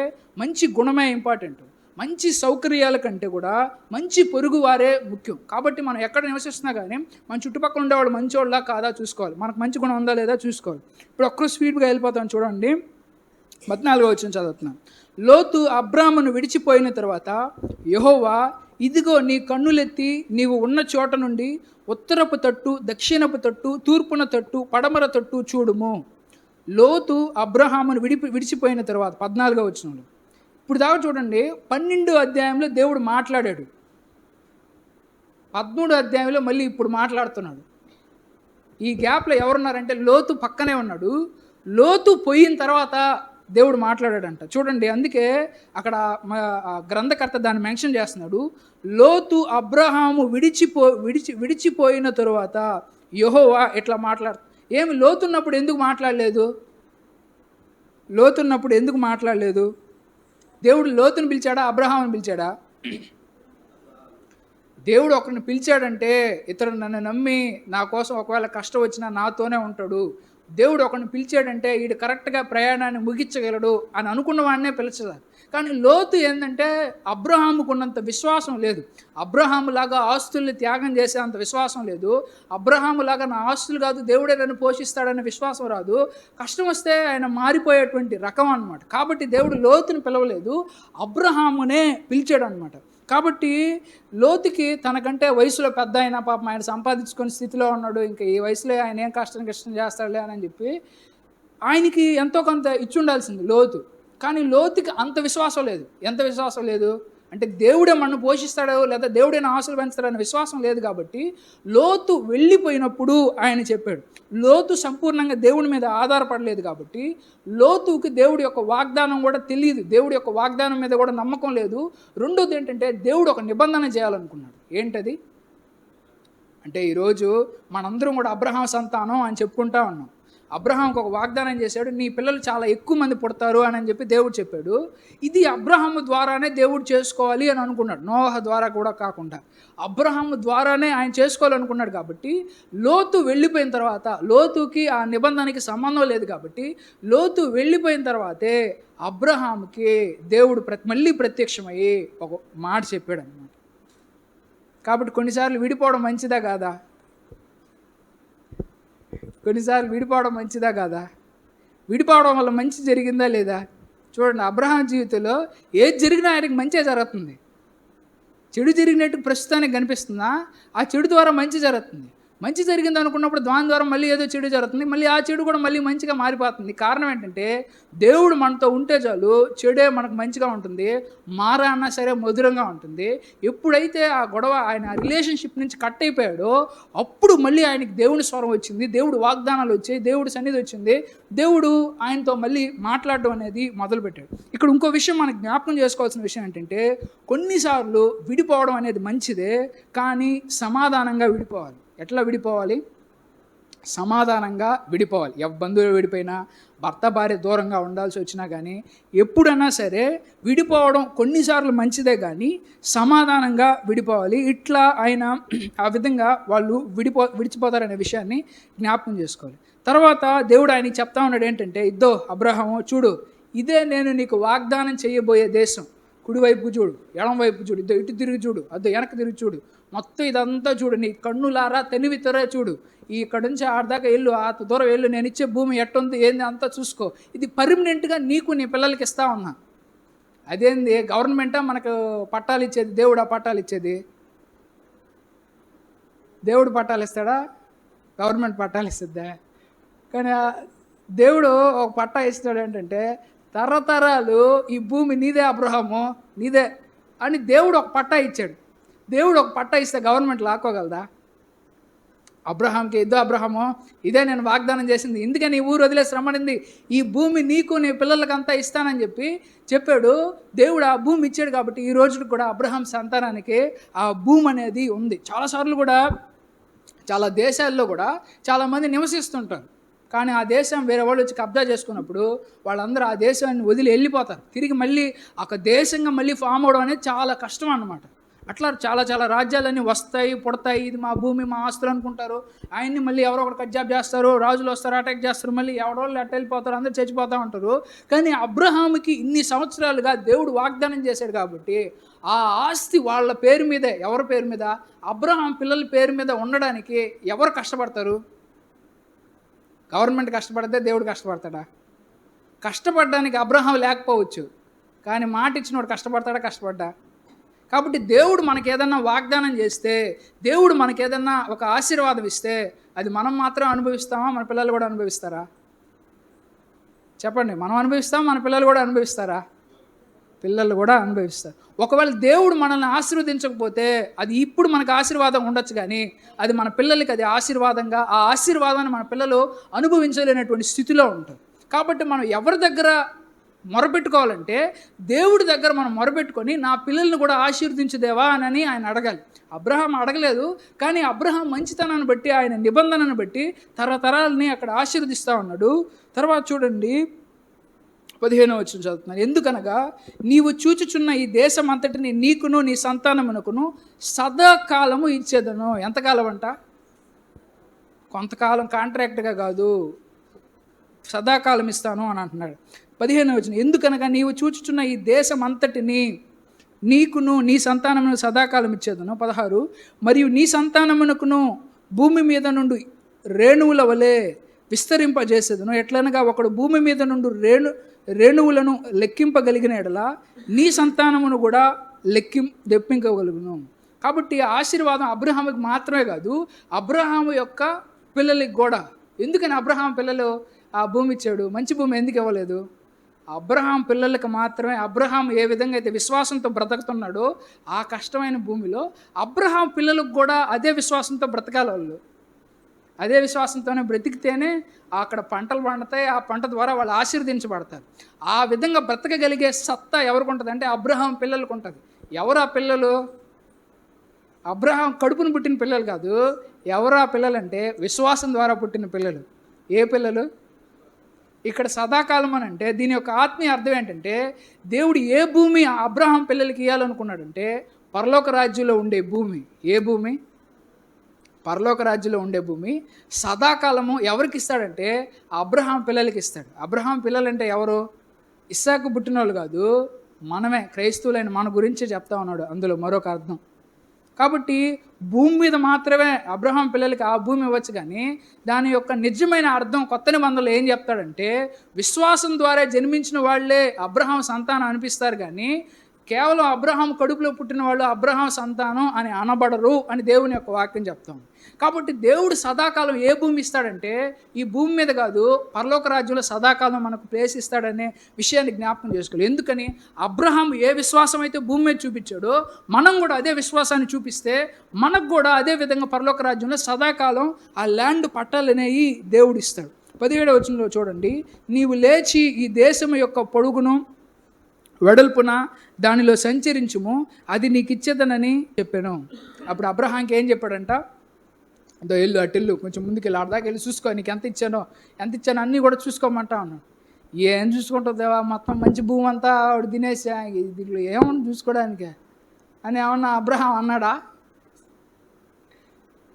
B: మంచి గుణమే ఇంపార్టెంట్. మంచి సౌకర్యాల కంటే కూడా మంచి పొరుగు వారే ముఖ్యం. కాబట్టి మనం ఎక్కడ నివసిస్తున్నా కానీ మన చుట్టుపక్కల ఉండేవాడు మంచోళ్ళ కాదా చూసుకోవాలి, మనకు మంచి గుణం ఉందా లేదా చూసుకోవాలి. ఇప్పుడు ఒక్కరు స్పీడ్గా వెళ్ళిపోతాం చూడండి. 14వ వచనం చదువుతున్నాను. లోతు అబ్రామును విడిచిపోయిన తర్వాత యెహోవా, ఇదిగో నీ కన్నులెత్తి నీవు ఉన్న చోట నుండి ఉత్తరపు తట్టు, దక్షిణపు తట్టు, తూర్పున తట్టు, పడమర తట్టు చూడుము. లోతు అబ్రహామును విడిచిపోయిన తర్వాత 14వ వచనంలో ఇప్పుడు దాకా చూడండి, 12వ అధ్యాయంలో దేవుడు మాట్లాడాడు, 13వ అధ్యాయంలో మళ్ళీ ఇప్పుడు మాట్లాడుతున్నాడు. ఈ గ్యాప్లో ఎవరున్నారంటే లోతు పక్కనే ఉన్నాడు. లోతు పోయిన తర్వాత దేవుడు మాట్లాడాడంట. చూడండి, అందుకే అక్కడ గ్రంథకర్త దాన్ని మెన్షన్ చేస్తున్నాడు. లోతు అబ్రహాము విడిచిపోయిన తరువాత యెహోవా ఇట్లా ఏమి లోతున్నప్పుడు ఎందుకు మాట్లాడలేదు? లోతున్నప్పుడు ఎందుకు మాట్లాడలేదు? దేవుడు లోతుని పిలిచాడా, అబ్రహాముని పిలిచాడా? దేవుడు ఒకరిని పిలిచాడంటే ఇతరుడు నన్ను నమ్మి నా కోసం ఒకవేళ కష్టం వచ్చినా నాతోనే ఉంటాడు. దేవుడు ఒకరిని పిలిచాడంటే వీడు కరెక్ట్గా ప్రయాణాన్ని ముగించగలడు అని అనుకున్న వాడినే పిలిచారు. కానీ లోతు ఏంటంటే అబ్రహాముకున్నంత విశ్వాసం లేదు. అబ్రహాములాగా ఆస్తుల్ని త్యాగం చేసేంత విశ్వాసం లేదు. అబ్రహాములాగా నా ఆస్తులు కాదు, దేవుడే నన్ను పోషిస్తాడనే విశ్వాసం రాదు. కష్టం వస్తే ఆయన మారిపోయేటువంటి రకం అనమాట. కాబట్టి దేవుడు లోతుని పిలవలేదు, అబ్రహామునే పిలిచాడు అనమాట. కాబట్టి లోతుకి తనకంటే వయసులో పెద్ద అయినా పాపం ఆయన సంపాదించుకునే స్థితిలో ఉన్నాడు, ఇంకా ఈ వయసులో ఆయన ఏం కష్టం చేస్తాడులే అని చెప్పి ఆయనకి ఎంతో కొంత ఇచ్చి ఉండాల్సింది లోతు. కానీ లోతుకి అంత విశ్వాసం లేదు. ఎంత విశ్వాసం లేదు అంటే దేవుడే మనను పోషిస్తాడో లేదా దేవుడే నా ఆశలు పెంచుతాడనే విశ్వాసం లేదు. కాబట్టి లోతు వెళ్ళిపోయినప్పుడు ఆయన చెప్పాడు. లోతు సంపూర్ణంగా దేవుడి మీద ఆధారపడలేదు కాబట్టి లోతుకి దేవుడి యొక్క వాగ్దానం కూడా తెలియదు, దేవుడి యొక్క వాగ్దానం మీద కూడా నమ్మకం లేదు. రెండోది ఏంటంటే దేవుడు ఒక నిబంధన చేయాలనుకున్నాడు. ఏంటది అంటే ఈరోజు మనందరం కూడా అబ్రహాం సంతానం అని చెప్పుకుంటా ఉన్నాం. అబ్రహాంకు ఒక వాగ్దానం చేశాడు, నీ పిల్లలు చాలా ఎక్కువ మంది పుడతారు అని చెప్పి దేవుడు చెప్పాడు. ఇది అబ్రహాము ద్వారానే దేవుడు చేసుకోవాలి అని అనుకున్నాడు, నోహ ద్వారా కూడా కాకుండా అబ్రహాము ద్వారానే ఆయన చేసుకోవాలనుకున్నాడు. కాబట్టి లోతు వెళ్ళిపోయిన తర్వాత, లోతుకి ఆ నిబంధనకి సంబంధం లేదు కాబట్టి లోతు వెళ్ళిపోయిన తర్వాతే అబ్రహాముకి దేవుడు మళ్ళీ ప్రత్యక్షమయ్యి ఒక మాట చెప్పాడు అన్నమాట. కాబట్టి కొన్నిసార్లు విడిపోవడం మంచిదా కాదా? కొన్నిసార్లు విడిపోవడం మంచిదా కాదా? విడిపోవడం వల్ల మంచి జరిగిందా లేదా? చూడండి, అబ్రహాం జీవితంలో ఏది జరిగినా ఆయనకి మంచే జరుగుతుంది. చెడు జరిగినట్టు ప్రస్తుతానికి కనిపిస్తుందా? ఆ చెడు ద్వారా మంచి జరుగుతుంది. మంచి జరిగింది అనుకున్నప్పుడు దాని ద్వారా మళ్ళీ ఏదో చెడు జరుగుతుంది, మళ్ళీ ఆ చెడు కూడా మళ్ళీ మంచిగా మారిపోతుంది. కారణం ఏంటంటే దేవుడు మనతో ఉంటే చాలు చెడే మనకు మంచిగా ఉంటుంది, మారన్నా సరే మధురంగా ఉంటుంది. ఎప్పుడైతే ఆ గొడవ ఆయన రిలేషన్షిప్ నుంచి కట్ అయిపోయాడో అప్పుడు మళ్ళీ ఆయనకి దేవుని స్వరం వచ్చింది, దేవుడు వాగ్దానాలు వచ్చాయి, దేవుడు సన్నిధి వచ్చింది, దేవుడు ఆయనతో మళ్ళీ మాట్లాడడం అనేది మొదలుపెట్టాడు. ఇక్కడ ఇంకో విషయం మనకు జ్ఞాపకం చేసుకోవాల్సిన విషయం ఏంటంటే కొన్నిసార్లు విడిపోవడం అనేది మంచిదే, కానీ సమాధానంగా విడిపోవాలి. ఎట్లా విడిపోవాలి? సమాధానంగా విడిపోవాలి. బంధువులు విడిపోయినా, భర్త భార్య దూరంగా ఉండాల్సి వచ్చినా కానీ ఎప్పుడైనా సరే విడిపోవడం కొన్నిసార్లు మంచిదే, కానీ సమాధానంగా విడిపోవాలి. ఇట్లా ఆయన ఆ విధంగా వాళ్ళు విడిచిపోతారనే విషయాన్ని జ్ఞాపకం చేసుకోవాలి. తర్వాత దేవుడు ఆయనకి చెప్తా ఉన్నాడు ఏంటంటే, ఇద్దో అబ్రహాము చూడు, ఇదే నేను నీకు వాగ్దానం చేయబోయే దేశం. కుడివైపు చూడు, ఎడం వైపు చూడు, ఇటు తిరిగి చూడు, అదో వెనక్కి తిరిగి చూడు, మొత్తం ఇదంతా చూడు, నీ కన్నులారా తెలివితోనే చూడు, ఇక్కడ నుంచి ఆడదాకా వెళ్ళు, ఆ దూరం వెళ్ళు, నేను ఇచ్చే భూమి ఎట్టుంది ఏంది అంతా చూసుకో, ఇది పర్మనెంట్గా నీకు నీ పిల్లలకి ఇస్తా ఉన్నా. అదేంది గవర్నమెంటా మనకు పట్టాలు ఇచ్చేది? దేవుడా పట్టాలు ఇచ్చేది? దేవుడు పట్టాలు ఇస్తాడా? గవర్నమెంట్ పట్టాలు ఇస్తుందా? కానీ దేవుడు ఒక పట్టా ఇస్తాడు ఏంటంటే, తరతరాలు ఈ భూమి నీదే అబ్రహాము, నీదే అని దేవుడు ఒక పట్టా ఇచ్చాడు. దేవుడు ఒక పట్టా ఇస్తే గవర్నమెంట్ లాక్కోగలదా? అబ్రహాంకి, ఇద్దో అబ్రహాము, ఇదే నేను వాగ్దానం చేసింది, ఇందుకని ఈ ఊరు వదిలేసి రమ్మనింది, ఈ భూమి నీకు నీ పిల్లలకంతా ఇస్తానని చెప్పాడు. దేవుడు ఆ భూమి ఇచ్చాడు కాబట్టి ఈ రోజుకి కూడా అబ్రహాం సంతానానికి ఆ భూమి అనేది ఉంది. చాలాసార్లు కూడా చాలా దేశాల్లో కూడా చాలామంది నివసిస్తుంటారు, కానీ ఆ దేశం వేరే వాళ్ళు వచ్చి కబ్జా చేసుకున్నప్పుడు వాళ్ళందరూ ఆ దేశాన్ని వదిలి వెళ్ళిపోతారు. తిరిగి మళ్ళీ ఒక దేశంగా మళ్ళీ ఫామ్ అవడం అనేది చాలా కష్టం అన్నమాట. అట్లా చాలా రాజ్యాలన్నీ వస్తాయి, పుడతాయి, ఇది మా భూమి, మా ఆస్తులు అనుకుంటారు. ఆయన్ని మళ్ళీ ఎవరో ఒకటి కబ్జా చేస్తారు, రాజులు వస్తారు, అటాక్ చేస్తారు, మళ్ళీ ఎవరోళ్ళు అట్ట వెళ్ళిపోతారు, అందరూ చచ్చిపోతూ ఉంటారు. కానీ అబ్రహాముకి ఇన్ని సంవత్సరాలుగా దేవుడు వాగ్దానం చేశాడు కాబట్టి ఆ ఆస్తి వాళ్ళ పేరు మీదే. ఎవరి పేరు మీద? అబ్రహాం పిల్లల పేరు మీద ఉండడానికి ఎవరు కష్టపడతారు? గవర్నమెంట్ కష్టపడితే దేవుడు కష్టపడతాడా? కష్టపడడానికి అబ్రహాం లేకపోవచ్చు, కానీ మాట ఇచ్చినోడు కష్టపడ్డా? కాబట్టి దేవుడు మనకి ఏదన్నా వాగ్దానం చేస్తే, దేవుడు మనకి ఏదన్నా ఒక ఆశీర్వాదం ఇస్తే అది మనం మాత్రం అనుభవిస్తామా, మన పిల్లలు కూడా అనుభవిస్తారా? చెప్పండి. మనం అనుభవిస్తాం, మన పిల్లలు కూడా అనుభవిస్తారా? పిల్లలు కూడా అనుభవిస్తారు. ఒకవేళ దేవుడు మనల్ని ఆశీర్వదించకపోతే అది ఇప్పుడు మనకు ఆశీర్వాదం ఉండొచ్చు, కానీ అది మన పిల్లలకి అది ఆశీర్వాదంగా, ఆ ఆశీర్వాదాన్ని మన పిల్లలు అనుభవించలేనటువంటి స్థితిలో ఉంటారు. కాబట్టి మనం ఎవరి దగ్గర మొరపెట్టుకోవాలంటే దేవుడి దగ్గర మనం మొరపెట్టుకొని నా పిల్లల్ని కూడా ఆశీర్వదించుదేవా అని ఆయన అడగాలి. అబ్రహాం అడగలేదు, కానీ అబ్రహాం మంచితనాన్ని బట్టి, ఆయన నిబంధనను బట్టి తరతరాలని అక్కడ ఆశీర్వదిస్తూ ఉన్నాడు. తర్వాత చూడండి 15వ వచనం చదువుతున్నాను. ఎందుకనగా నీవు చూచుచున్న ఈ దేశం అంతటిని నీకును నీ సంతానమునకును సదాకాలము ఇచ్చేదను. ఎంతకాలం అంట? కొంతకాలం, కాంట్రాక్ట్గా కాదు, సదాకాలం ఇస్తాను అని అంటున్నాడు. 15వ వచనం. ఎందుకనగా నీవు చూచుచున్న ఈ దేశం అంతటిని నీకును నీ సంతానమును సదాకాలం ఇచ్చేదను. 16. మరియు నీ సంతానమునకును భూమి మీద నుండి రేణువుల వలె విస్తరింపజేసేదను. ఎట్లనగా ఒకడు భూమి మీద నుండి రేణువులను లెక్కింపగలిగిన ఎడల నీ సంతానమును కూడా తెప్పించగలుగును. కాబట్టి ఆశీర్వాదం అబ్రహాముకి మాత్రమే కాదు, అబ్రహాము యొక్క పిల్లలకి కూడా. ఎందుకని అబ్రహాం పిల్లలు ఆ భూమి ఇచ్చాడు? మంచి భూమి ఎందుకు ఇవ్వలేదు? అబ్రహాం పిల్లలకి మాత్రమే. అబ్రహాం ఏ విధంగా అయితే విశ్వాసంతో బ్రతుకుతున్నాడో ఆ కష్టమైన భూమిలో అబ్రహాం పిల్లలకు కూడా అదే విశ్వాసంతో బ్రతకాలి. వాళ్ళు అదే విశ్వాసంతోనే బ్రతికితేనే అక్కడ పంటలు పండుతాయి, ఆ పంట ద్వారా వాళ్ళు ఆశీర్వదించబడతారు. ఆ విధంగా బ్రతకగలిగే సత్తా ఎవరికి ఉంటుంది అంటే అబ్రహాం పిల్లలకు ఉంటుంది. ఎవరు ఆ పిల్లలు? అబ్రహాం కడుపును పుట్టిన పిల్లలు కాదు. ఎవరు ఆ పిల్లలంటే విశ్వాసం ద్వారా పుట్టిన పిల్లలు. ఏ పిల్లలు? ఇక్కడ సదాకాలం అని అంటే దీని యొక్క ఆత్మీయ అర్థం ఏంటంటే, దేవుడు ఏ భూమి అబ్రహాం పిల్లలకి ఇవ్వాలనుకున్నాడంటే పరలోక రాజ్యంలో ఉండే భూమి. ఏ భూమి? పరలోక రాజ్యంలో ఉండే భూమి. సదాకాలము ఎవరికి ఇస్తాడంటే అబ్రహాం పిల్లలకి ఇస్తాడు. అబ్రహాం పిల్లలంటే ఎవరు? ఇస్సాకు పుట్టిన వాళ్ళు కాదు, మనమే, క్రైస్తవులైన మన గురించే చెప్తా ఉన్నాడు అందులో మరొక అర్థం. కాబట్టి భూమి మీద మాత్రమే అబ్రహాం పిల్లలకి ఆ భూమి ఇవ్వచ్చు, కానీ దాని యొక్క నిజమైన అర్థం కొత్త నిబంధనలో ఏం చెప్తాడంటే విశ్వాసం ద్వారా జన్మించిన వాళ్ళే అబ్రహాం సంతానం అనిపిస్తారు, కానీ కేవలం అబ్రహాం కడుపులో పుట్టిన వాళ్ళు అబ్రహాం సంతానం అని అనబడరు అని దేవుని యొక్క వాక్యం చెప్తాం. కాబట్టి దేవుడు సదాకాలం ఏ భూమి ఇస్తాడంటే ఈ భూమి మీద కాదు, పరలోక రాజ్యంలో సదాకాలం మనకు ప్లేస్ ఇస్తాడనే విషయాన్ని జ్ఞాపకం చేసుకోవాలి. ఎందుకని? అబ్రహాం ఏ విశ్వాసం అయితే భూమి మీద చూపించాడో మనం కూడా అదే విశ్వాసాన్ని చూపిస్తే మనకు కూడా అదే విధంగా పరలోక రాజ్యంలో సదాకాలం ఆ ల్యాండ్ పట్టాలనేవి దేవుడు ఇస్తాడు. 17వ వచనంలో చూడండి. నీవు లేచి ఈ దేశం యొక్క పొడుగును వెడల్పున దానిలో సంచరించుము, అది నీకు ఇచ్చేదనని చెప్పాను. అప్పుడు అబ్రహాంకి ఏం చెప్పాడంట? అదో వెళ్ళు, అటెళ్ళు, కొంచెం ముందుకు వెళ్ళి ఆడదాకా వెళ్ళి చూసుకో, నీకు ఎంత ఇచ్చానో అన్నీ కూడా చూసుకోమంటా అన్నాడు. ఏం చూసుకుంటుందేవా, మొత్తం మంచి భూమి అంతా ఆవిడ తినేసా, దీంట్లో ఏమన్నా చూసుకోవడానికి అని ఏమన్నా అబ్రహాం అన్నాడా?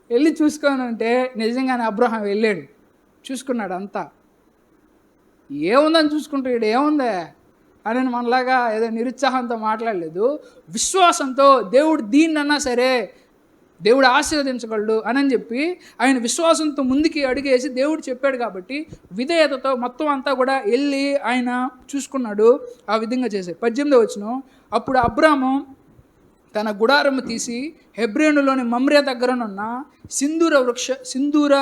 B: వెళ్ళి చూసుకోనంటే నిజంగానే అబ్రహాం వెళ్ళాడు, చూసుకున్నాడు అంతా. ఏముందని చూసుకుంటూ ఇక్కడ ఏముందే అని మనలాగా ఏదో నిరుత్సాహంతో మాట్లాడలేదు. విశ్వాసంతో దేవుడు దీన్నన్నా సరే దేవుడు ఆశీర్వదించగలడు అని చెప్పి ఆయన విశ్వాసంతో ముందుకి అడిగేసి దేవుడు చెప్పాడు కాబట్టి విధేయతతో మొత్తం అంతా కూడా వెళ్ళి ఆయన చూసుకున్నాడు. ఆ విధంగా చేశాడు. 18వ వచనం. అప్పుడు అబ్రాము తన గుడారము తీసి హెబ్రోనులోని మమ్రే దగ్గరనున్న సింధూర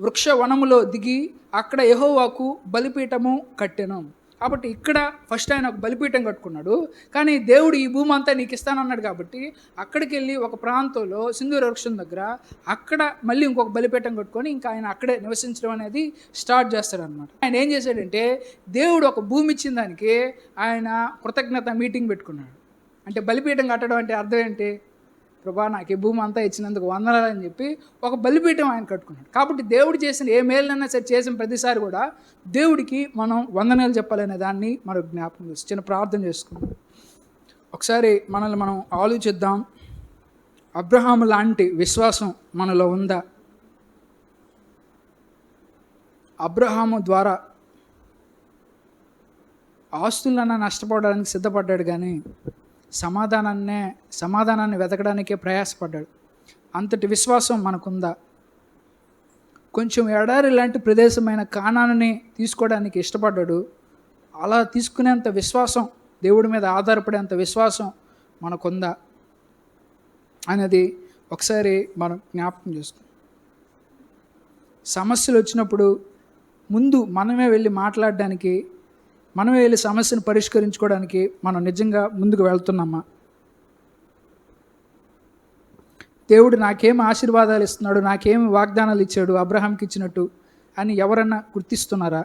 B: వృక్షవనములో దిగి అక్కడ యెహోవాకు బలిపీఠము కట్టెను. కాబట్టి ఇక్కడ ఫస్ట్ ఆయన ఒక బలిపీఠం కట్టుకున్నాడు. కానీ దేవుడు ఈ భూమి అంతా నీకు ఇస్తానన్నాడు కాబట్టి అక్కడికి వెళ్ళి ఒక ప్రాంతంలో సింధూర వృక్షం దగ్గర అక్కడ మళ్ళీ ఇంకొక బలిపీఠం కట్టుకొని ఇంకా ఆయన అక్కడే నివసించడం అనేది స్టార్ట్ చేస్తాడనమాట. ఆయన ఏం చేశాడంటే దేవుడు ఒక భూమి ఇచ్చిన దానికి ఆయన కృతజ్ఞత మీటింగ్ పెట్టుకున్నాడు. అంటే బలిపీఠం కట్టడం అంటే అర్థం ఏంటి? ప్రభా నాకు ఈ భూమి అంతా ఇచ్చినందుకు వందనాలని చెప్పి ఒక బలిపీఠం ఆయన కట్టుకున్నాడు. కాబట్టి దేవుడు చేసిన ఏ మేలైనా సరే చేసిన ప్రతిసారి కూడా దేవుడికి మనం వందనాలు చెప్పాలనే దాన్ని మనం జ్ఞాపకం చేసి చిన్న ప్రార్థన చేసుకుందాం. ఒకసారి మనల్ని మనం ఆలోచిద్దాం. అబ్రహాము లాంటి విశ్వాసం మనలో ఉందా? అబ్రహాము ద్వారా ఆస్తులన్నా నష్టపోవడానికి సిద్ధపడ్డాడు, కానీ సమాధానాన్ని వెతకడానికే ప్రయాసపడ్డాడు. అంతటి విశ్వాసం మనకుందా? కొంచెం ఎడారి లాంటి ప్రదేశమైన కానానుని తీసుకోవడానికి ఇష్టపడ్డాడు. అలా తీసుకునేంత విశ్వాసం, దేవుడి మీద ఆధారపడేంత విశ్వాసం మనకుందా అనేది ఒకసారి మనం జ్ఞాపకం చేసుకుందాం. సమస్యలు వచ్చినప్పుడు ముందు మనమే వెళ్ళి మాట్లాడడానికి, మనమే వెళ్ళి సమస్యను పరిష్కరించుకోవడానికి మనం నిజంగా ముందుకు వెళ్తున్నామా? దేవుడు నాకేమి ఆశీర్వాదాలు ఇస్తున్నాడు, నాకేమి వాగ్దానాలు ఇచ్చాడు అబ్రహాంకి ఇచ్చినట్టు అని ఎవరన్నా గుర్తిస్తున్నారా?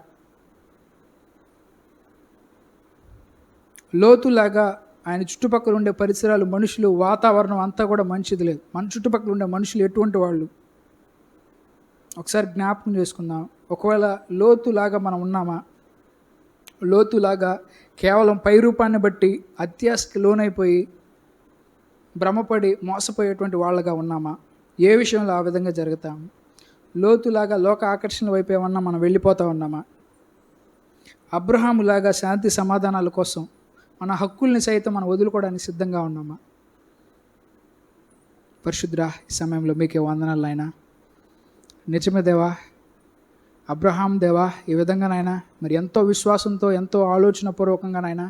B: లోతులాగా ఆయన చుట్టుపక్కల ఉండే పరిసరాలు, మనుషులు, వాతావరణం అంతా కూడా మంచిది లేదు. మన చుట్టుపక్కల ఉండే మనుషులు ఎటువంటి వాళ్ళు ఒకసారి జ్ఞాపకం చేసుకుందాం. ఒకవేళ లోతులాగా మనం ఉన్నామా? లోతులాగా కేవలం పై రూపాన్ని బట్టి అత్యాశకి లోనైపోయి భ్రమపడి మోసపోయేటువంటి వాళ్ళగా ఉన్నామా? ఏ విషయంలో ఆ విధంగా జరుగుతాము? లోతులాగా లోక ఆకర్షణ వైపు ఏమన్నా మనం వెళ్ళిపోతూ ఉన్నామా? అబ్రహాములాగా శాంతి సమాధానాల కోసం మన హక్కుల్ని సైతం మనం వదులుకోవడానికి సిద్ధంగా ఉన్నామా? పరిశుద్ధుడా, ఈ సమయంలో మీకే వందనాలు నాయనా. నిజమే దేవా, అబ్రహాం దేవా, ఈ విధంగా నాయనా మరి ఎంతో విశ్వాసంతో, ఎంతో ఆలోచనపూర్వకంగా నాయనా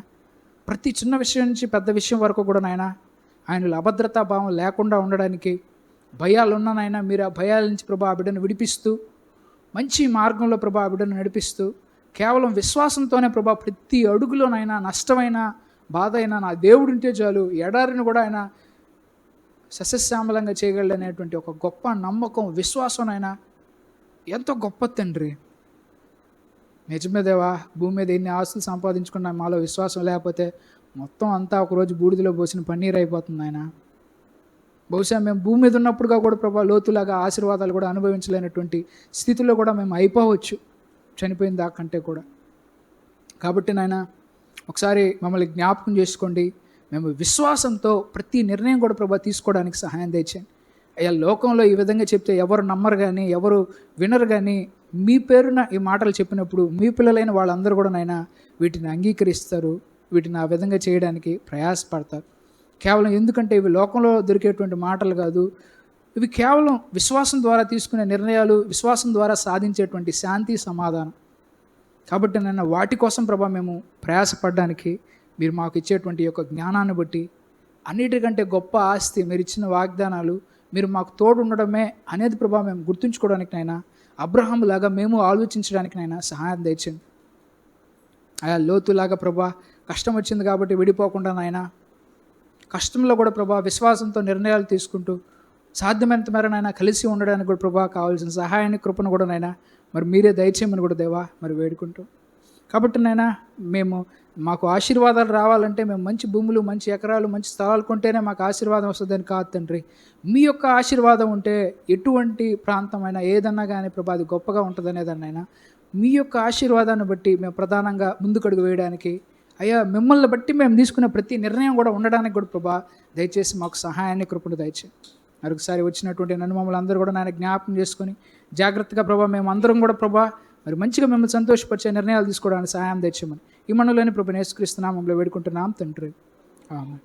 B: ప్రతి చిన్న విషయం నుంచి పెద్ద విషయం వరకు కూడా నాయనా ఆయనలో అభద్రతా భావం లేకుండా ఉండడానికి, భయాలు ఉన్నానైనా మీరు ఆ భయాల నుంచి ప్రభా ఆ బిడ్డను విడిపిస్తూ, మంచి మార్గంలో ప్రభా ఆ బిడ్డను నడిపిస్తూ, కేవలం విశ్వాసంతోనే ప్రభా ప్రతి అడుగులోనైనా నష్టమైన బాధ అయినా నా దేవుడు ఉంటే చాలు, ఎడారిని కూడా ఆయన సస్యశ్యామలంగా చేయగలనేటువంటి ఒక గొప్ప నమ్మకం, విశ్వాసం అయినా ఎంతో గొప్ప తండ్రి. నిజమే దేవా, భూమి మీద ఎన్ని ఆస్తులు సంపాదించుకున్నా మాలో విశ్వాసం లేకపోతే మొత్తం అంతా ఒకరోజు బూడిదలో పోసిన పన్నీరు అయిపోతుంది ఆయన. బహుశా మేము భూమి మీద ఉన్నప్పుడుగా కూడా ప్రభా లోతులాగా ఆశీర్వాదాలు కూడా అనుభవించలేనటువంటి స్థితిలో కూడా మేము అయిపోవచ్చు, చనిపోయిన దాకంటే కూడా. కాబట్టి నాయన ఒకసారి మమ్మల్ని జ్ఞాపకం చేసుకోండి. మేము విశ్వాసంతో ప్రతి నిర్ణయం కూడా ప్రభా తీసుకోవడానికి సహాయం తెచ్చండి అయ్యా. లోకంలో ఈ విధంగా చెప్తే ఎవరు నమ్మరు కానీ, ఎవరు వినరు కానీ, మీ పేరున ఈ మాటలు చెప్పినప్పుడు మీ పిల్లలైన వాళ్ళందరూ కూడా నాయన వీటిని అంగీకరిస్తారు, వీటిని ఆ విధంగా చేయడానికి ప్రయాసపడతారు. కేవలం ఎందుకంటే ఇవి లోకంలో దొరికేటువంటి మాటలు కాదు, ఇవి కేవలం విశ్వాసం ద్వారా తీసుకునే నిర్ణయాలు, విశ్వాసం ద్వారా సాధించేటువంటి శాంతి సమాధానం. కాబట్టి నన్ను వాటి కోసం ప్రభా మేము ప్రయాసపడడానికి మీరు మాకు ఇచ్చేటువంటి యొక్క జ్ఞానాన్ని బట్టి, అన్నిటికంటే గొప్ప ఆస్తి మీరు ఇచ్చిన వాగ్దానాలు, మీరు మాకు తోడు ఉండడమే అనేది ప్రభా మేము గుర్తుంచుకోవడానికైనా, అబ్రహాము లాగా మేము ఆలోచించడానికైనా సహాయం తెచ్చండి అయా. లోతులాగా ప్రభా కష్టం వచ్చింది కాబట్టి విడిపోకుండా నాయన, కష్టంలో కూడా ప్రభా విశ్వాసంతో నిర్ణయాలు తీసుకుంటూ సాధ్యమైనంత మేర నాయన కలిసి ఉండడానికి కూడా ప్రభా కావాల్సిన సహాయాన్ని, కృపను కూడా నాయన మరి మీరే దయచేయమని కూడా దేవా మరి వేడుకుంటూ. కాబట్టి నాయన మాకు ఆశీర్వాదాలు రావాలంటే మేము మంచి భూములు, మంచి ఎకరాలు, మంచి స్థలాలు కొంటేనే మాకు ఆశీర్వాదం వస్తుందని కాదు తండ్రి. మీ యొక్క ఆశీర్వాదం ఉంటే ఎటువంటి ప్రాంతమైనా ఏదన్నా కానీ ప్రభా అది గొప్పగా ఉంటుందనేదాన్నైనా మీ యొక్క ఆశీర్వాదాన్ని బట్టి మేము ప్రధానంగా ముందుకడుగు వేయడానికి అయ్యా, మిమ్మల్ని బట్టి మేము తీసుకునే ప్రతి నిర్ణయం కూడా ఉండడానికి కూడా ప్రభా దయచేసి మాకు సహాయాన్ని, కృపను దయచేసి. మరొకసారి వచ్చినటువంటి నన్ను మమ్మల్ని అందరూ కూడా నాయన జ్ఞాపకం చేసుకొని జాగ్రత్తగా ప్రభా మేము అందరం కూడా ప్రభా మరి మంచిగా మిమ్మల్ని సంతోషపరిచే నిర్ణయాలు తీసుకోవడానికి సహాయం తెచ్చామని ఈ మనలోని ప్రభు యేసుక్రీస్తు నామములో వేడుకుంటున్నాం తండ్రి, ఆమేన్.